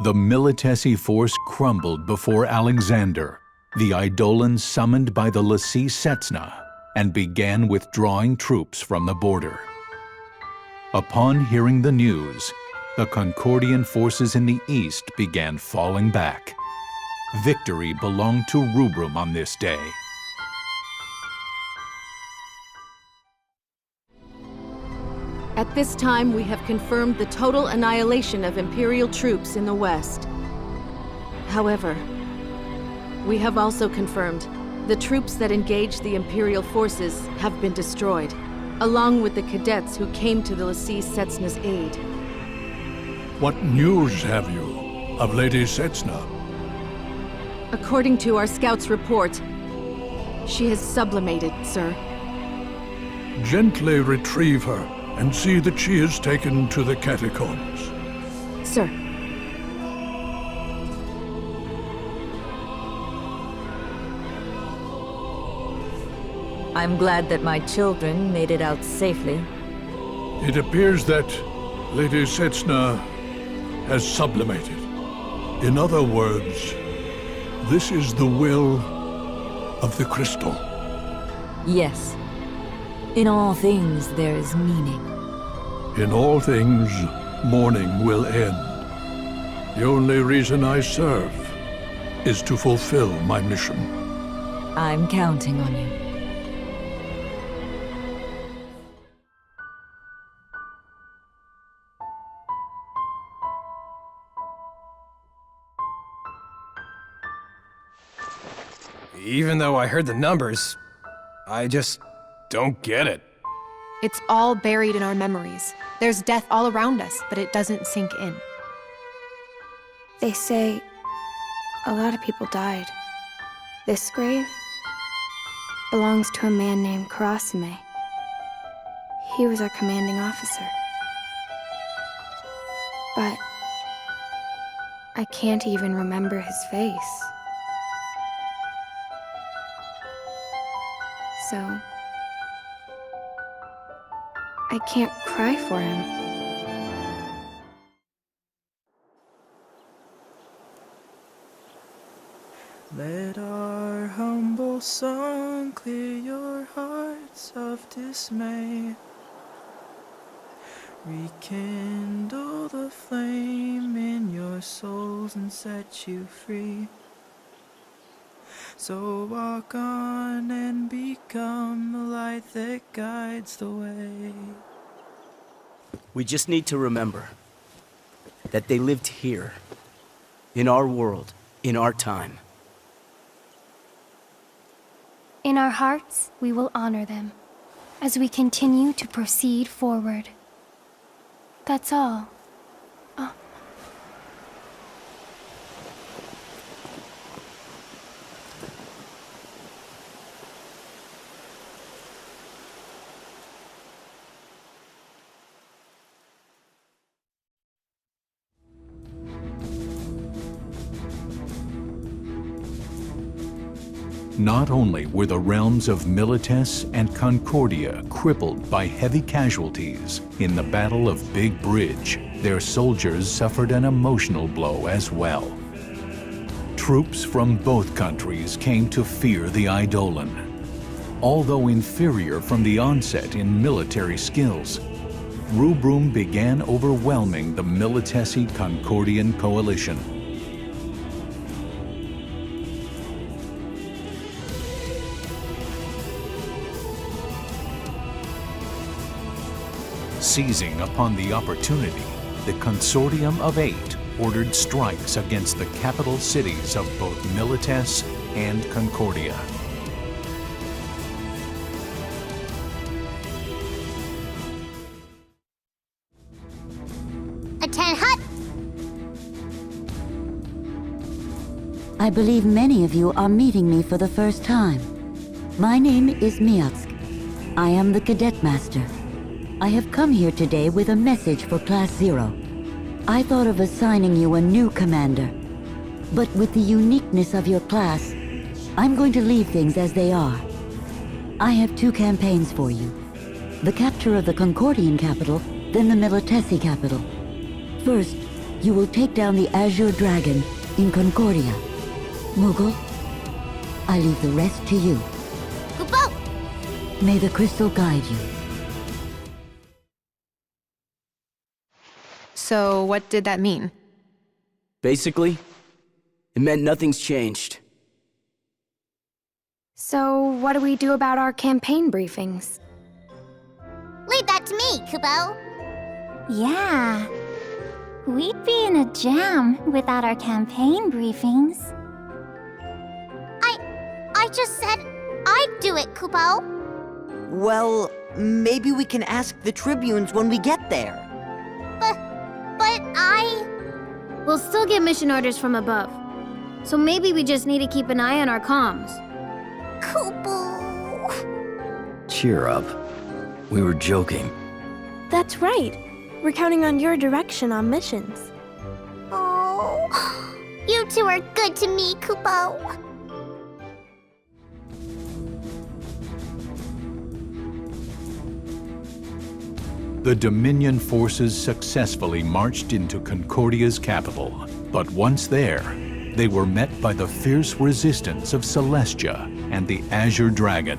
The Militesi force crumbled before Alexander, the Eidolons summoned by the Lassie Setsna, and began withdrawing troops from the border. Upon hearing the news, the Concordian forces in the east began falling back. Victory belonged to Rubrum on this day. At this time, we have confirmed the total annihilation of Imperial troops in the west. However, we have also confirmed the troops that engaged the Imperial forces have been destroyed, along with the cadets who came to the Lassie Setsna's aid. What news have you of Lady Setsna? According to our scout's report, she has sublimated, sir. Gently retrieve her and see that she is taken to the catacombs. Sir. I'm glad that my children made it out safely. It appears that Lady Setsna has sublimated. In other words, this is the will of the crystal. Yes. In all things there is meaning. In all things, mourning will end. The only reason I serve is to fulfill my mission. I'm counting on you. Even though I heard the numbers, I just don't get it. It's all buried in our memories. There's death all around us, but it doesn't sink in. They say a lot of people died. This grave belongs to a man named Karasume. He was our commanding officer. But I can't even remember his face. So I can't cry for him. Let our humble song clear your hearts of dismay. Rekindle the flame in your souls and set you free. So walk on and become the light that guides the way. We just need to remember that they lived here, in our world, in our time. In our hearts, we will honor them as we continue to proceed forward. That's all. Not only were the realms of Milites and Concordia crippled by heavy casualties in the Battle of Big Bridge, their soldiers suffered an emotional blow as well. Troops from both countries came to fear the Eidolon. Although inferior from the onset in military skills, Rubrum began overwhelming the Militesi Concordian coalition. Seizing upon the opportunity, the Consortium of Eight ordered strikes against the capital cities of both Milites and Concordia. Attend hut! I believe many of you are meeting me for the first time. My name is Miatsk. I am the Cadet Master. I have come here today with a message for Class 0. I thought of assigning you a new commander. But with the uniqueness of your class, I'm going to leave things as they are. I have 2 campaigns for you. The capture of the Concordian capital, then the Militesi capital. First, you will take down the Azure Dragon in Concordia. Mughal, I leave the rest to you. Kupo! May the crystal guide you. So, what did that mean? Basically, it meant nothing's changed. So, what do we do about our campaign briefings? Leave that to me, Kupo. Yeah. We'd be in a jam without our campaign briefings. I just said I'd do it, Kupo. Well, maybe we can ask the tribunes when we get there. But I... We'll still get mission orders from above. So maybe we just need to keep an eye on our comms. Kupo... Cheer up. We were joking. That's right. We're counting on your direction on missions. Oh, you two are good to me, Kupo. The Dominion forces successfully marched into Concordia's capital, but once there, they were met by the fierce resistance of Celestia and the Azure Dragon.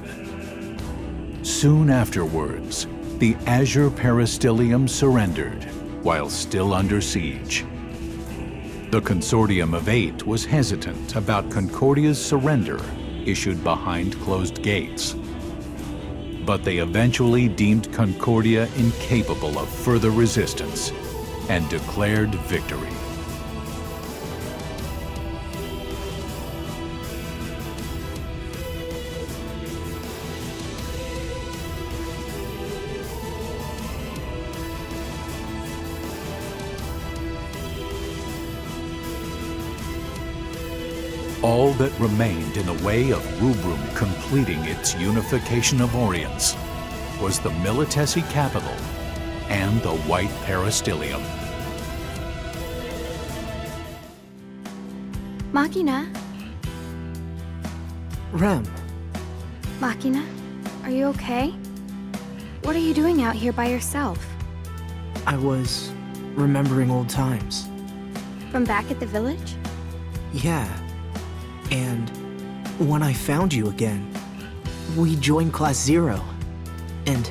Soon afterwards, the Azure Peristyllium surrendered, while still under siege. The Consortium of Eight was hesitant about Concordia's surrender, issued behind closed gates. But they eventually deemed Concordia incapable of further resistance and declared victory. All that remained in the way of Rubrum completing its unification of Orients was the Militesi capital and the White Peristyllium. Machina? Rem. Machina, are you okay? What are you doing out here by yourself? I was remembering old times. From back at the village? Yeah. And when I found you again, we joined Class 0. And...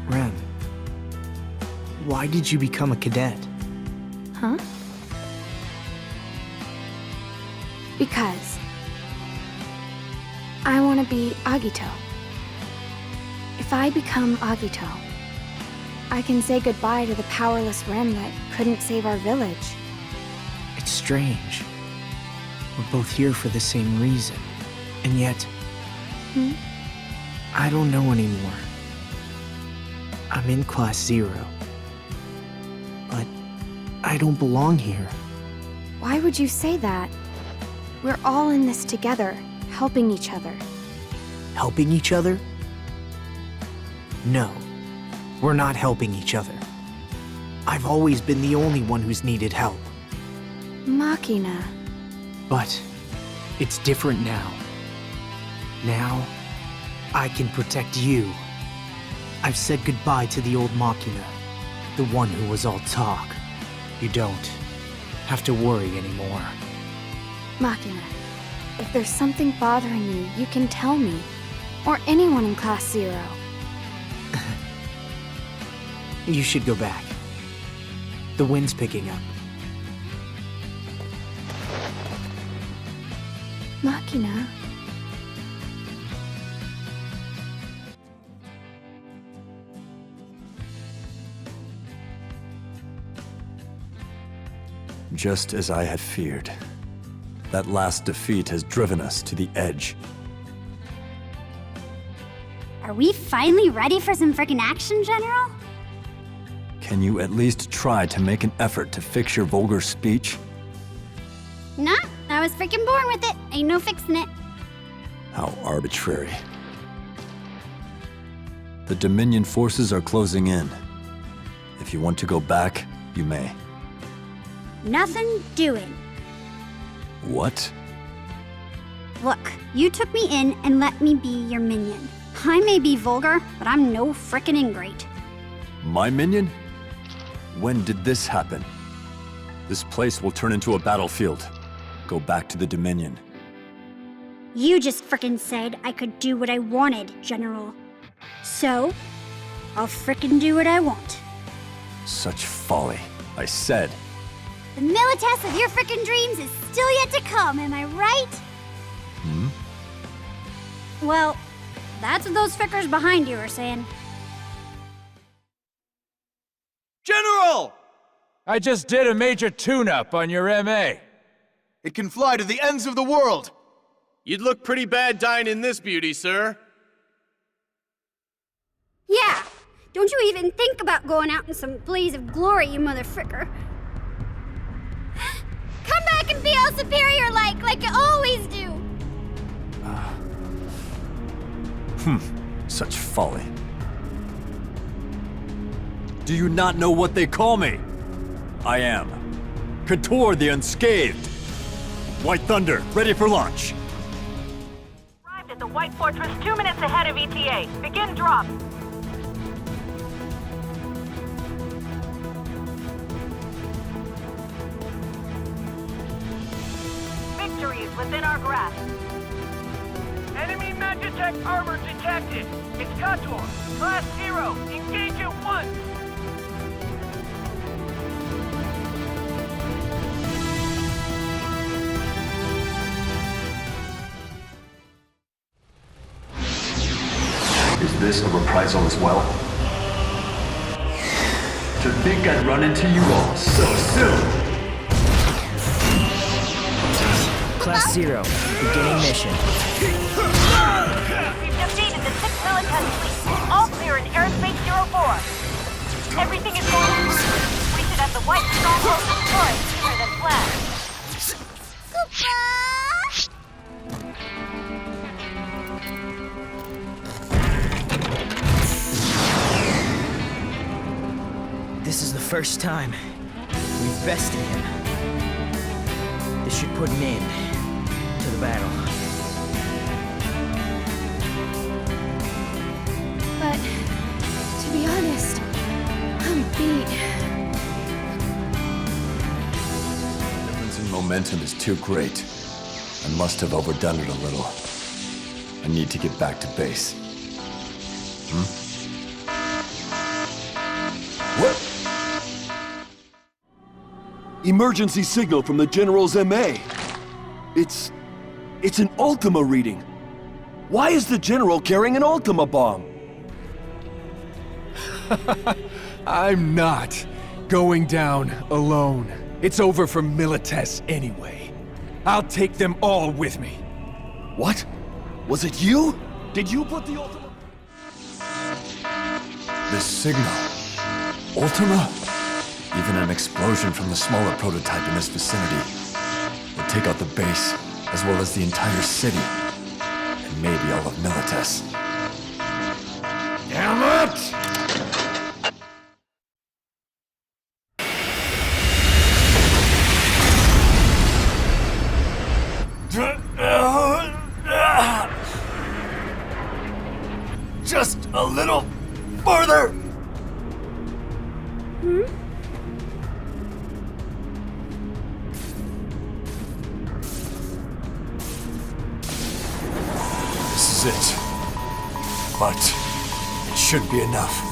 Rem, why did you become a cadet? Huh? Because I want to be Agito. If I become Agito, I can say goodbye to the powerless Rem that couldn't save our village. It's strange. We're both here for the same reason. And yet... I don't know anymore. I'm in Class 0. But I don't belong here. Why would you say that? We're all in this together, helping each other. Helping each other? No, we're not helping each other. I've always been the only one who's needed help. Machina. But it's different now. Now, I can protect you. I've said goodbye to the old Machina, the one who was all talk. You don't have to worry anymore. Machina, if there's something bothering you, you can tell me. Or anyone in Class Zero. You should go back. The wind's picking up. Machina? Just as I had feared. That last defeat has driven us to the edge. Are we finally ready for some frickin' action, General? Can you at least try to make an effort to fix your vulgar speech? Nah, I was freaking born with it. Ain't no fixing it. How arbitrary. The Dominion forces are closing in. If you want to go back, you may. Nothing doing. What? Look, you took me in and let me be your minion. I may be vulgar, but I'm no frickin' ingrate. My minion? When did this happen? This place will turn into a battlefield. Go back to the Dominion. You just frickin' said I could do what I wanted, General. So, I'll frickin' do what I want. Such folly. I said. The Milites of your frickin' dreams is still yet to come, am I right? Hmm? Well, that's what those frickers behind you are saying. General! I just did a major tune-up on your MA. It can fly to the ends of the world. You'd look pretty bad dying in this beauty, sir. Yeah, don't you even think about going out in some blaze of glory, you mother fricker. Come back and be all superior like you always do. Such folly. Do you not know what they call me? I am Couture the Unscathed. White Thunder, ready for launch. Arrived at the White Fortress 2 minutes ahead of ETA. Begin drop. Victory is within our grasp. Enemy Magitech armor detected. It's Couture. Class 0. Engage at once. Is this a reprisal as well? To think I'd run into you all so soon! Class 0, beginning mission. We've defeated the 6th Milites fleet. All clear in airspace 04. Everything is going smoothly. We should have the White Stronghold destroyed sooner than planned. This is the first time we've bested him. This should put an end to the battle. But, to be honest, I'm beat. The difference in momentum is too great. I must have overdone it a little. I need to get back to base. What? Emergency signal from the General's MA. It's an Ultima reading. Why is the General carrying an Ultima bomb? I'm not going down alone. It's over for Milites anyway. I'll take them all with me. What? Was it you? Did you put the Ultima... This signal. Ultima? Even an explosion from the smaller prototype in this vicinity would take out the base, as well as the entire city, and maybe all of Milites. Damn it! Just a little farther! is it. But it should be enough.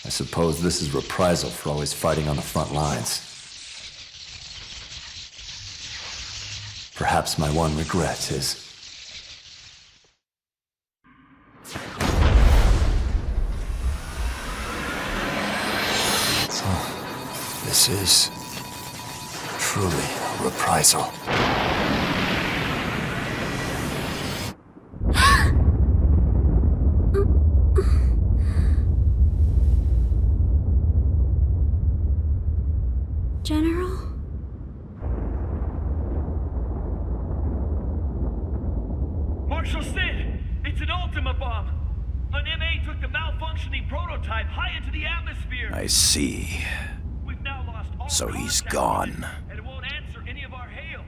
I suppose this is reprisal for always fighting on the front lines. Perhaps my one regret is... This is truly a reprisal. General? Marshal Sid, it's an Ultima bomb. An MA took the malfunctioning prototype high into the atmosphere. I see. We've now lost all So he's contact gone. with it, and it won't answer any of our hails.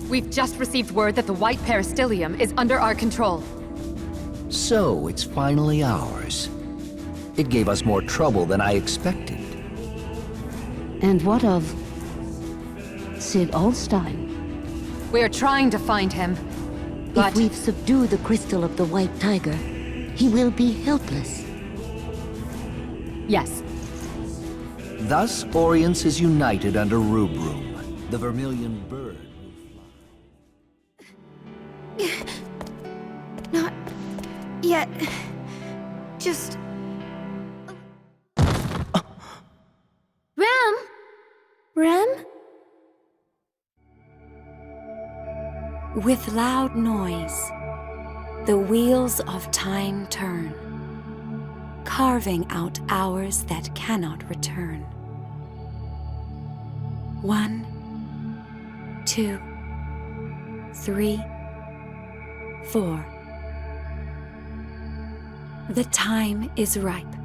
We've just received word that the white peristyllium is under our control. So it's finally ours. It gave us more trouble than I expected. And what of Sid Alstein? We're trying to find him, but... If we've subdued the crystal of the White Tiger, he will be helpless. Yes. Thus, Orience is united under Rubrum, the vermilion bird. Not yet. Just... Rem! Rem? With loud noise, the wheels of time turn, carving out hours that cannot return. 1, 2, 3, 4. The time is ripe.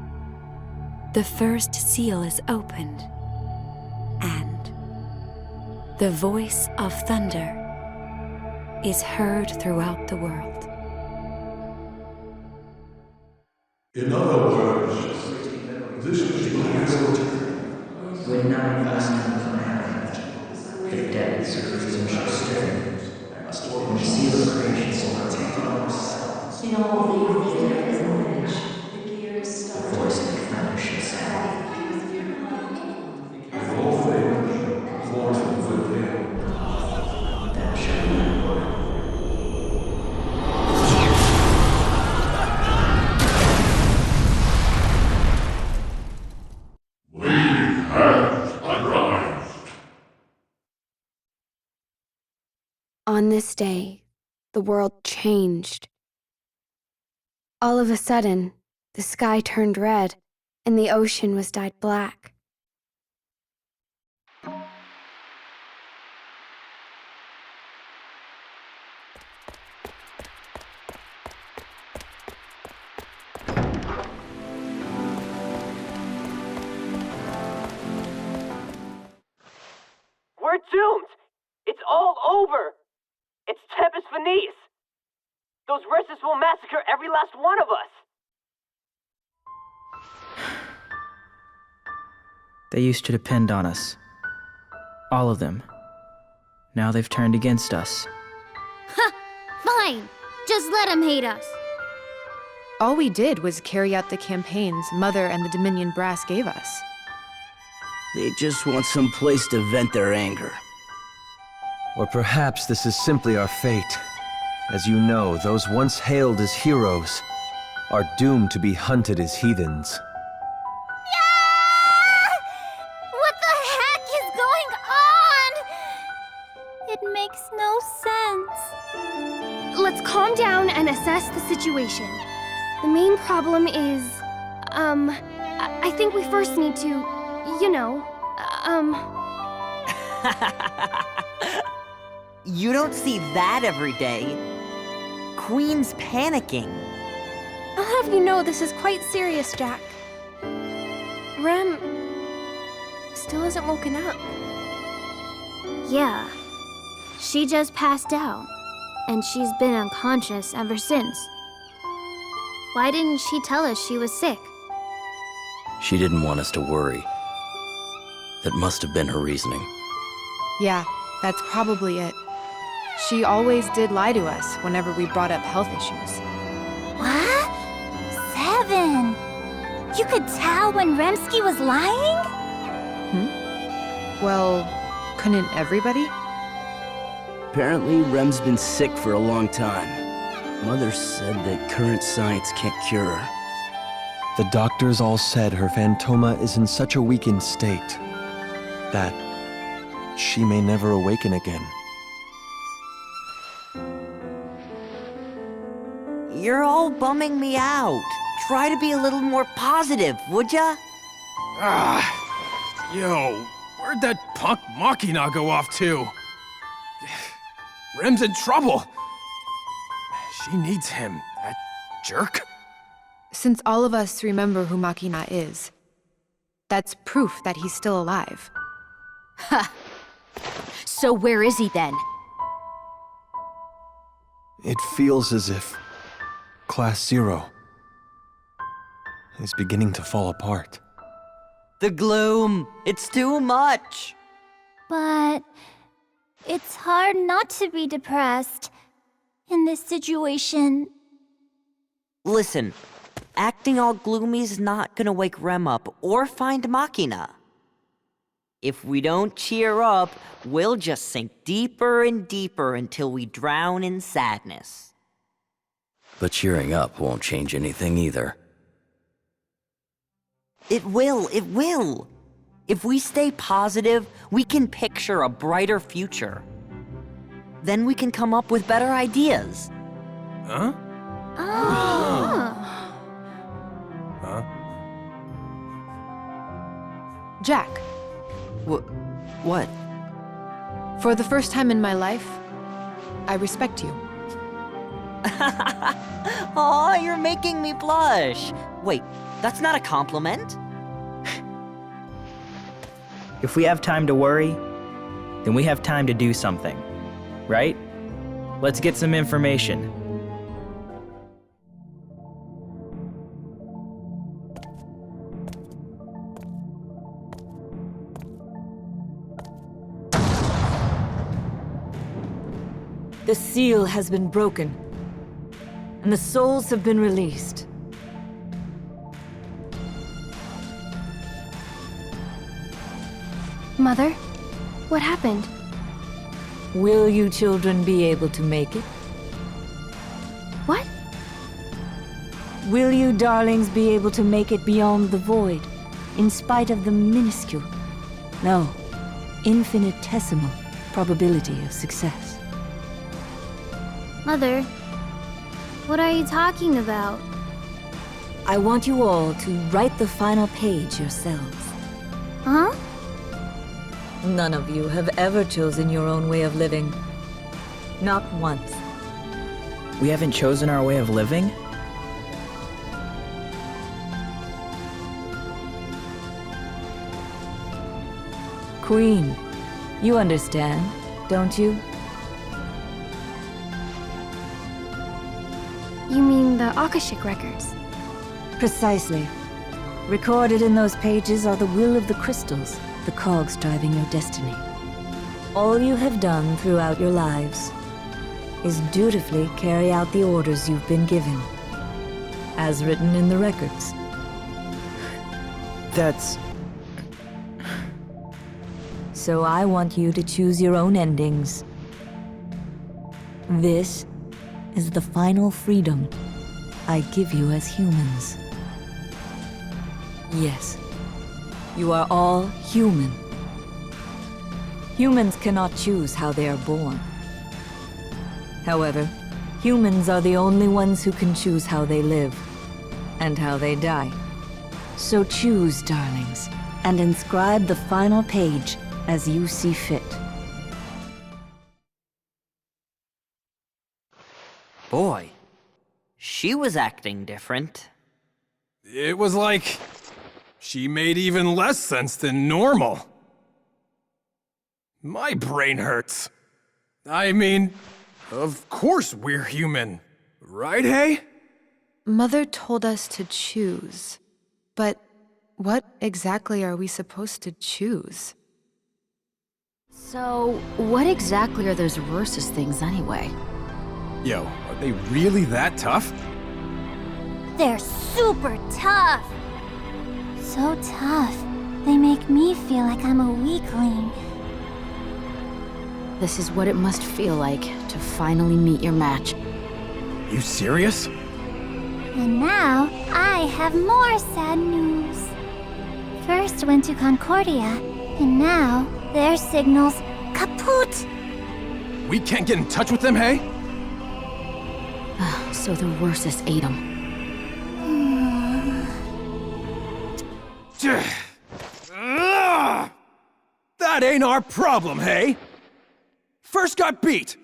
The first seal is opened, and the voice of thunder is heard throughout the world. In other words, this is the When night comes from heaven, the depths of freedom shall stir, and the seal of creation will protect ourselves. In all things there is knowledge, the voice of the thunder shall sound. In all things, mortal good will. Thou shalt learn. On this day, the world changed. All of a sudden, the sky turned red, and the ocean was dyed black. We're doomed! It's all over! It's Tempest Finis! Those Ressus will massacre every last one of us! They used to depend on us. All of them. Now they've turned against us. Ha! Fine! Just let him hate us. All we did was carry out the campaigns Mother and the Dominion brass gave us. They just want some place to vent their anger. Or perhaps this is simply our fate. As you know, those once hailed as heroes are doomed to be hunted as heathens. What the heck is going on? It makes no sense. Let's calm down and assess the situation. The main problem is, I think we first need to, you know, You don't see that every day. Queen's panicking. I'll have you know this is quite serious, Jack. Rem still hasn't woken up. Yeah. She just passed out, and she's been unconscious ever since. Why didn't she tell us she was sick? She didn't want us to worry. That must have been her reasoning. Yeah, that's probably it. She always did lie to us whenever we brought up health issues. What? 7? You could tell when Remsky was lying? Well, couldn't everybody? Apparently, Rem's been sick for a long time. Mother said that current science can't cure her. The doctors all said her phantoma is in such a weakened state that she may never awaken again. You're all bumming me out. Try to be a little more positive, would ya? Yo, where'd that punk Machina go off to? Rem's in trouble. She needs him, that jerk. Since all of us remember who Machina is, that's proof that he's still alive. Ha! So where is he then? It feels as if Class 0 is beginning to fall apart. The gloom! It's too much! But it's hard not to be depressed in this situation. Listen, acting all gloomy's not gonna wake Rem up or find Machina. If we don't cheer up, we'll just sink deeper and deeper until we drown in sadness. But cheering up won't change anything either. It will, it will. If we stay positive, we can picture a brighter future. Then we can come up with better ideas. Huh? Oh. Huh? Jack. What? For the first time in my life, I respect you. Aw, you're making me blush. Wait, that's not a compliment? If we have time to worry, then we have time to do something, right? Let's get some information. The seal has been broken, and the souls have been released. Mother, what happened? Will you children be able to make it? What? Will you darlings be able to make it beyond the void, in spite of the minuscule, no, infinitesimal probability of success? Mother, what are you talking about? I want you all to write the final page yourselves. Huh? None of you have ever chosen your own way of living. Not once. We haven't chosen our way of living? Queen, you understand, don't you? You mean the Akashic records? Precisely. Recorded in those pages are the will of the crystals, the cogs driving your destiny. All you have done throughout your lives is dutifully carry out the orders you've been given, as written in the records. That's... So I want you to choose your own endings. This is the final freedom I give you as humans. Yes, you are all human. Humans cannot choose how they are born. However, humans are the only ones who can choose how they live and how they die. So choose, darlings, and inscribe the final page as you see fit. Boy, she was acting different. It was like she made even less sense than normal. My brain hurts. I mean, of course we're human, right, hey? Mother told us to choose. But what exactly are we supposed to choose? So, what exactly are those versus things anyway? Yo, are they really that tough? They're super tough. So tough, they make me feel like I'm a weakling. This is what it must feel like to finally meet your match. You serious? And now, I have more sad news. First went to Concordia, and now their signal's kaput. We can't get in touch with them, hey? So the Ursus ate them. That ain't our problem, hey? First got beat.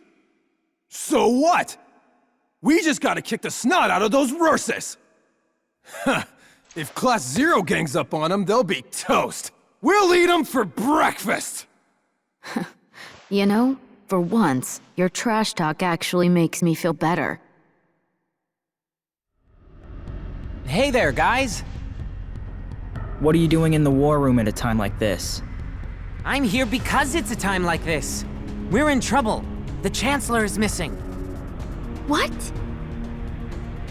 So what? We just gotta kick the snot out of those Ursus. Huh. If Class Zero gangs up on them, they'll be toast. We'll eat them for breakfast. You know, for once, your trash talk actually makes me feel better. Hey there, guys! What are you doing in the war room at a time like this? I'm here because it's a time like this. We're in trouble. The Chancellor is missing. What?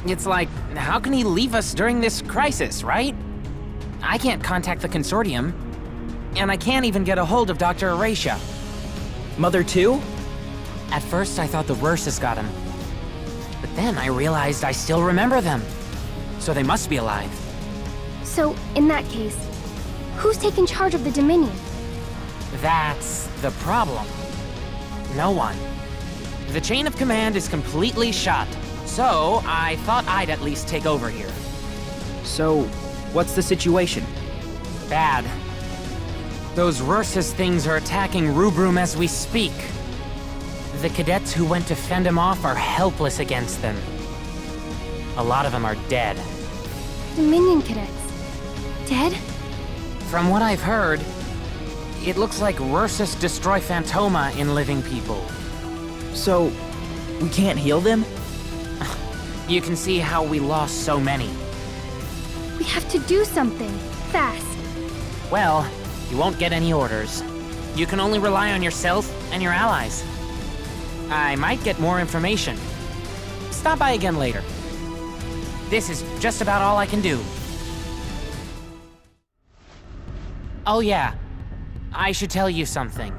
It's like, how can he leave us during this crisis, right? I can't contact the Consortium. And I can't even get a hold of Dr. Eratia. Mother too? At first I thought the Ursus got him. But then I realized I still remember them. So they must be alive. So, in that case, who's taking charge of the Dominion? That's the problem. No one. The chain of command is completely shot. So, I thought I'd at least take over here. So, what's the situation? Bad. Those Ursus things are attacking Rubrum as we speak. The cadets who went to fend him off are helpless against them. A lot of them are dead. Dominion cadets? Dead? From what I've heard, it looks like Ursus destroy Phantoma in living people. So, we can't heal them? You can see how we lost so many. We have to do something, fast. Well, you won't get any orders. You can only rely on yourself and your allies. I might get more information. Stop by again later. This is just about all I can do. Oh yeah, I should tell you something.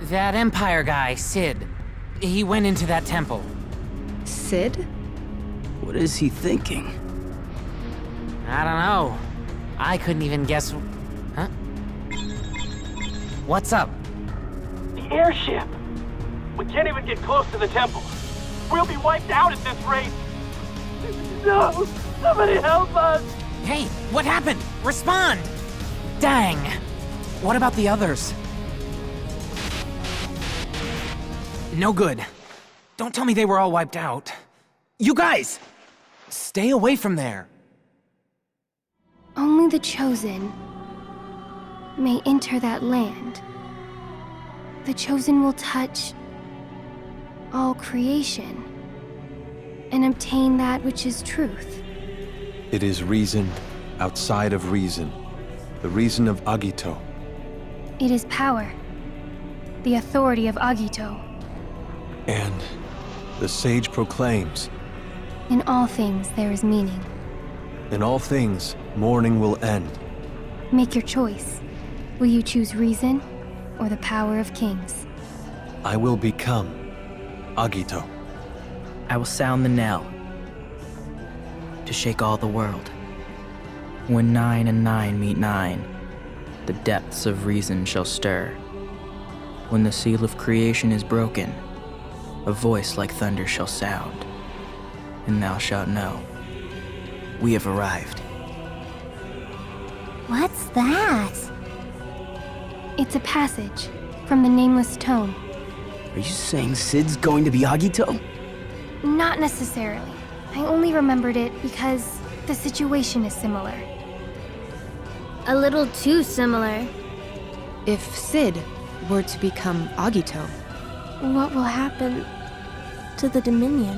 That Empire guy, Sid, he went into that temple. Sid? What is he thinking? I don't know. I couldn't even guess. Huh? What's up? The airship! We can't even get close to the temple. We'll be wiped out at this rate. No! Somebody help us! Hey, what happened? Respond! Dang! What about the others? No good. Don't tell me they were all wiped out. You guys! Stay away from there. Only the Chosen may enter that land. The Chosen will touch all creation and obtain that which is truth. It is reason outside of reason. The reason of Agito. It is power. The authority of Agito. And the sage proclaims, In all things there is meaning. in all things, mourning will end. Make your choice. Will you choose reason or the power of kings? I will become Agito. I will sound the knell to shake all the world. When 9 and 9 meet 9, the depths of reason shall stir. When the seal of creation is broken, a voice like thunder shall sound, and thou shalt know, we have arrived. What's that? It's a passage from the Nameless Tome. Are you saying Sid's going to be Agito? Not necessarily. I only remembered it because the situation is similar. A little too similar. If Sid were to become Agito, What will happen to the Dominion?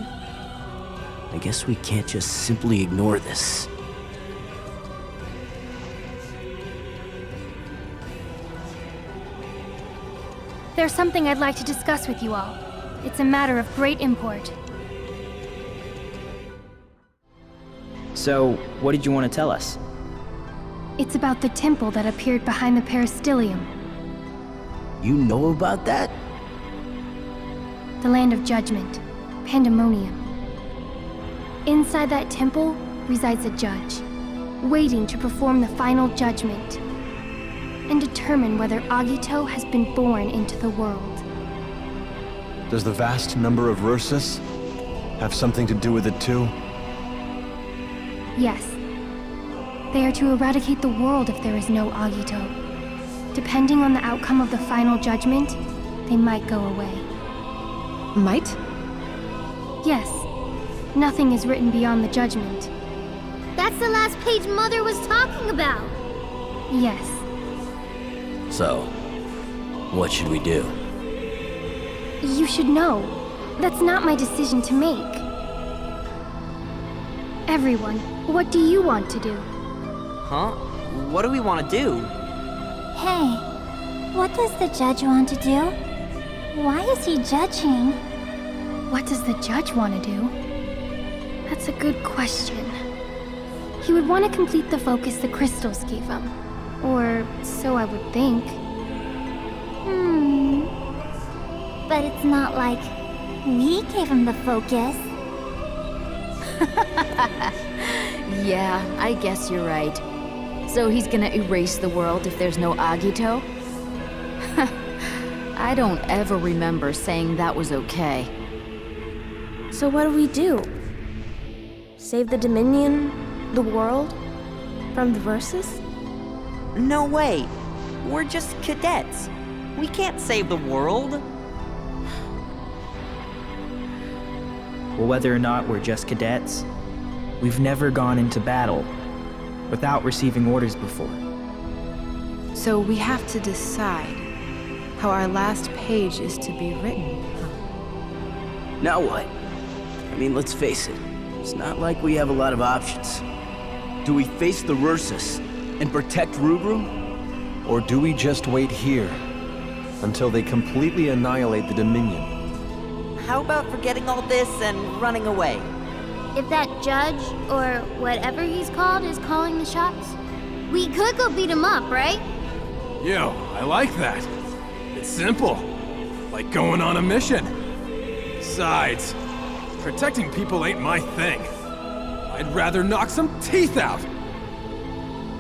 I guess we can't just simply ignore this. There's something I'd like to discuss with you all. It's a matter of great import. So, what did you want to tell us? It's about the temple that appeared behind the peristilium, You know about that? the land of judgment, pandemonium. Inside that temple resides a judge, waiting to perform the final judgment and determine whether Agito has been born into the world. Does the vast number of Ursus have something to do with it too? Yes. They are to eradicate the world if there is no Agito. Depending on the outcome of the final judgment, they might go away. might? Yes. Nothing is written beyond the judgment. That's the last page Mother was talking about. Yes. So, what should we do? You should know. That's not my decision to make. Everyone, what do you want to do? Huh? What do we want to do? Hey, what does the judge want to do? Why is he judging? What does the judge want to do? That's a good question. He would want to complete the focus the crystals gave him. Or so I would think. But it's not like we gave him the focus. Yeah, I guess you're right. So he's gonna erase the world if there's no Agito? I don't ever remember saying that was okay. So what do we do? Save the Dominion, the world, from the Versus? No way. We're just cadets. We can't save the world. Well, whether or not we're just cadets, we've never gone into battle without receiving orders before. So we have to decide how our last page is to be written. Now what? I mean, let's face it. It's not like we have a lot of options. Do we face the Ursus and protect Rubrum? Or do we just wait here until they completely annihilate the Dominion? How about forgetting all this and running away? If that judge, or whatever he's called, is calling the shots, we could go beat him up, right? Yo, I like that. It's simple. Like going on a mission. Besides, protecting people ain't my thing. I'd rather knock some teeth out.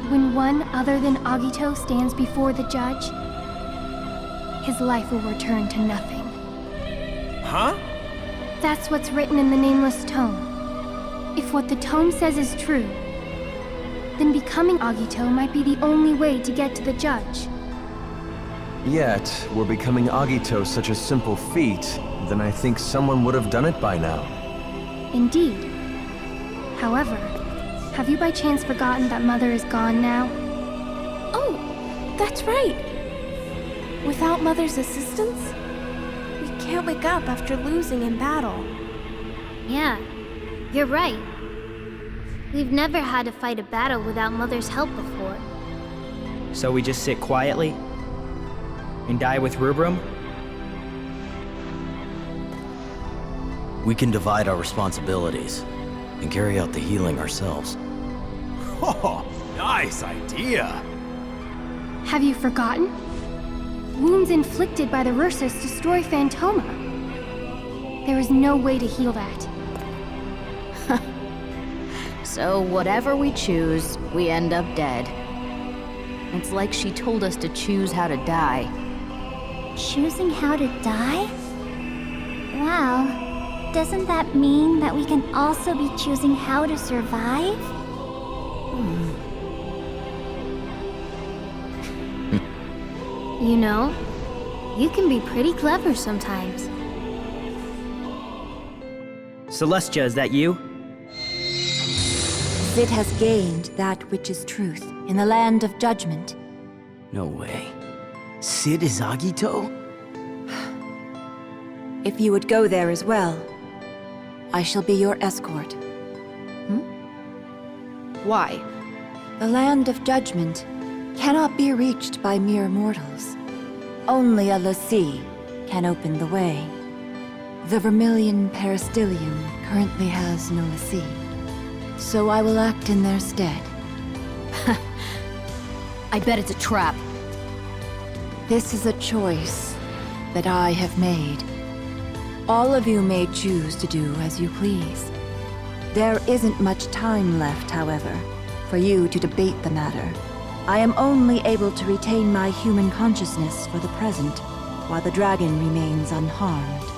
When one other than Agito stands before the judge, his life will return to nothing. Huh? That's what's written in the Nameless Tome. If what the tome says is true, then becoming Agito might be the only way to get to the judge. Yet, were becoming Agito such a simple feat, then I think someone would have done it by now. Indeed. However, have you by chance forgotten that Mother is gone now? Oh, that's right. Without Mother's assistance, we can't wake up after losing in battle. Yeah, you're right. We've never had to fight a battle without Mother's help before. So we just sit quietly and die with Rubrum? We can divide our responsibilities and carry out the healing ourselves. Oh, nice idea. Have you forgotten? Wounds inflicted by the Ursus destroy Phantoma. There is no way to heal that. So whatever we choose, we end up dead. It's like she told us to choose how to die. Choosing how to die? Wow. Doesn't that mean that we can also be choosing how to survive? You know, you can be pretty clever sometimes. Celestia, is that you? Sid has gained that which is truth in the land of judgment. No way. Sid is Agito? If you would go there as well, I shall be your escort. Why? The land of judgment cannot be reached by mere mortals. Only a l'Cie can open the way. The Vermilion Peristilium currently has no l'Cie, so I will act in their stead. I bet it's a trap. This is a choice that I have made. All of you may choose to do as you please. There isn't much time left, however, for you to debate the matter. I am only able to retain my human consciousness for the present, while the dragon remains unharmed.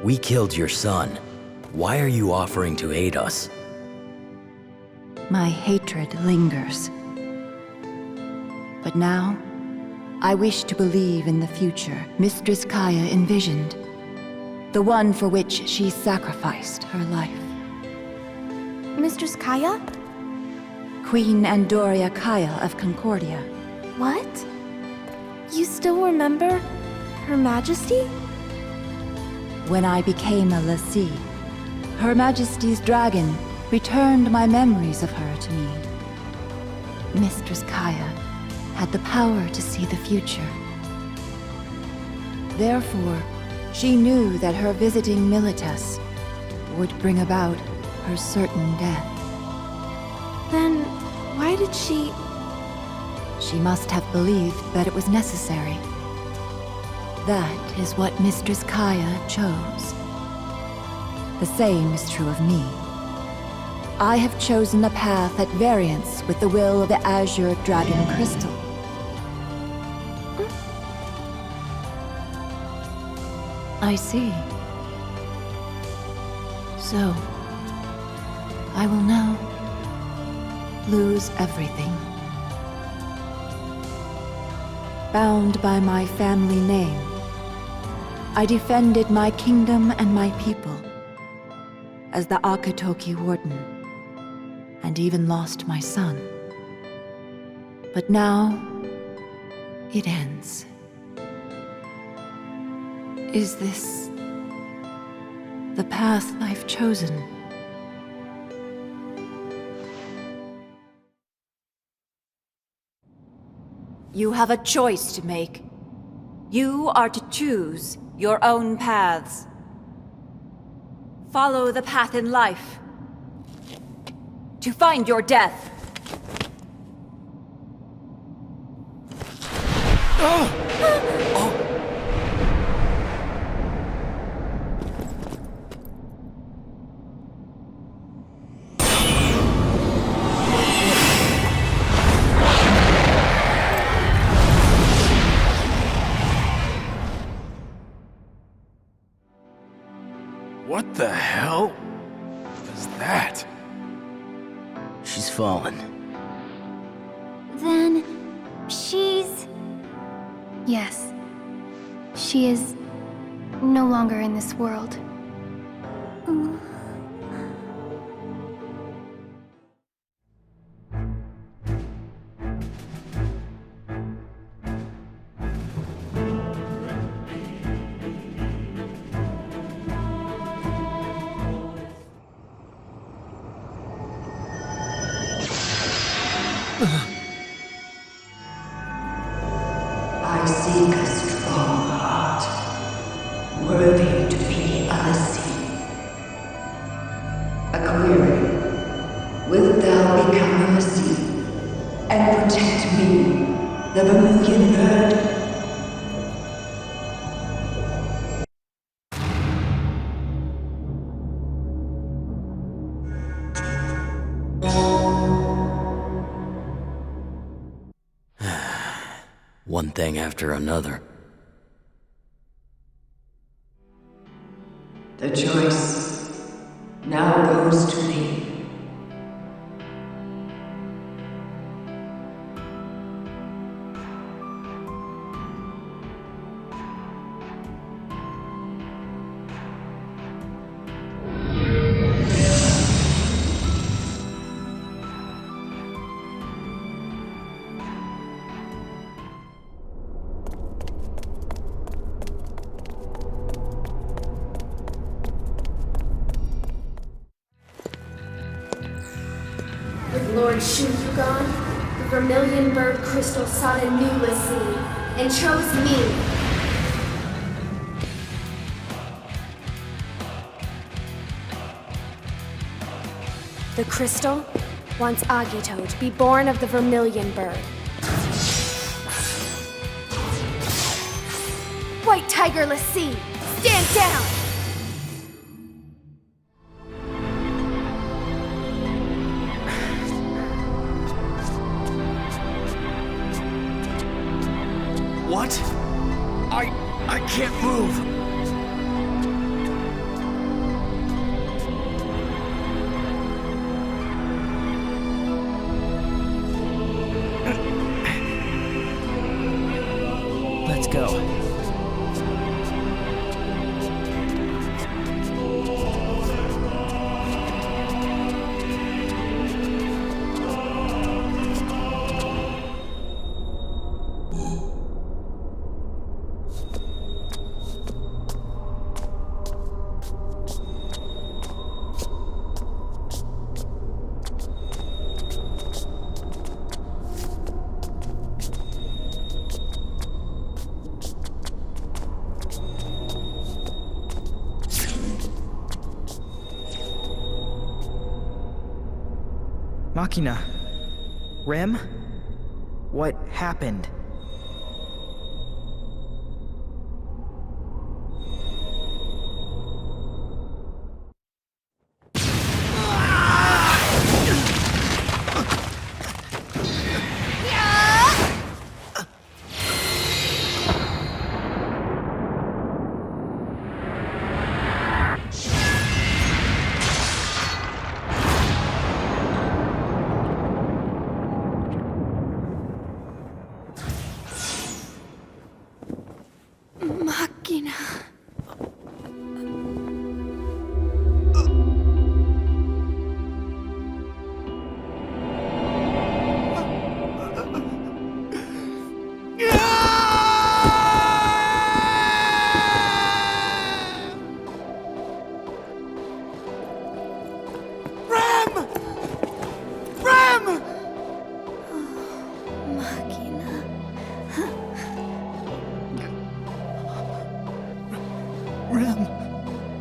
We killed your son. Why are you offering to aid us? My hatred lingers. But now, I wish to believe in the future Mistress Kaya envisioned. The one for which she sacrificed her life. Mistress Kaya? Queen Andoria Kaya of Concordia. What? You still remember Her Majesty? When I became a l'Cie, Her Majesty's dragon returned my memories of her to me. Mistress Kaya had the power to see the future. Therefore, she knew that her visiting Milites would bring about her certain death. Then, why did she... She must have believed that it was necessary. That is what Mistress Kaya chose. The same is true of me. I have chosen a path at variance with the will of the Azure Dragon Crystal. I see. So, I will now lose everything. Bound by my family name, I defended my kingdom and my people as the Akatoki Warden, and even lost my son. But now, it ends. Is this the path I've chosen? You have a choice to make. You are to choose your own paths. Follow the path in life. To find your death. What the hell is that? She's fallen. Then... she's... Yes. She is... no longer in this world. I seek a strong heart, worthy to be a sea. A query. Wilt thou become a sea and protect me, the Vermilion bird? One thing after another. The choice now goes to thee. With Lord Shufugon, the Vermilion Bird Crystal sought a new Lassie and chose me. The crystal wants Agito to be born of the Vermilion Bird. White Tiger Lassie, stand down! What? I can't move. Let's go. Machina. Rem? What happened? Machina.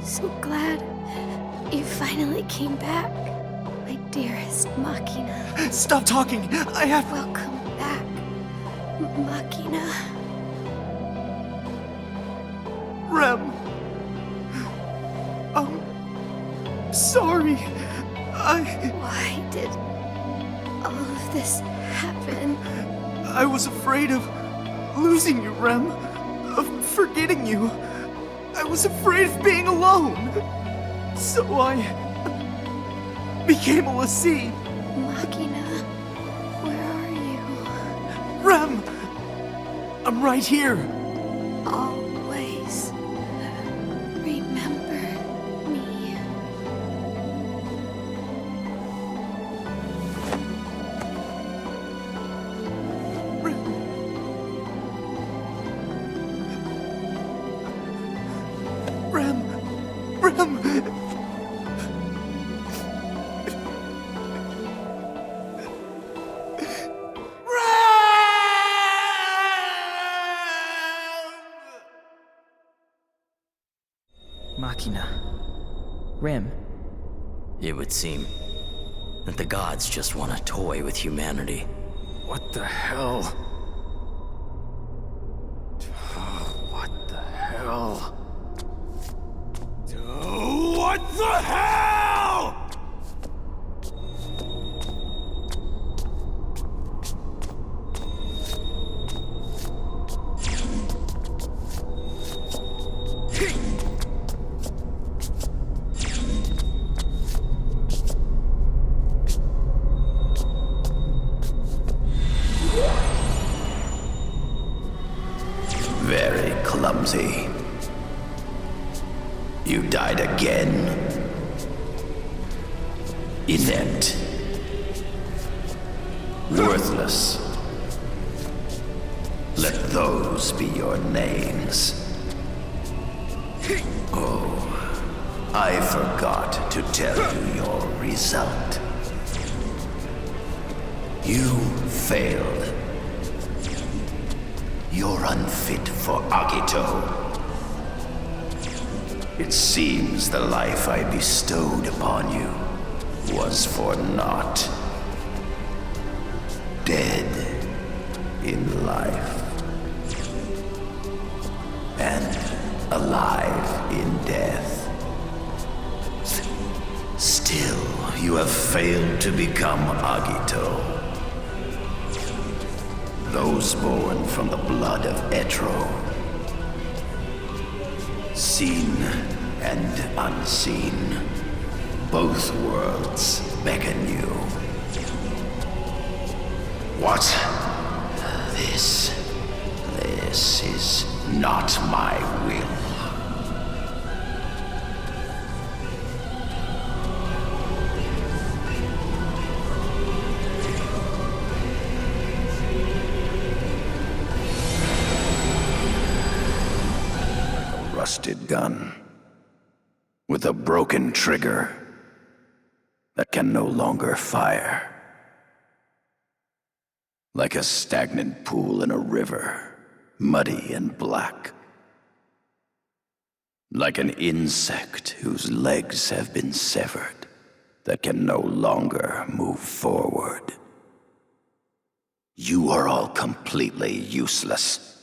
So glad you finally came back, my dearest Machina. Stop talking! I have... Welcome back, Machina. Rem. Sorry. Why did all of this happen? I was afraid of losing you, Rem. Of forgetting you. I was afraid of being alone. So I became a lassie. Machina, where are you? Rem! I'm right here. Always remember me. Rem! Machina. Rim. It would seem that the gods just want to toy with humanity. What the hell? What the hell? What the hell?! Very clumsy. You died again. Inept. Worthless. Let those be your names. Oh, I forgot to tell you your result. You failed. You're unfit for Agito. It seems the life I bestowed upon you was for naught. Dead in life. And alive in death. Still, you have failed to become Agito. Those born from the blood of Etro. Seen and unseen. Both worlds beckon you. What? This is not my will. Rusted gun with a broken trigger that can no longer fire. Like a stagnant pool in a river, muddy and black. Like an insect whose legs have been severed that can no longer move forward. You are all completely useless.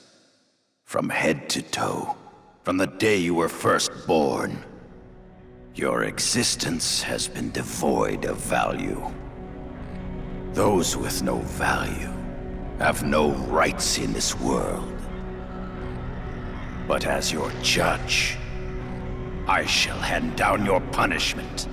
From head to toe. From the day you were first born, your existence has been devoid of value. Those with no value have no rights in this world. But as your judge, I shall hand down your punishment.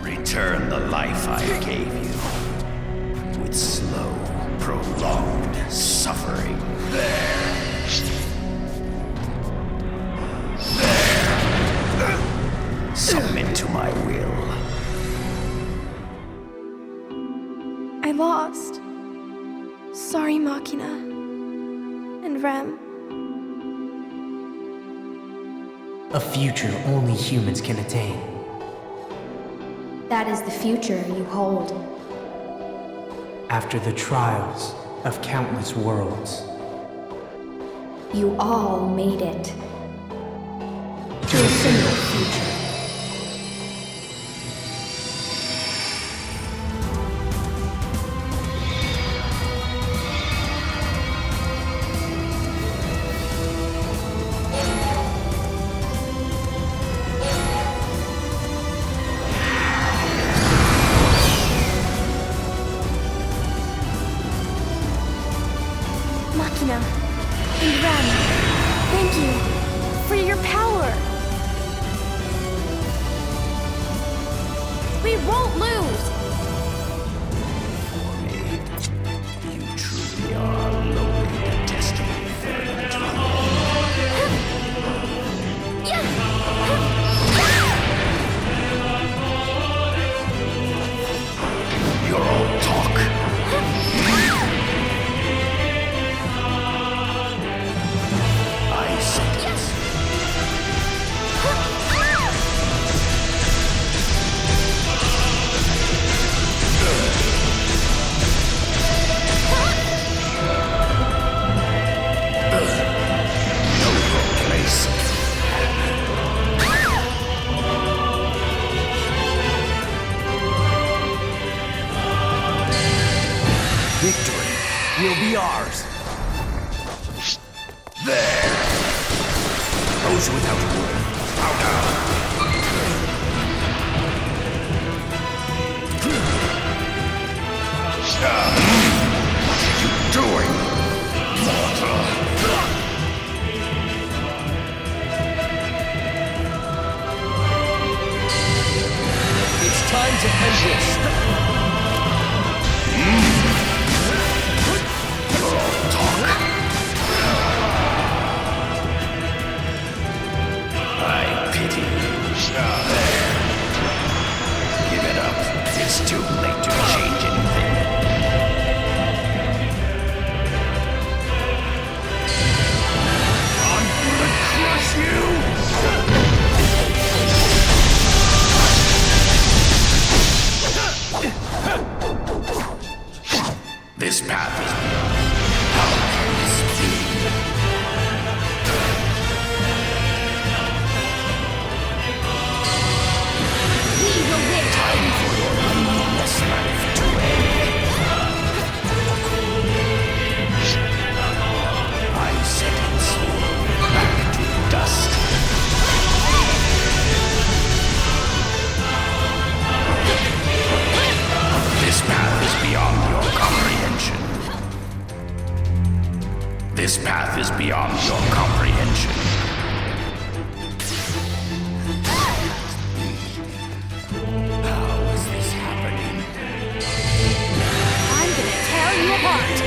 Return the life I gave you, with slow, prolonged suffering. There. Submit to my will. I lost. Sorry, Machina. And Rem. A future only humans can attain. That is the future you hold. After the trials of countless worlds, You all made it. To a single future. Machina and Ren, thank you for your power. We won't lose. You truly are loaded the destiny You're all talk. I sentence. No place. Victory will be ours. There. Those without word, bow down. What are you doing, mortal? It's time to end this. You're all talk. I pity you. There. Give it up. It's too late to change anything. I'm gonna crush you! This path is how can this be? We will win. Time for your meaningless life to end. I sentence you back to dust. This path is beyond your comprehension. This path is beyond your comprehension. How is this happening? I'm gonna tear you apart.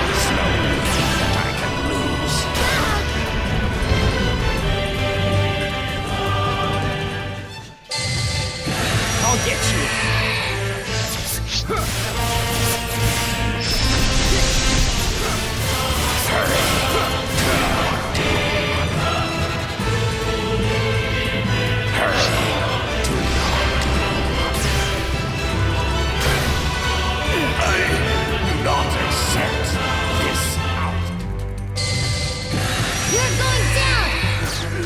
There's no way that I can lose. I'll get you. You're going down.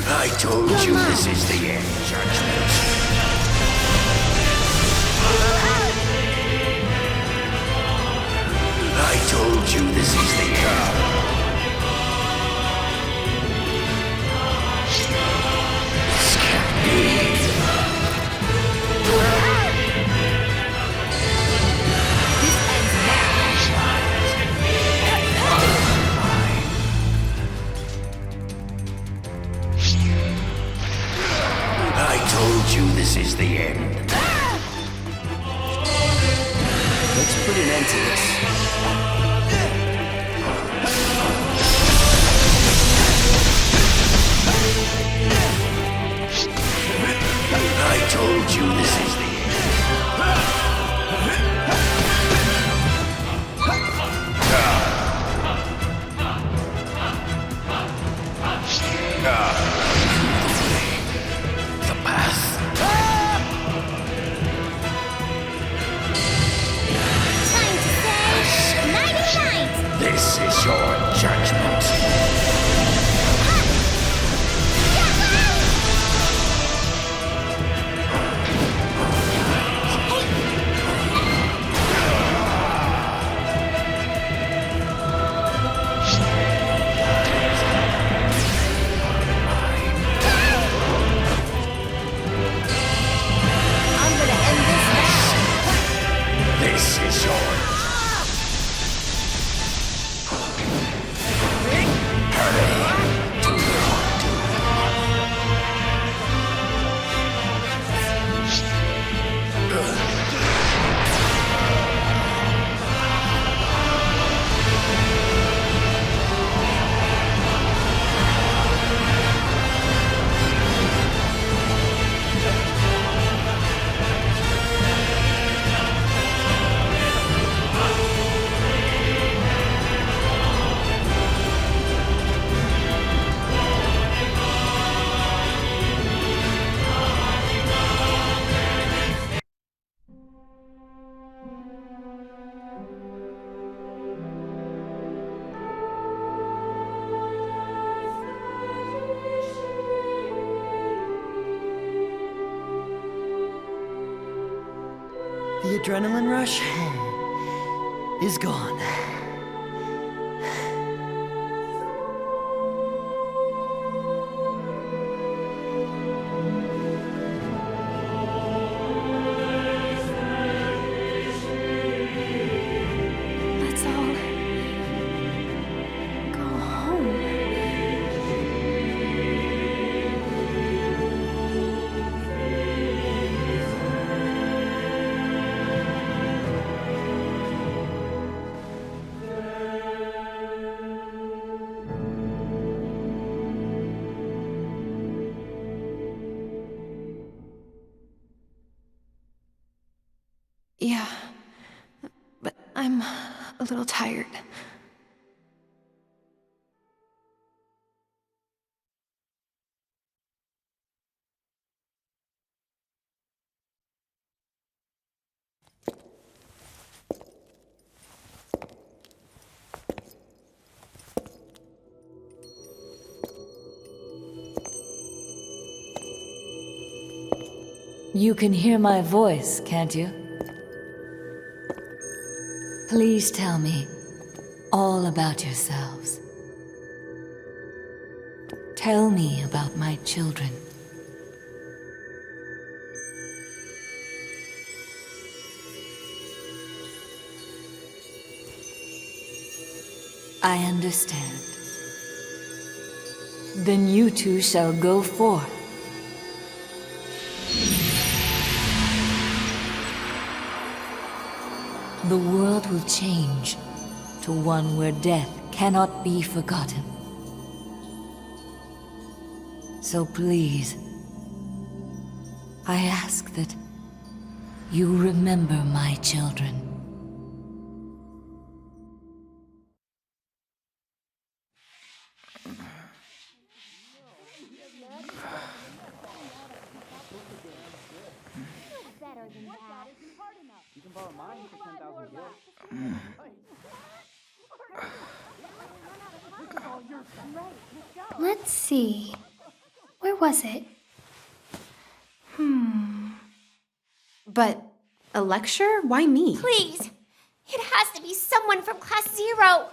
I told you this is the end, Judgment. I told you this is the end. This can't be. This ends I told you this is the end. Let's put an end to this. I told you this is the end. adrenaline rush is gone. Let's all go home. Yeah, but I'm a little tired. You can hear my voice, can't you? Please tell me all about yourselves. Tell me about my children. I understand. Then you two shall go forth. The world will change to one where death cannot be forgotten. So please, I ask that you remember my children. Let's see. Where was it? But a lecture? Why me? Please! It has to be someone from Class 0!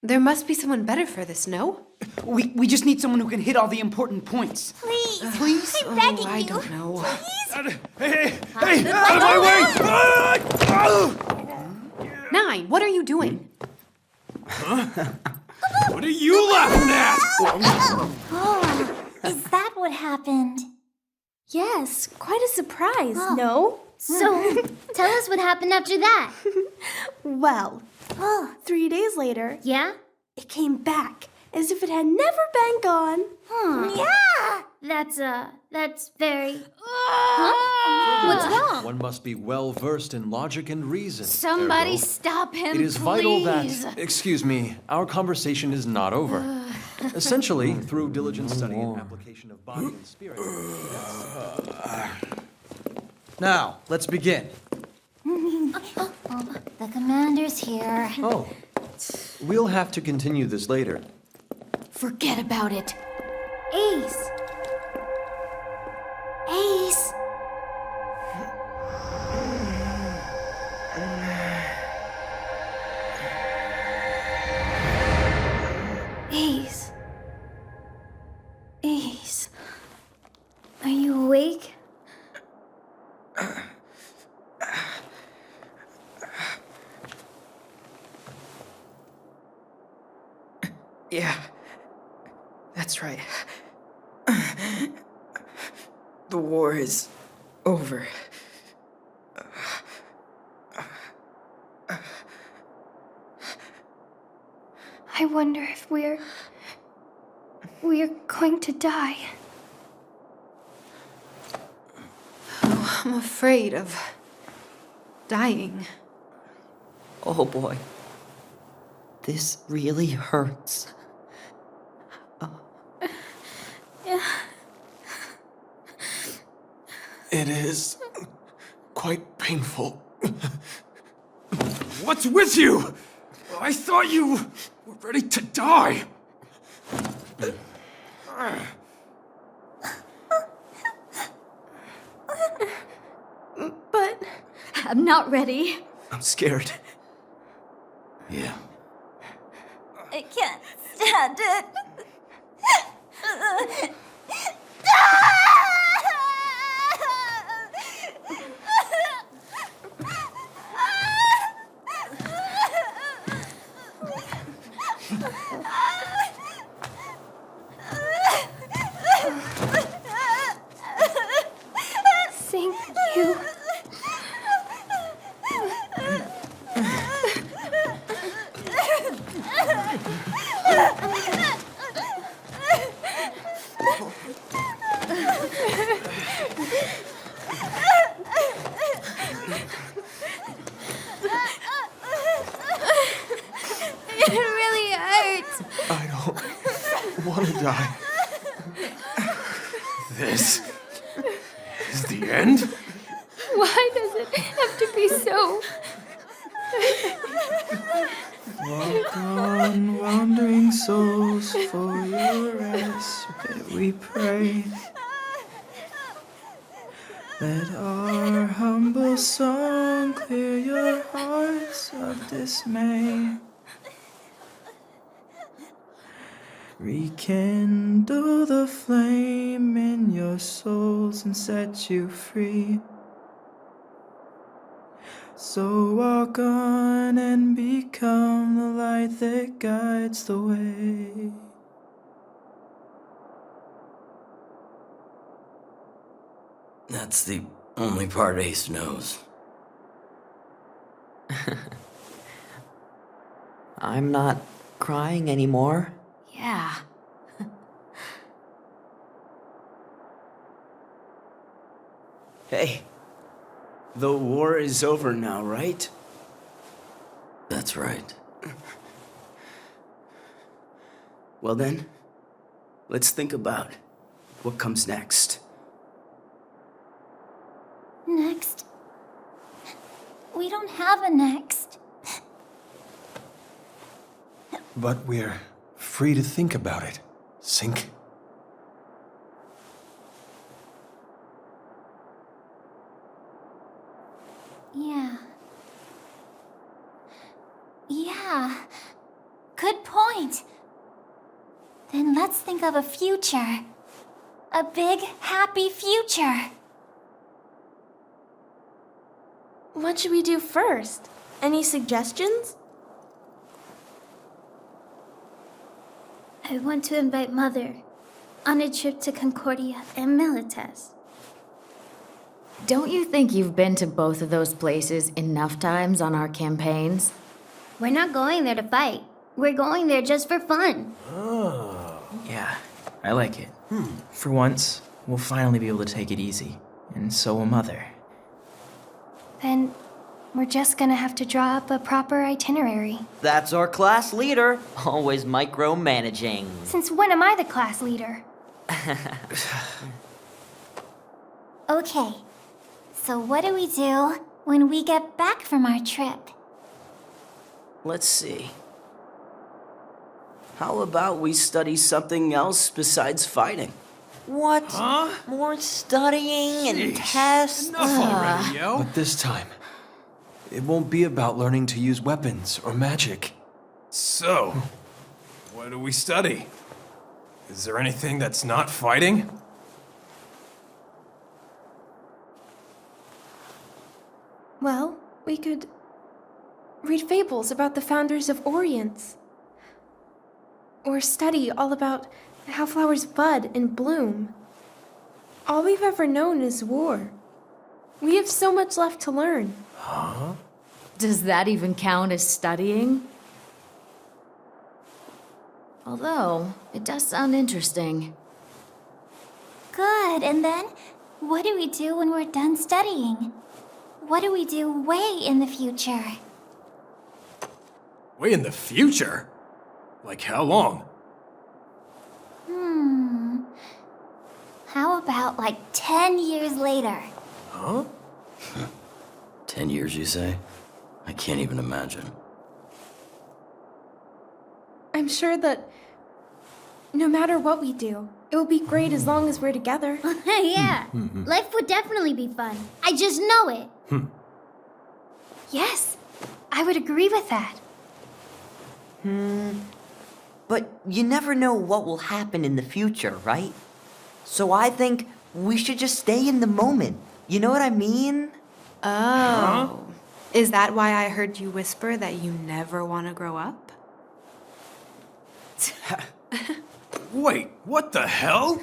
There must be someone better for this, no? We just need someone who can hit all the important points. Please! Please? I'm begging I you! don't know. Hey, out of my way! 9, what are you doing? What are you laughing at? Oh, is that what happened? Yes, quite a surprise, no? So, tell us what happened after that. Well, 3 days later, Yeah? it came back as if it had never been gone. Yeah! That's very... Huh? What's wrong? One must be well versed in logic and reason. Somebody Ergo, stop him, it is please. vital that, excuse me, our conversation is not over. Essentially, through diligent study and application of body and spirit. Now, let's begin. The commander's here. Oh, we'll have to continue this later. Forget about it. Ace! Ace! Ace. Ace. Are you awake? Yeah, that's right. The war is over. I wonder if we're going to die. Oh, I'm afraid of dying. Oh boy. This really hurts. It is quite painful. What's with you? I thought you were ready to die. But I'm not ready. I'm scared. Yeah. I can't stand it. Thank you. It really hurts. I don't want to die. This is the end? Why does it have to be so? Walk on, wandering souls, for your rest we pray. Let our humble song clear your hearts of dismay. Rekindle the flame in your souls and set you free. So walk on and become the light that guides the way. That's the only part Ace knows. I'm not crying anymore. Yeah. Hey, the war is over now, right? That's right. Well then, let's think about what comes next. Next? We don't have a next. But we're free to think about it, Sink. Yeah. Yeah. Good point. Then let's think of a future. A big, happy future. What should we do first? Any suggestions? I want to invite Mother on a trip to Concordia and Milites. Don't you think you've been to both of those places enough times on our campaigns? We're not going there to fight. We're going there just for fun. Oh. Yeah, I like it. For once, we'll finally be able to take it easy. And so will Mother. Then we're just gonna have to draw up a proper itinerary. That's our class leader, always micromanaging. Since when am I the class leader? Okay, so what do we do when we get back from our trip? Let's see. How about we study something else besides fighting? What? Huh? More studying and tests? Enough already, yo. But this time, it won't be about learning to use weapons or magic. So, what do we study? Is there anything that's not fighting? Well, we could read fables about the founders of Orients. Or study all about how flowers bud and bloom. All we've ever known is war. We have so much left to learn. Huh? Does that even count as studying? Although, it does sound interesting. Good, and then what do we do when we're done studying? What do we do way in the future? Way in the future? Like how long? How about like 10 years later? Huh? 10 years, you say? I can't even imagine. I'm sure that no matter what we do, it will be great as long as we're together. Yeah, life would definitely be fun. I just know it. Yes, I would agree with that. But you never know what will happen in the future, right? So I think we should just stay in the moment. You know what I mean? Oh. Is that why I heard you whisper that you never want to grow up? Wait, what the hell?